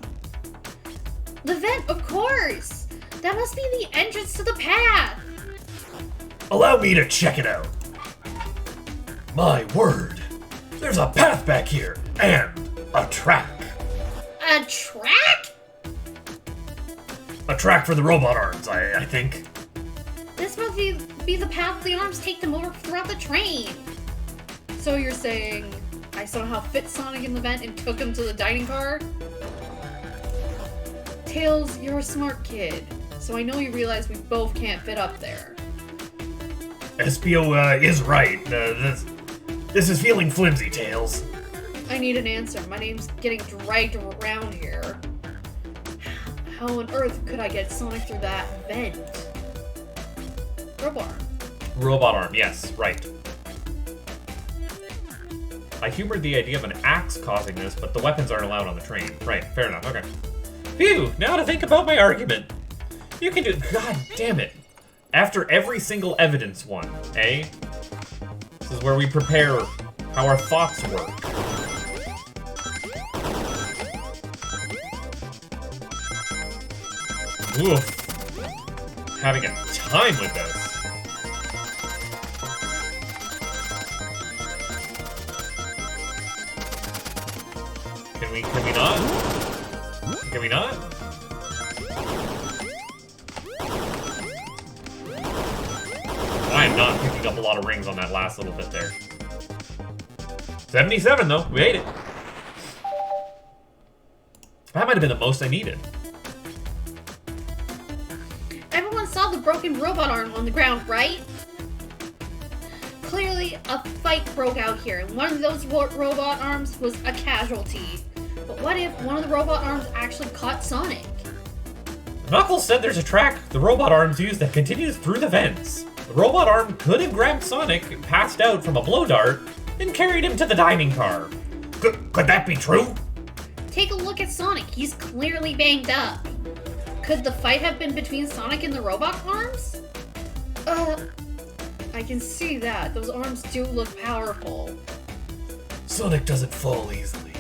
vent, of course. That must be the entrance to the path. Allow me to check it out. My word. There's a path back here, and a track. A track? A track for the robot arms, I think. This must be the path the arms take them over throughout the train. So you're saying I somehow fit Sonic in the vent and took him to the dining car? Tails, you're a smart kid, so I know you realize we both can't fit up there. Espio is right. This is feeling flimsy, Tails. I need an answer. My name's getting dragged around here. How on earth could I get Sonic through that vent? Robot arm. Robot arm, yes, right. I humored the idea of an axe causing this, but the weapons aren't allowed on the train. Right, fair enough, okay. Phew, now to think about my argument. You can do- God damn it. After every single evidence one, eh? This is where we prepare how our thoughts work. Oof. Having a time with this. Can we not? Can we not? I am not picking up a lot of rings on that last little bit there. 77 though, we ate it. That might have been the most I needed. Everyone saw the broken robot arm on the ground, right? Clearly, a fight broke out here, and one of those robot arms was a casualty. But what if one of the robot arms actually caught Sonic? Knuckles said there's a track the robot arms use that continues through the vents. The robot arm could have grabbed Sonic, passed out from a blow dart, and carried him to the dining car. Could that be true? Take a look at Sonic. He's clearly banged up. Could the fight have been between Sonic and the robot arms? I can see that. Those arms do look powerful. Sonic doesn't fall easily,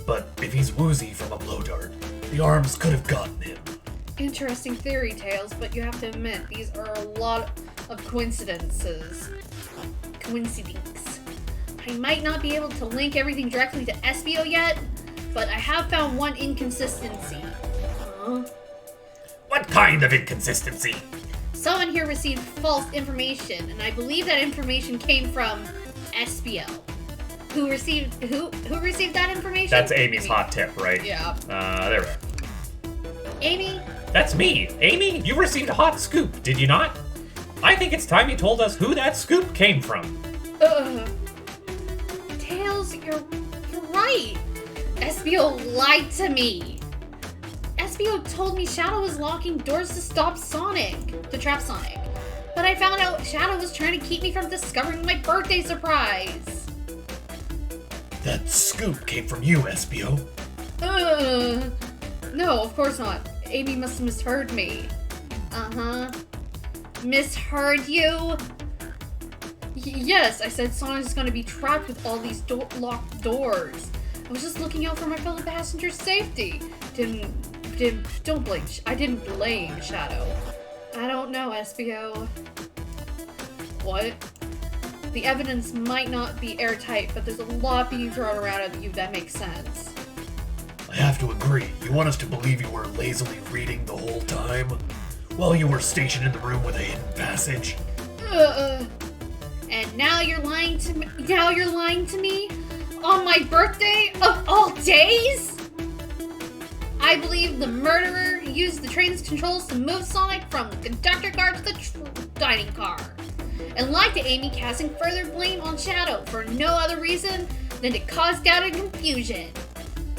but if he's woozy from a blow dart, the arms could have gotten him. Interesting theory, Tails, but you have to admit, these are a lot of coincidences. Coincidence. I might not be able to link everything directly to SBO yet, but I have found one inconsistency. What kind of inconsistency? Someone here received false information, and I believe that information came from SBO. Who received that information? That's Amy's hot tip, right? Yeah. There we are. Amy? That's me. Amy, you received a hot scoop, did you not? I think it's time you told us who that scoop came from. Tails, you're right. SBO lied to me. SBO told me Shadow was locking doors to stop Sonic, to trap Sonic. But I found out Shadow was trying to keep me from discovering my birthday surprise. That scoop came from you, SBO. No, of course not. Amy must have misheard me. Misheard you? Yes, I said Sonic's gonna be trapped with all these locked doors. I was just looking out for my fellow passengers' safety. I didn't blame Shadow. I don't know, SBO. What? The evidence might not be airtight, but there's a lot being thrown around at you that makes sense. I have to agree. You want us to believe you were lazily reading the whole time? While you were stationed in the room with a hidden passage? And now you're lying to me? Now you're lying to me? On my birthday of all days? I believe the murderer used the train's controls to move Sonic from the conductor car to the dining car. And lied to Amy, casting further blame on Shadow for no other reason than to cause doubt and confusion.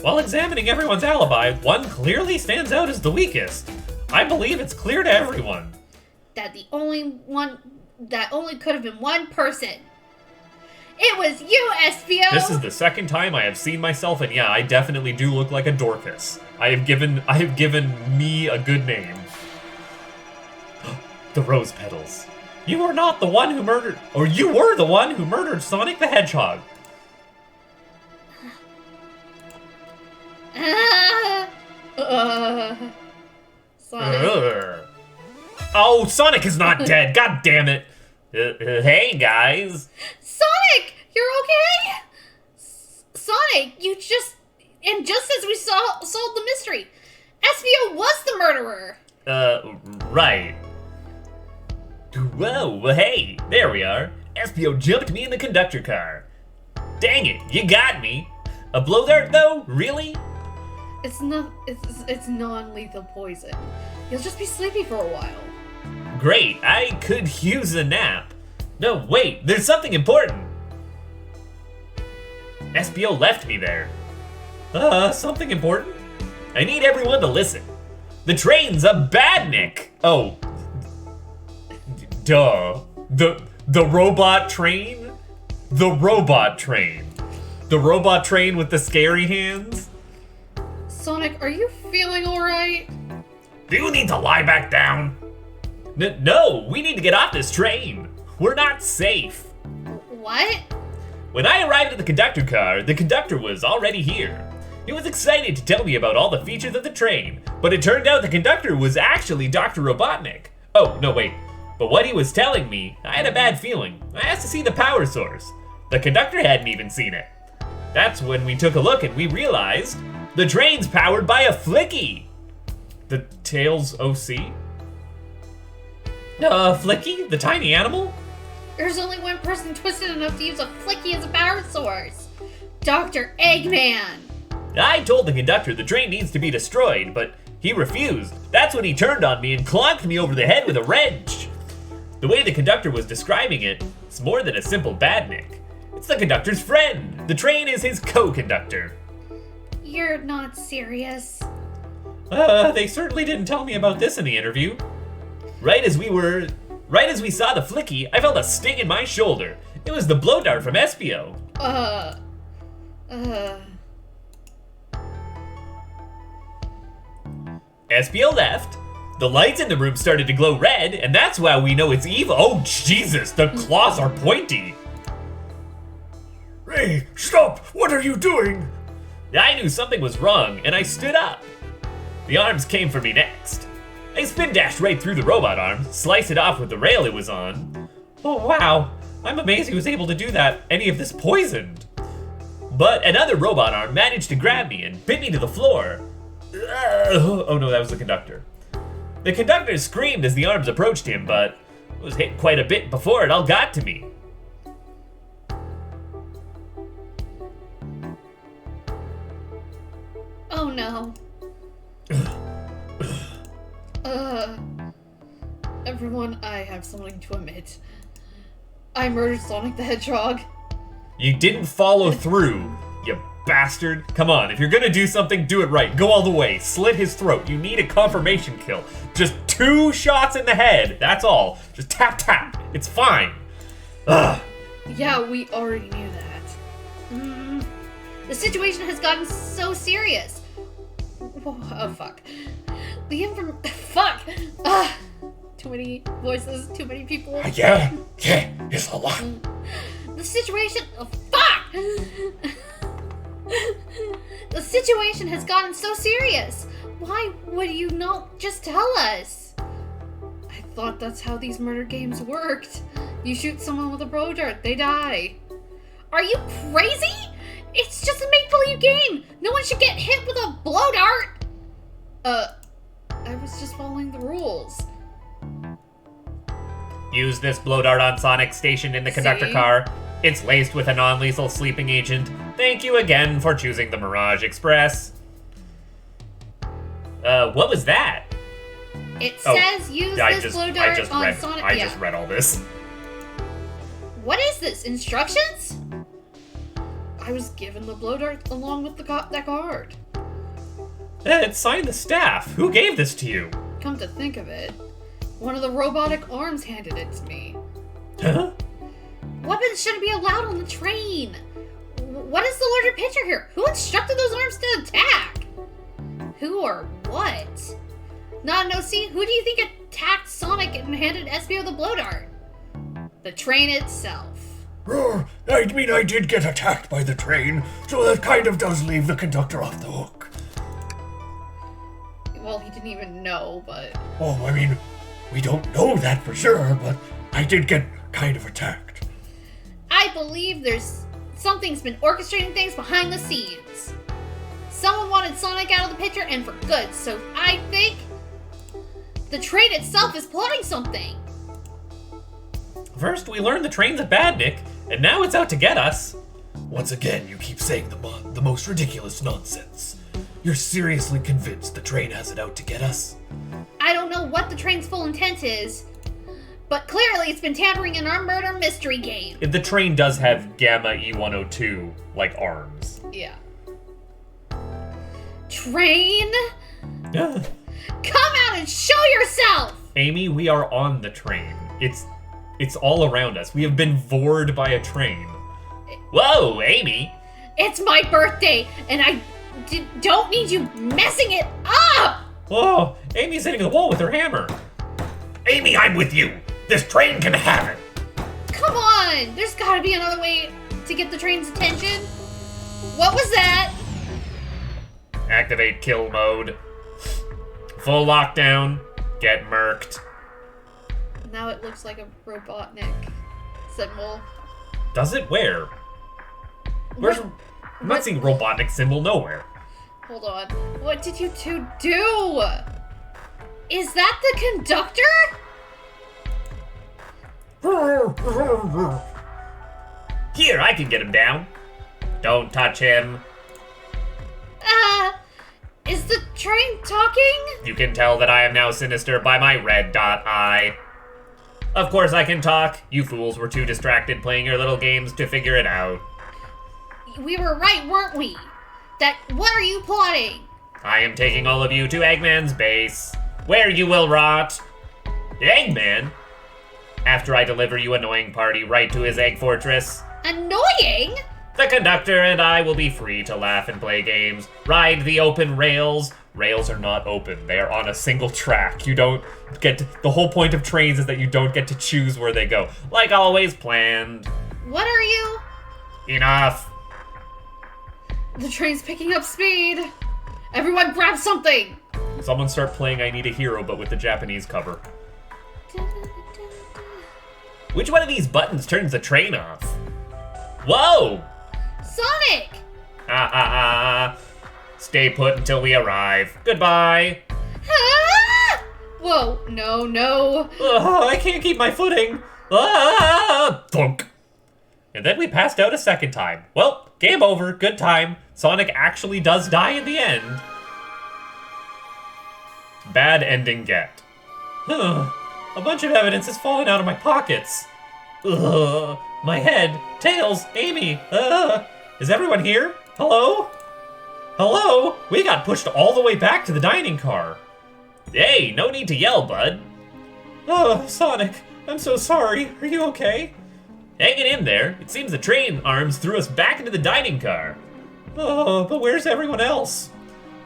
While examining everyone's alibi, one clearly stands out as the weakest. I believe it's clear to everyone That only could have been one person. It was you, SBO! This is the second time I have seen myself, and yeah, I definitely do look like a Dorcas. I have given me a good name. The rose petals. you are not the one who murdered, or you were the one who murdered Sonic the Hedgehog. Sonic. Oh, Sonic is not dead. God damn it. Hey, guys. Sonic! You're okay? Sonic, just as we solved the mystery, SVO was the murderer! Right. Whoa, hey, there we are. SPO jumped me in the conductor car. Dang it, you got me. A blow dart, though? Really? It's non-lethal poison. You'll just be sleepy for a while. Great, I could use a nap. No, wait, there's something important. SPO left me there. Something important? I need everyone to listen. The train's a badnik. Oh. Duh. The robot train? The robot train. The robot train with the scary hands? Sonic, are you feeling alright? Do you need to lie back down? No, we need to get off this train. We're not safe. What? When I arrived at the conductor car, the conductor was already here. He was excited to tell me about all the features of the train, but it turned out the conductor was actually Dr. Robotnik. Oh, no, wait. But what he was telling me, I had a bad feeling. I asked to see the power source. The conductor hadn't even seen it. That's when we took a look and we realized The train's powered by a flicky. The Tails OC? Flicky? The tiny animal? There's only one person twisted enough to use a flicky as a power source. Dr. Eggman! I told the conductor the train needs to be destroyed, but he refused. That's when he turned on me and clonked me over the head with a wrench. The way the conductor was describing it, it's more than a simple badnik. It's the conductor's friend. The train is his co-conductor. You're not serious. They certainly didn't tell me about this in the interview. Right as we saw the flicky, I felt a sting in my shoulder. It was the blow dart from Espio. Espio left. The lights in the room started to glow red, and that's why we know it's evil. Oh, Jesus, the claws are pointy. Ray, stop! What are you doing? I knew something was wrong, and I stood up. The arms came for me next. I spin dashed right through the robot arm, sliced it off with the rail it was on. Oh, wow. I'm amazed he was able to do that, any of this poisoned. But another robot arm managed to grab me and bit me to the floor. Oh no, that was the conductor. The conductor screamed as the arms approached him, but was hit quite a bit before it all got to me. Oh no. Everyone, I have something to admit. I murdered Sonic the Hedgehog. You didn't follow through, you bastard. Come on, if you're gonna do something, do it right. Go all the way. Slit his throat. You need a confirmation kill. Just 2 shots in the head. That's all. Just tap, tap. It's fine. Ugh. Yeah, we already knew that. The situation has gotten so serious. Oh, fuck. Fuck! Too many voices, too many people. Yeah, it's a lot. The situation. Oh, fuck! The situation has gotten so serious. Why would you not just tell us? I thought that's how these murder games worked. You shoot someone with a blow dart, they die. Are you crazy? It's just a make-believe game. No one should get hit with a blow dart. I was just following the rules. Use this blow dart on Sonic stationed in the conductor See? car. It's laced with a non-lethal sleeping agent. Thank you again for choosing the Mirage Express. What was that? It says use this blow dart on Sonic. I just read all this. What is this? Instructions? I was given the blow dart along with that card. It's signed the staff. Who gave this to you? Come to think of it, one of the robotic arms handed it to me. Huh? Weapons shouldn't be allowed on the train. What is the larger picture here? Who instructed those arms to attack? Who or what? Not an OC? Who do you think attacked Sonic and handed Espio the blow dart? The train itself. I mean, I did get attacked by the train, so that kind of does leave the conductor off the hook. Well, he didn't even know, but... Oh, I mean, we don't know that for sure, but I did get kind of attacked. I believe something's been orchestrating things behind the scenes. Someone wanted Sonic out of the picture, and for good, so I think the train itself is plotting something. First, we learned the train's a badnik, and now it's out to get us. Once again, you keep saying the most ridiculous nonsense. You're seriously convinced the train has it out to get us? I don't know what the train's full intent is, but clearly it's been tampering in our murder mystery game. If the train does have Gamma E102, like arms. Yeah. Train? Yeah. Come out and show yourself! Amy, we are on the train. It's all around us. We have been vored by a train. Whoa, Amy! It's my birthday, and I don't need you messing it up! Oh, Amy's hitting the wall with her hammer. Amy, I'm with you. This train can have it. Come on! There's gotta be another way to get the train's attention. What was that? Activate kill mode. Full lockdown. Get murked. Now it looks like a Robotnik symbol. Does it? Where? Where's... I'm not seeing Robotnik symbol nowhere. Hold on. What did you two do? Is that the conductor? Here, I can get him down. Don't touch him. Is the train talking? You can tell that I am now sinister by my red dot eye. Of course I can talk. You fools were too distracted playing your little games to figure it out. We were right, weren't we? What are you plotting? I am taking all of you to Eggman's base, where you will rot. Eggman? After I deliver you annoying party right to his egg fortress. Annoying? The conductor and I will be free to laugh and play games, ride the open rails. Rails are not open, they are on a single track. You don't get to, the whole point of trains is that you don't get to choose where they go, like always planned. What are you? Enough. The train's picking up speed. Everyone grab something. Someone start playing I Need a Hero, but with the Japanese cover. Which one of these buttons turns the train off? Whoa! Sonic! Stay put until we arrive. Goodbye. Ah! Whoa, no. I can't keep my footing. Thunk. And then we passed out a second time. Well, game over, good time. Sonic actually does die in the end. Bad ending get. A bunch of evidence has fallen out of my pockets. My head, Tails, Amy. Is everyone here? Hello? Hello? We got pushed all the way back to the dining car. Hey, no need to yell, bud. Oh, Sonic, I'm so sorry. Are you okay? Hanging in there. It seems the train arms threw us back into the dining car. Oh, but where's everyone else?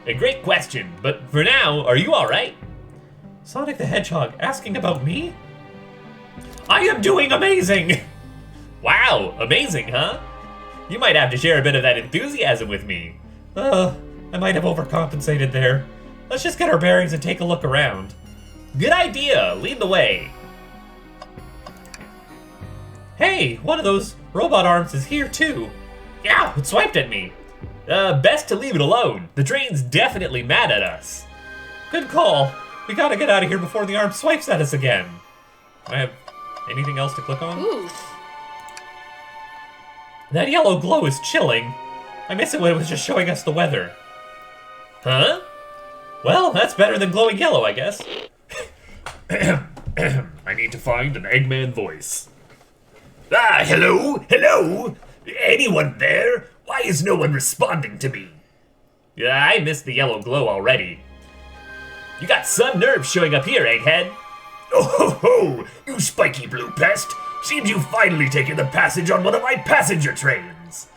A great question, but for now, are you alright? Sonic the Hedgehog asking about me? I am doing amazing! Wow, amazing, huh? You might have to share a bit of that enthusiasm with me. I might have overcompensated there. Let's just get our bearings and take a look around. Good idea, lead the way. Hey, one of those robot arms is here too. Yeah, it swiped at me. Best to leave it alone. The train's definitely mad at us. Good call. We gotta get out of here before the arm swipes at us again. I have anything else to click on? Ooh. That yellow glow is chilling. I miss it when it was just showing us the weather. Huh? Well, that's better than glowing yellow, I guess. I need to find an Eggman voice. Hello? Anyone there? Why is no one responding to me? Yeah, I missed the yellow glow already. You got some nerve showing up here, Egghead. Oh ho, you spiky blue pest! Seems you've finally taken the passage on one of my passenger trains.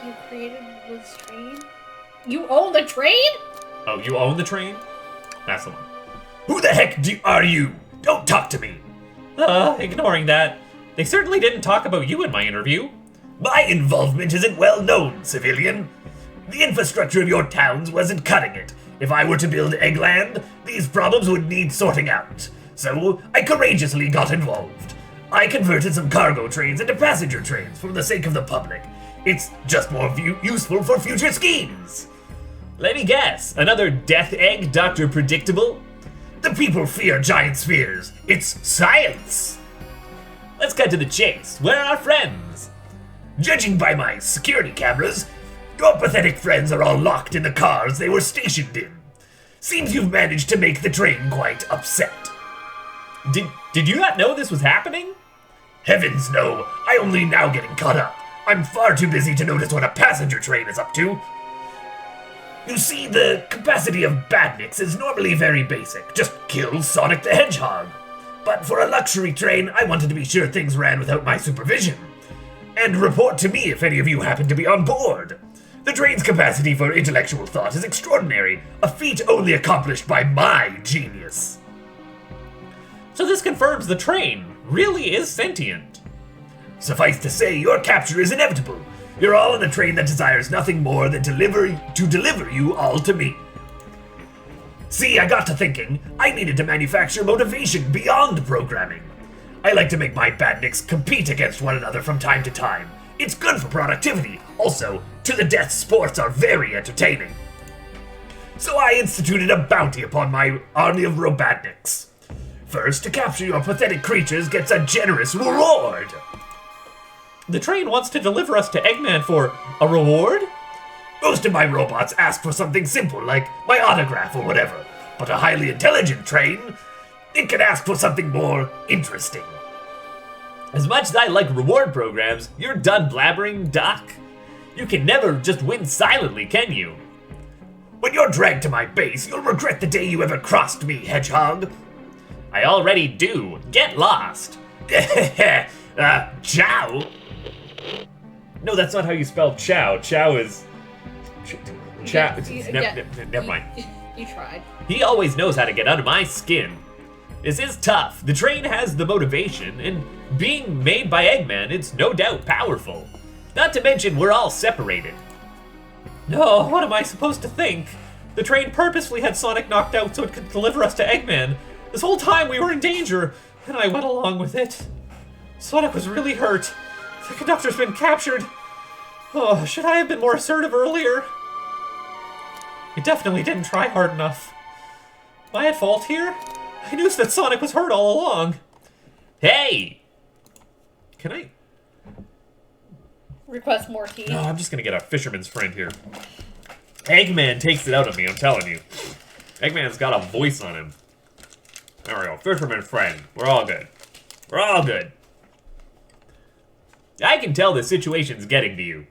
You created this train? You own the train? Oh, you own the train? That's the one. Who the heck are you? Don't talk to me. Ignoring that. They certainly didn't talk about you in my interview. My involvement isn't well known, civilian. The infrastructure of your towns wasn't cutting it. If I were to build Eggland, these problems would need sorting out. So, I courageously got involved. I converted some cargo trains into passenger trains for the sake of the public. It's just more useful for future schemes. Let me guess, another death egg, Dr. Predictable? The people fear giant spheres. It's science. Let's cut to the chase. Where are our friends? Judging by my security cameras, your pathetic friends are all locked in the cars they were stationed in. Seems you've managed to make the train quite upset. Did you not know this was happening? Heavens no, I only now getting caught up. I'm far too busy to notice what a passenger train is up to. You see, the capacity of badniks is normally very basic. Just kill Sonic the Hedgehog. But for a luxury train, I wanted to be sure things ran without my supervision. And report to me if any of you happen to be on board. The train's capacity for intellectual thought is extraordinary, a feat only accomplished by my genius. So this confirms the train really is sentient. Suffice to say, your capture is inevitable. You're all on a train that desires nothing more than to deliver you all to me. See, I got to thinking, I needed to manufacture motivation beyond programming. I like to make my badniks compete against one another from time to time. It's good for productivity. Also, to-the-death sports are very entertaining. So I instituted a bounty upon my army of Robotniks. First, to capture your pathetic creatures gets a generous reward. The train wants to deliver us to Eggman for a reward? Most of my robots ask for something simple like my autograph or whatever, but a highly intelligent train, it can ask for something more interesting. As much as I like reward programs, you're done blabbering, Doc. You can never just win silently, can you? When you're dragged to my base, you'll regret the day you ever crossed me, Hedgehog. I already do. Get lost. Ciao? No, that's not how you spell chow. Chow is... Chow... Never mind. You tried. He always knows how to get under my skin. This is tough. The train has the motivation, and being made by Eggman, it's no doubt powerful. Not to mention, we're all separated. No, what am I supposed to think? The train purposely had Sonic knocked out so it could deliver us to Eggman. This whole time we were in danger, and I went along with it. Sonic was really hurt. The conductor's been captured. Oh, should I have been more assertive earlier? I definitely didn't try hard enough. Am I at fault here? I knew that Sonic was hurt all along. Hey! Can I? Request more tea. No, I'm just gonna get a fisherman's friend here. Eggman takes it out of me, I'm telling you. Eggman's got a voice on him. There we go, fisherman friend. We're all good. We're all good. I can tell the situation's getting to you.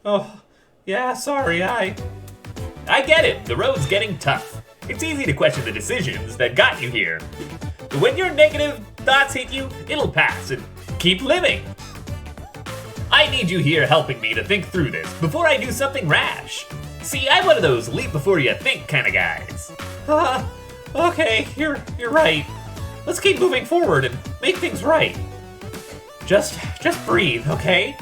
Oh, yeah, sorry, I get it, the road's getting tough. It's easy to question the decisions that got you here. But when your negative thoughts hit you, it'll pass and keep living. I need you here helping me to think through this before I do something rash. See, I'm one of those leap before you think kind of guys. Okay, you're right. Let's keep moving forward and make things right. Just breathe, okay?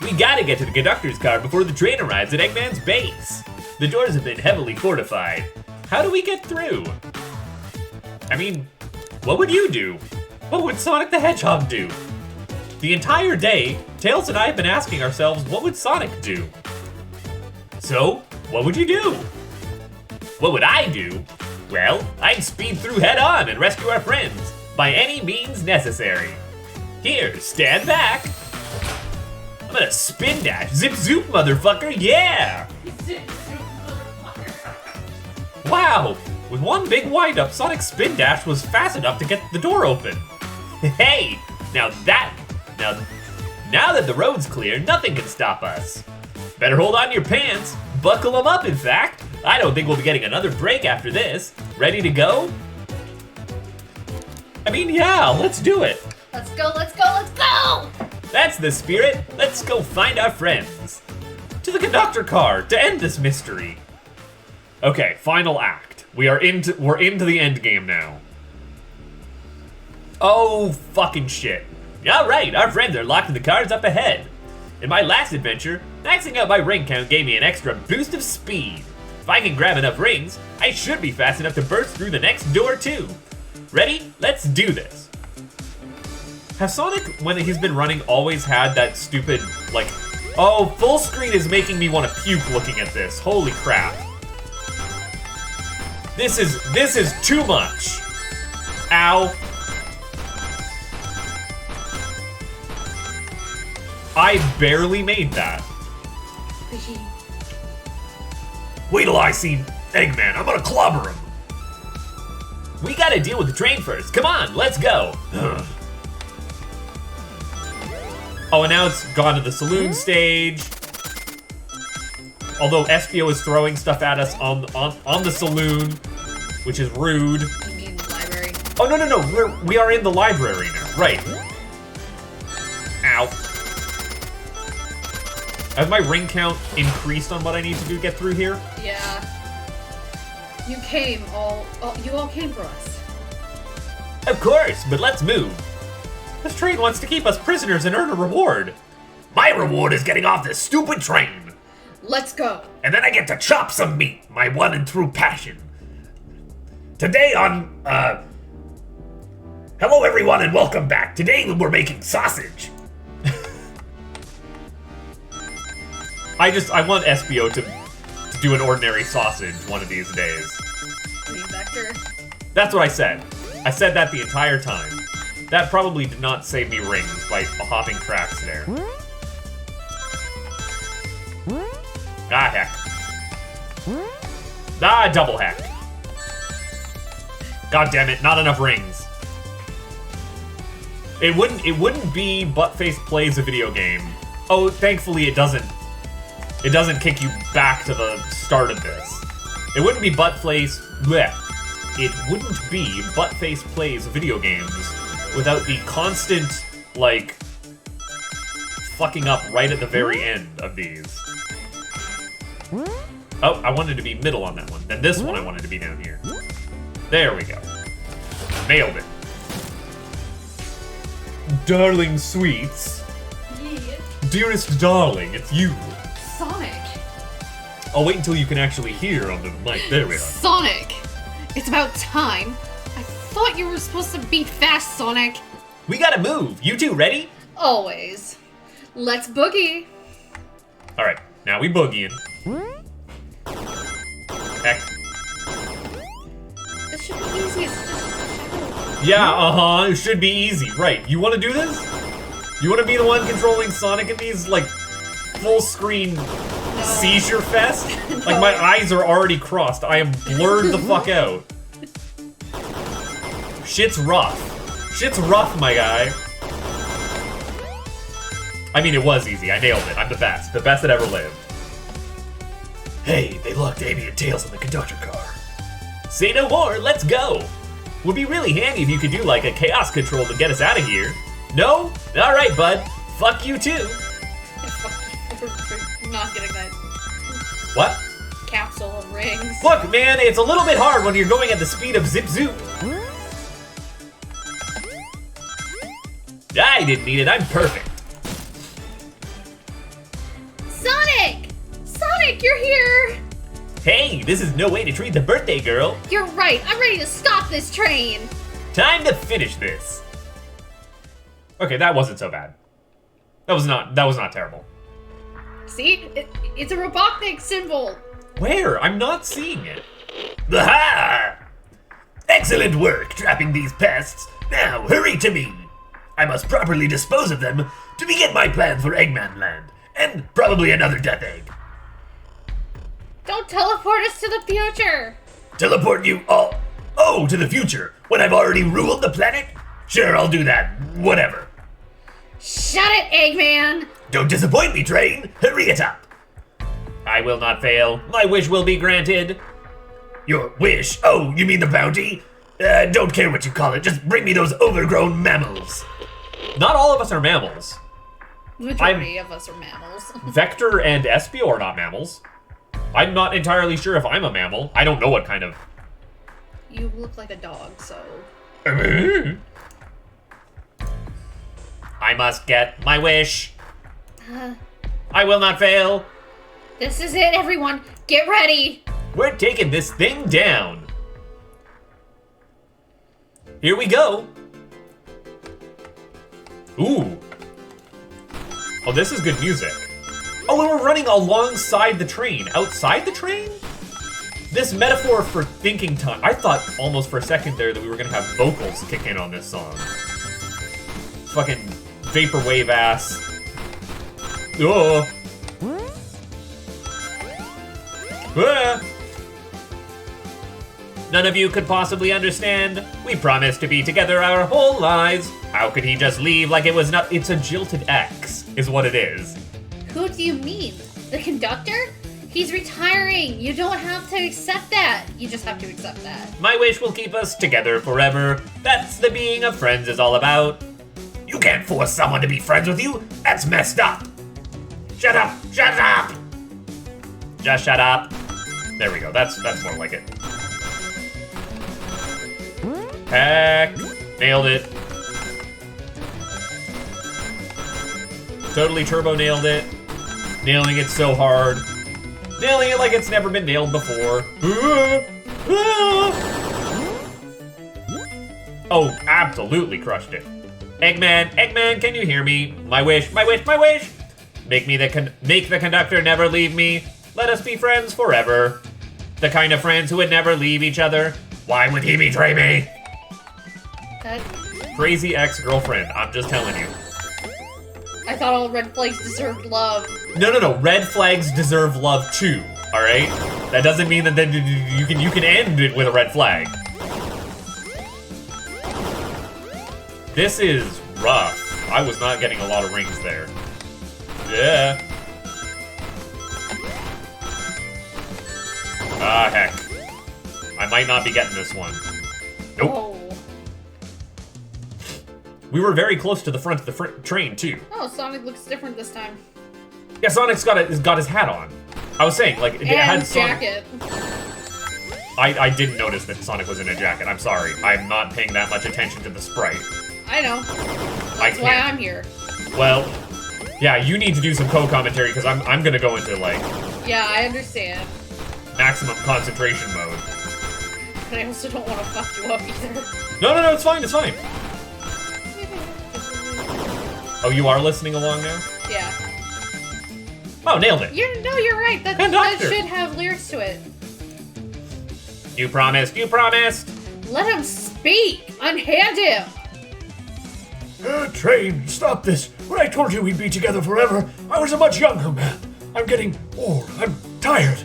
We gotta get to the conductor's car before the train arrives at Eggman's base. The doors have been heavily fortified. How do we get through? I mean, what would you do? What would Sonic the Hedgehog do? The entire day, Tails and I have been asking ourselves, what would Sonic do? So, what would you do? What would I do? Well, I'd speed through head on and rescue our friends, by any means necessary. Here, stand back. I'm gonna spin dash, zip zoop motherfucker, yeah! Wow! With one big wind-up, Sonic's spin dash was fast enough to get the door open. Hey, now that the road's clear, nothing can stop us. Better hold on to your pants, buckle them up in fact. I don't think we'll be getting another break after this. Ready to go? I mean, yeah, let's do it. Let's go, let's go, let's go! That's the spirit. Let's go find our friends. To the conductor car to end this mystery. Okay, final act. We're into the end game now. Oh, fucking shit. All right, our friends are locked in the cars up ahead. In my last adventure, maxing out my ring count gave me an extra boost of speed. If I can grab enough rings, I should be fast enough to burst through the next door too. Ready? Let's do this. Has Sonic, when he's been running, always had that stupid, like, oh, full screen is making me want to puke looking at this. Holy crap. This is too much. Ow. I barely made that. Wait till I see Eggman, I'm gonna clobber him. We gotta deal with the train first. Come on, let's go. Oh, and now it's gone to the saloon stage. Although Espio is throwing stuff at us on the saloon, which is rude. You mean the library? Oh no, we are in the library now. Right. Ow. Has my ring count increased on what I need to do to get through here? Yeah. You all came for us. Of course, but let's move. This train wants to keep us prisoners and earn a reward. My reward is getting off this stupid train. Let's go. And then I get to chop some meat, my one and true passion. Today on, hello everyone and welcome back. Today we're making sausage. I want Espio to do an ordinary sausage one of these days. Vector. That's what I said. I said that the entire time. That probably did not save me rings by hopping tracks there. Ah, heck. Ah, double heck. God damn it, not enough rings. It wouldn't be Buttface Plays a Video Game. Oh, thankfully it doesn't. It doesn't kick you back to the start of this. It wouldn't be Buttface. Bleh. It wouldn't be Buttface Plays Video Games without the constant, like, fucking up right at the very end of these. Oh, I wanted to be middle on that one. Then this one I wanted to be down here. There we go. Nailed it. Darling sweets. Yeah. Dearest darling, it's you. Sonic. I'll wait until you can actually hear on the mic. There we are. Sonic. It's about time. I thought you were supposed to be fast, Sonic. We gotta move. You two ready? Always. Let's boogie. Alright, now we boogieing. Heck. This should be easy. It's just... Yeah, it should be easy. Right, you wanna do this? You wanna be the one controlling Sonic in these, like, full screen seizure fest? Like, my eyes are already crossed. I am blurred the fuck out. Shit's rough. Shit's rough, my guy. I mean, it was easy. I nailed it. I'm the best. The best that ever lived. Hey, they locked Amy and Tails in the conductor car. Say no more. Let's go. Would be really handy if you could do, like, a chaos control to get us out of here. No? Alright, bud. Fuck you, too. for not getting that What? capsule of rings. Look, man, it's a little bit hard when you're going at the speed of zip zoop. I didn't need it. I'm perfect. Sonic! Sonic, you're here! Hey, this is no way to treat the birthday girl. You're right. I'm ready to stop this train. Time to finish this. Okay, that wasn't so bad. That was not terrible. See? It's a Robotnik symbol. Where? I'm not seeing it. Aha! Excellent work trapping these pests. Now, hurry to me. I must properly dispose of them to begin my plan for Eggman Land, and probably another Death Egg. Don't teleport us to the future. Teleport you all... Oh, to the future, when I've already ruled the planet? Sure, I'll do that. Whatever. Shut it, Eggman. Don't disappoint me, train. Hurry it up. I will not fail. My wish will be granted. Your wish? Oh, you mean the bounty? Don't care what you call it. Just bring me those overgrown mammals. Not all of us are mammals. The majority of us are mammals. Vector and Espio are not mammals. I'm not entirely sure if I'm a mammal. I don't know what kind of... You look like a dog, so... I must get my wish. I will not fail. This is it, everyone. Get ready. We're taking this thing down. Here we go. Ooh. Oh, this is good music. Oh, and we're running alongside the train. Outside the train? This metaphor for thinking time. I thought almost for a second there that we were gonna have vocals kick in on this song. Fucking vaporwave ass. Oh. Ah. None of you could possibly understand. We promised to be together our whole lives. How could he just leave like it was not? It's a jilted ex, is what it is. Who do you mean? The conductor? He's retiring. You don't have to accept that. You just have to accept that. My wish will keep us together forever. That's the being of friends is all about. You can't force someone to be friends with you. That's messed up. Shut up. Shut up. Just shut up. There we go. That's more like it. Heck. Nailed it. Totally turbo nailed it. Nailing it so hard. Nailing it like it's never been nailed before. Oh, absolutely crushed it. Eggman, Eggman, can you hear me? My wish, my wish, my wish! Make the conductor never leave me. Let us be friends forever. The kind of friends who would never leave each other. Why would he betray me? That, Crazy ex-girlfriend. I'm just telling you. I thought all red flags deserved love. No. Red flags deserve love too. All right. That doesn't mean that then you can end it with a red flag. This is rough. I was not getting a lot of rings there. Yeah. Ah, heck. I might not be getting this one. Nope. Oh. We were very close to the front of the train, too. Oh, Sonic looks different this time. Yeah, Sonic's got his hat on. I was saying, like, it had And Sonic. jacket. I didn't notice that Sonic was in a jacket. I'm sorry. I'm not paying that much attention to the sprite. I know. I That's why can't. I'm here. Well, yeah, you need to do some co-commentary because I'm gonna go into, like, Yeah, I understand. maximum concentration mode. But I also don't want to fuck you up either. No, it's fine, it's fine. Oh, you are listening along now? Yeah. Oh, nailed it. You're right. That Conductor. should have lyrics to it. You promised, you promised. Let him speak! Unhand him! Train, stop this. When I told you we'd be together forever, I was a much younger man. I'm getting old. I'm tired.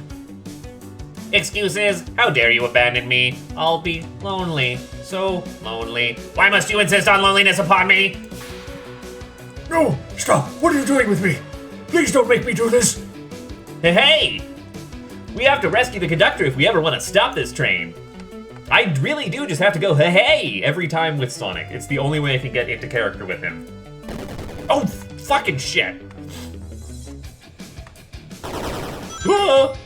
Excuses? How dare you abandon me? I'll be lonely. So lonely. Why must you insist on loneliness upon me? No, stop. What are you doing with me? Please don't make me do this. Hey! We have to rescue the conductor if we ever want to stop this train. I really do just have to go hey every time with Sonic. It's the only way I can get into character with him. Oh, fucking shit. Ah!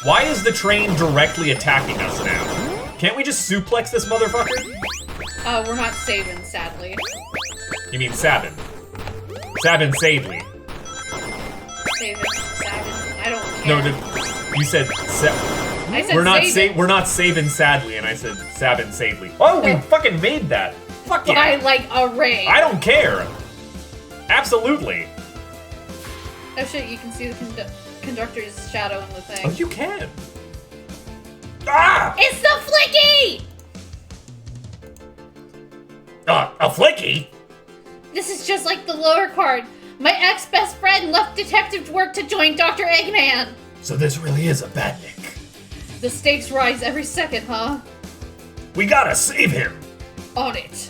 Why is the train directly attacking us now? Can't we just suplex this motherfucker? We're not saving, sadly. You mean Sabin. Sabin Sadely. Saving, Sabin. I don't care. No, you said I said we're not saving sadly, and I said Sabin Sadely. Oh, we fucking made that. Fuck yeah. By like a ring. I don't care. Absolutely. Oh shit, you can see the conductor's shadow in the thing. Oh, you can. Ah! It's the Flicky! A flicky? This is just like the lower card. My ex-best friend left detective work to join Dr. Eggman. So this really is a bad nick. The stakes rise every second, huh? We gotta save him. On it.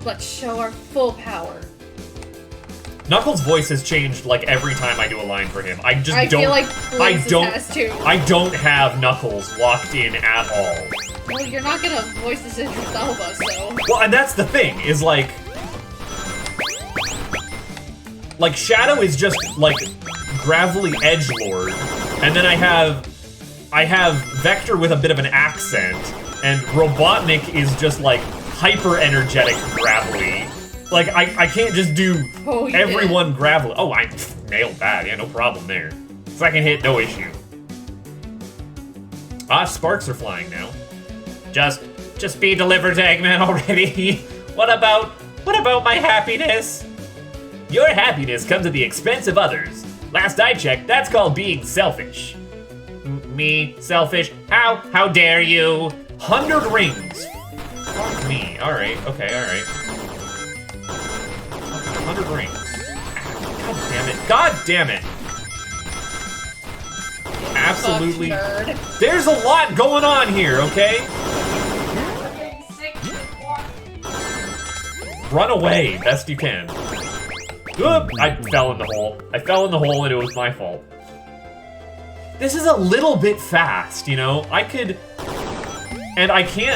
Let's show our full power. Knuckles' voice has changed like every time I do a line for him. I feel like Blaze's has too. I don't have Knuckles locked in at all. Well, you're not gonna voice this Idris Elba, so... Well, and that's the thing, is like Shadow is just like gravelly edgelord, and then I have Vector with a bit of an accent, and Robotnik is just like hyper energetic gravelly. Like I can't just do everyone gravelly. Oh, I nailed that. Yeah, no problem there. Second hit, no issue. Ah, sparks are flying now. Just be delivered to Eggman already. What about my happiness? Your happiness comes at the expense of others. Last I checked, that's called being selfish. Me? Selfish? How dare you? 100 rings. Fuck me. Alright, okay, alright. 100 rings. God damn it. God damn it. Absolutely. There's a lot going on here, okay? Run away, best you can. Oop, I fell in the hole. I fell in the hole and it was my fault. This is a little bit fast, you know? I can't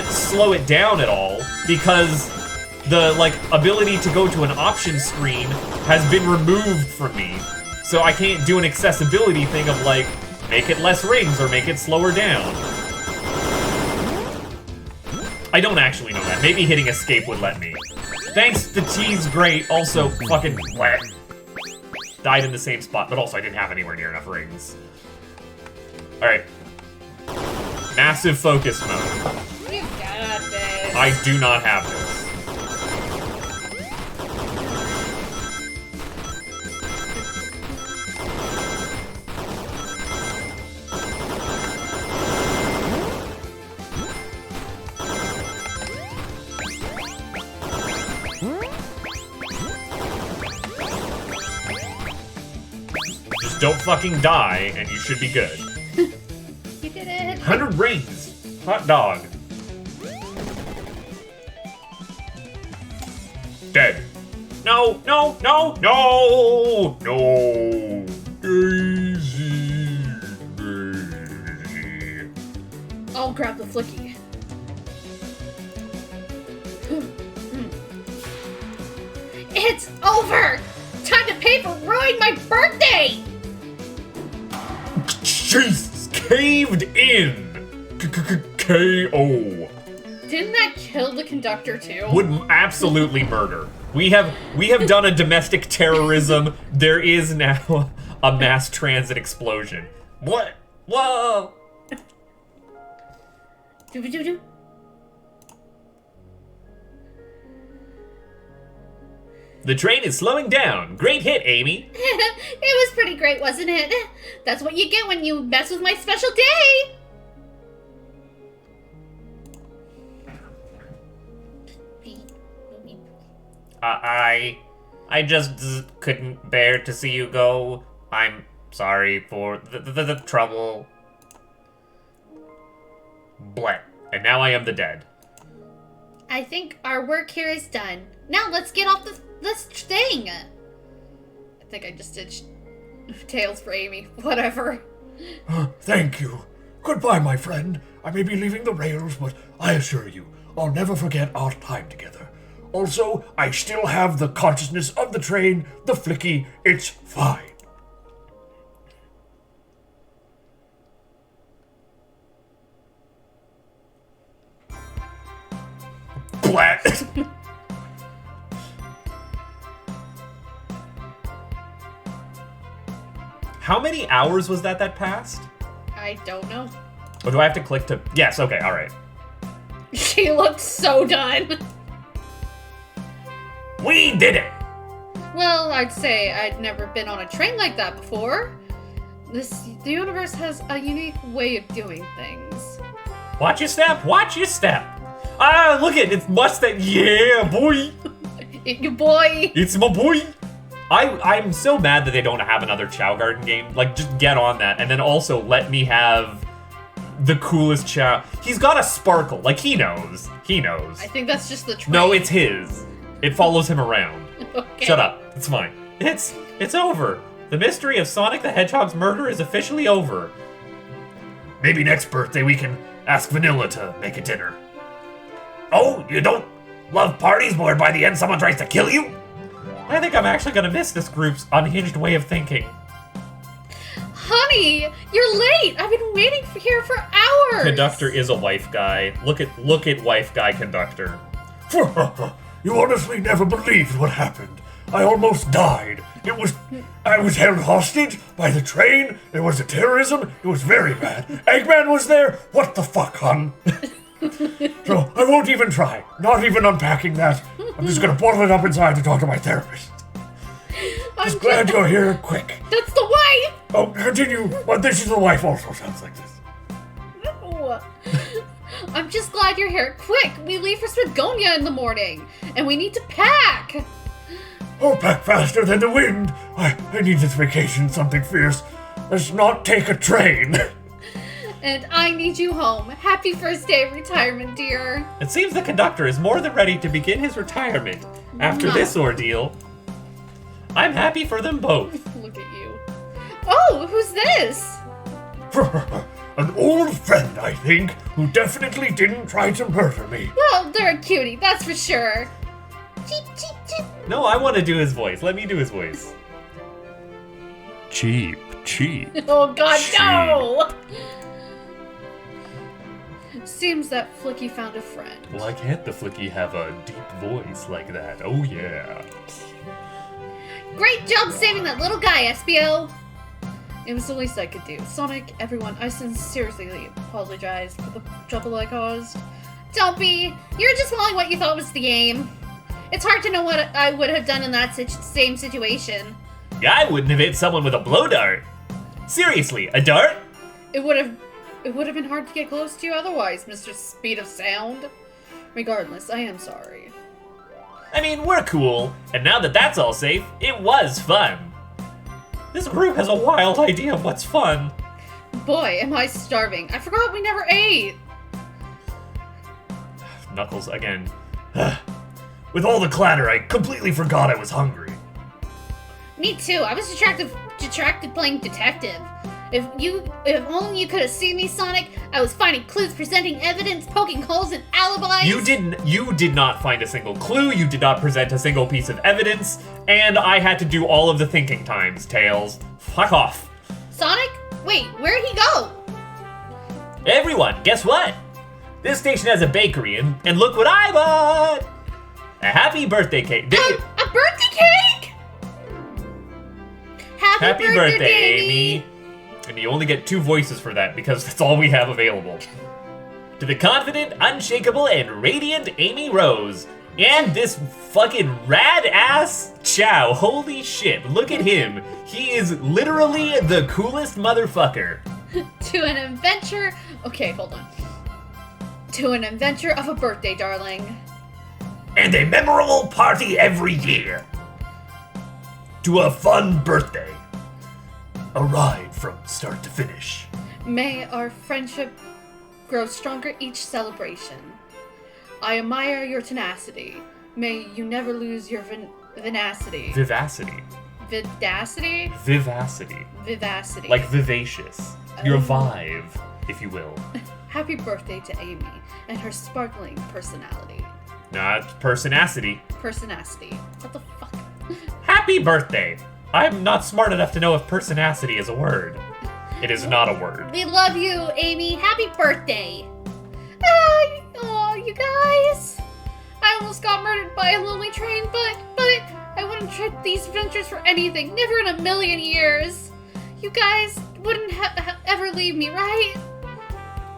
slow it down at all because the, like, ability to go to an option screen has been removed from me. So I can't do an accessibility thing of, like, make it less rings or make it slower down. I don't actually know that. Maybe hitting escape would let me. Thanks, the T's great. Also, fucking wet. Died in the same spot, but also I didn't have anywhere near enough rings. Alright. Massive focus mode. You got this. I do not have this. Just don't fucking die, and you should be good. You did it. 100 rings. Hot dog. Dead. No, no, no, no, no. Daisy, Daisy. I'll grab the flicky. It's over! Time to pay for ruining my birthday! Jesus, caved in. KO. Didn't that kill the conductor too? Would absolutely murder. We have done a domestic terrorism. There is now a mass transit explosion. What? Whoa! Do. The train is slowing down. Great hit, Amy. It was pretty great, wasn't it? That's what you get when you mess with my special day! I just couldn't bear to see you go. I'm sorry for the trouble. Bleh. And now I am the dead. I think our work here is done. Now let's get off this thing! I think I just did Tails for Amy. Whatever. Thank you. Goodbye, my friend. I may be leaving the rails, but I assure you, I'll never forget our time together. Also, I still have the consciousness of the train, the flicky, it's fine. Blat. How many hours was that passed? I don't know. Or do I have to click to... Yes, okay, alright. She looks so done. We did it! Well, I'd say I'd never been on a train like that before. The universe has a unique way of doing things. Watch your step, watch your step! Ah, look at it, it's Mustang, yeah, boy! Your boy! It's my boy! I'm so mad that they don't have another Chow Garden game. Like, just get on that, and then also let me have the coolest Chow. He's got a sparkle, like, he knows. He knows. I think that's just the train. No, it's his. It follows him around. Okay. Shut up. It's fine. It's over. The mystery of Sonic the Hedgehog's murder is officially over. Maybe next birthday we can ask Vanilla to make a dinner. Oh, you don't love parties where by the end someone tries to kill you? I think I'm actually gonna miss this group's unhinged way of thinking. Honey, you're late. I've been waiting here for hours. Conductor is a wife guy. Look at wife guy conductor. You honestly never believed what happened. I almost died. I was held hostage by the train. There was a terrorism. It was very bad. Eggman was there. What the fuck, hon? So I won't even try. Not even unpacking that. I'm just gonna bottle it up inside to talk to my therapist. Just glad you're here quick. That's the wife! Oh, continue. But this is the wife also sounds like this. No. I'm just glad you're here. Quick, we leave for Swigonia in the morning, and we need to pack. Oh, pack faster than the wind. I need this vacation, something fierce. Let's not take a train. And I need you home. Happy first day of retirement, dear. It seems the conductor is more than ready to begin his retirement after this ordeal. I'm happy for them both. Look at you. Oh, who's this? An old friend, I think, who definitely didn't try to murder me. Well, they're a cutie, that's for sure. Cheep, cheep, cheep. No, I want to do his voice. Let me do his voice. Cheap, cheap. Oh god, no! Seems that Flicky found a friend. Why can't the Flicky have a deep voice like that? Oh yeah. Great job saving that little guy, SBO! It was the least I could do. Sonic, everyone, I sincerely apologize for the trouble I caused. Don't be! You're just following what you thought was the game. It's hard to know what I would have done in that same situation. Yeah, I wouldn't have hit someone with a blow dart. Seriously, a dart? It would have been hard to get close to you otherwise, Mr. Speed of Sound. Regardless, I am sorry. I mean, we're cool, and now that that's all safe, it was fun. This group has a wild idea of what's fun. Boy, am I starving. I forgot we never ate. Knuckles again. With all the clatter, I completely forgot I was hungry. Me too. I was distracted playing detective. If only you could have seen me, Sonic. I was finding clues, presenting evidence, poking holes in alibis. You did not find a single clue, you did not present a single piece of evidence, and I had to do all of the thinking times, Tails. Fuck off. Sonic? Wait, where'd he go? Everyone, guess what? This station has a bakery, and look what I bought! A happy birthday cake. A birthday cake? Happy birthday, Amy. And you only get 2 voices for that because that's all we have available. To the confident, unshakable, and radiant Amy Rose. And this fucking rad-ass Chow. Holy shit, look at him. He is literally the coolest motherfucker. To an adventure... Okay, hold on. To an adventure of a birthday, darling. And a memorable party every year. To a fun birthday. A ride from start to finish. May our friendship grow stronger each celebration. I admire your tenacity. May you never lose your vivacity. Vivacity. Vidacity? Vivacity. Vivacity. Like vivacious. Your vibe, if you will. Happy birthday to Amy and her sparkling personality. Not personacity. Personacity. What the fuck? Happy birthday! I'm not smart enough to know if personacity is a word. It is not a word. We love you, Amy. Happy birthday. Oh, you guys. I almost got murdered by a lonely train, but I wouldn't trade these adventures for anything. Never in a million years. You guys wouldn't ever leave me, right?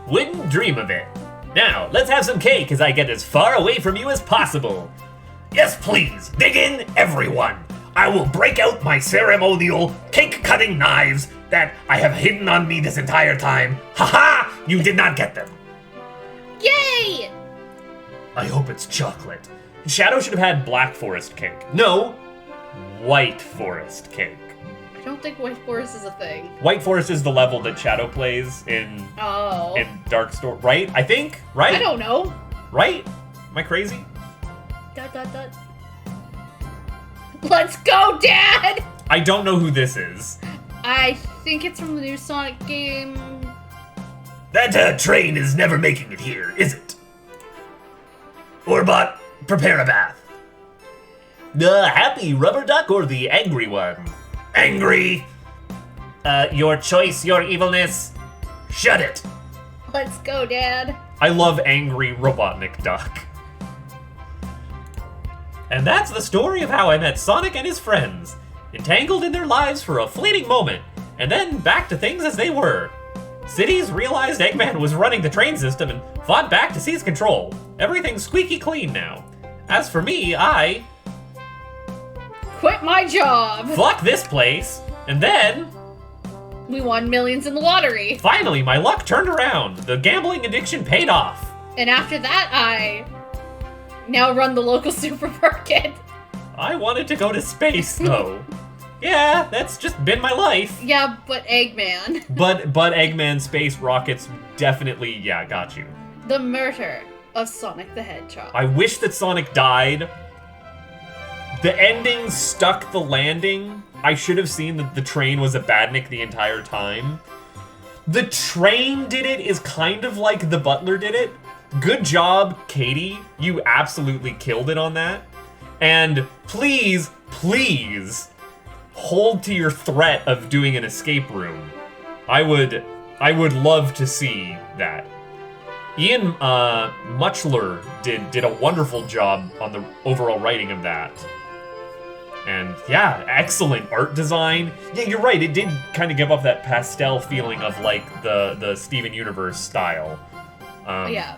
Wouldn't dream of it. Now, let's have some cake as I get as far away from you as possible. Yes, please, dig in, everyone. I will break out my ceremonial cake-cutting knives that I have hidden on me this entire time. Ha-ha! You did not get them. Yay! I hope it's chocolate. Shadow should have had Black Forest cake. No, White Forest cake. I don't think White Forest is a thing. White Forest is the level that Shadow plays in Dark Story, right? I think, right? I don't know. Right? Am I crazy? ... Let's go, Dad! I don't know who this is. I think it's from the new Sonic game. That train is never making it here, is it? Orbot, prepare a bath. The happy rubber duck or the angry one? Angry. Your choice, your evilness. Shut it. Let's go, Dad. I love angry Robotnik duck. And that's the story of how I met Sonic and his friends. Entangled in their lives for a fleeting moment, and then back to things as they were. Cities realized Eggman was running the train system and fought back to seize control. Everything's squeaky clean now. As for me, I quit my job. Fuck this place. And then we won millions in the lottery. Finally, my luck turned around. The gambling addiction paid off. And after that, I now run the local supermarket. I wanted to go to space, though. Yeah, that's just been my life. Yeah, but Eggman. But Eggman space rockets definitely, yeah, got you. The murder of Sonic the Hedgehog. I wish that Sonic died. The ending stuck the landing. I should have seen that the train was a badnik the entire time. The train did it is kind of like the butler did it. Good job, Katie. You absolutely killed it on that. And please, please, hold to your threat of doing an escape room. I would love to see that. Ian Muchler did a wonderful job on the overall writing of that. And yeah, excellent art design. Yeah, you're right, it did kind of give off that pastel feeling of like the Steven Universe style. Yeah.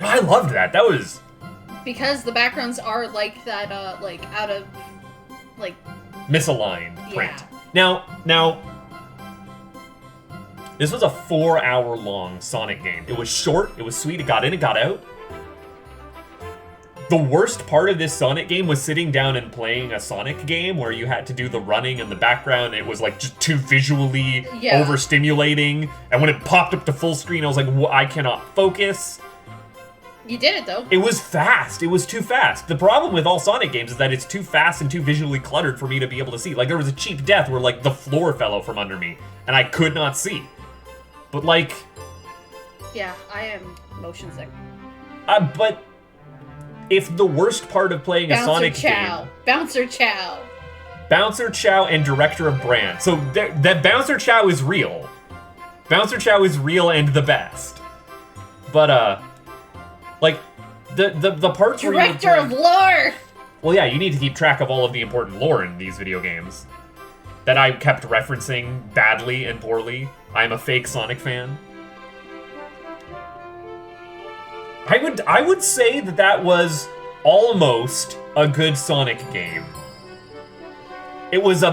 I loved that. That was... Because the backgrounds are like that, like out of, like... misaligned print. Yeah. Now, this was a 4-hour long Sonic game. It was short, it was sweet, it got in, it got out. the worst part of this Sonic game was sitting down and playing a Sonic game where you had to do the running in the background. It was like just too visually overstimulating. And when it popped up to full screen, I was like, I cannot focus. You did it though. It was fast. It was too fast. The problem with all Sonic games is that it's too fast and too visually cluttered for me to be able to see. Like, there was a cheap death where, like, the floor fell out from under me, and I could not see. But, like... Yeah, I am motion sick. But if the worst part of playing a Sonic game... Bouncer Chow. Bouncer Chow and Director of Brand. So, that Bouncer Chow is real. Bouncer Chow is real and the best. But, like, the parts where Director of Lore! Well, yeah, you need to keep track of all of the important lore in these video games that I kept referencing badly and poorly. I'm a fake Sonic fan. I would say that was almost a good Sonic game. It was a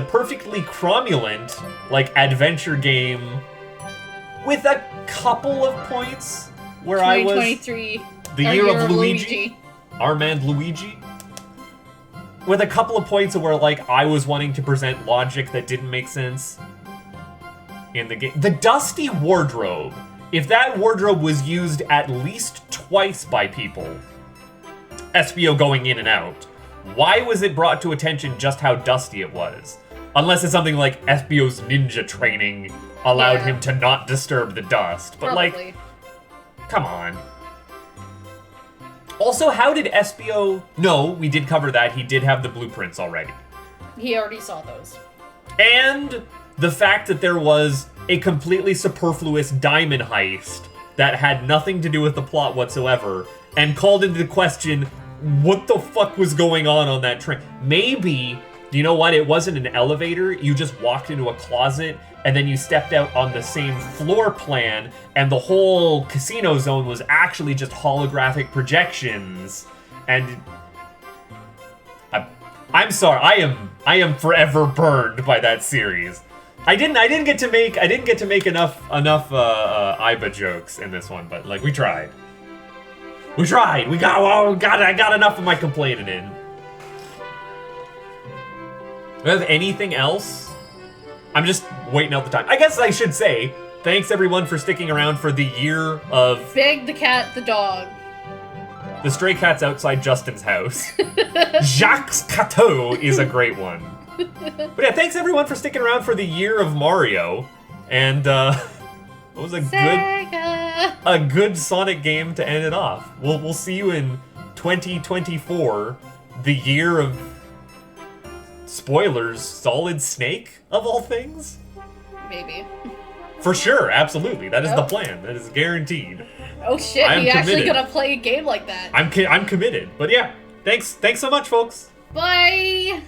perfectly cromulent, like, adventure game with a couple of points where I was 2023. The year of Luigi. Armand Luigi. With a couple of points where, like, I was wanting to present logic that didn't make sense in the game. The Dusty Wardrobe. If that wardrobe was used at least twice by people, SBO going in and out, why was it brought to attention just how dusty it was? Unless it's something like SBO's ninja training allowed him to not disturb the dust. But, like, come on. Also, how did SBO... No, we did cover that. He did have the blueprints already. He already saw those. And the fact that there was a completely superfluous diamond heist that had nothing to do with the plot whatsoever and called into question what the fuck was going on that train. Maybe, you know what, it wasn't an elevator, you just walked into a closet and then you stepped out on the same floor plan and the whole casino zone was actually just holographic projections. And I'm sorry, I am forever burned by that series. I didn't get to make enough Iba jokes in this one, but, like, we tried. We tried. I got enough of my complaining in. Do I have anything else? I'm just waiting out the time. I guess I should say thanks everyone for sticking around for the year of Big the cat, the dog. The stray cat's outside Justin's house. Jacques Cateau is a great one. But yeah, thanks everyone for sticking around for the year of Mario. And it was a good Sonic game to end it off. We'll see you in 2024, the year of spoilers, Solid Snake of all things. Maybe. For sure, absolutely. That is the plan. That is guaranteed. Oh shit, he actually gonna play a game like that. I'm committed. But yeah, thanks so much, folks. Bye.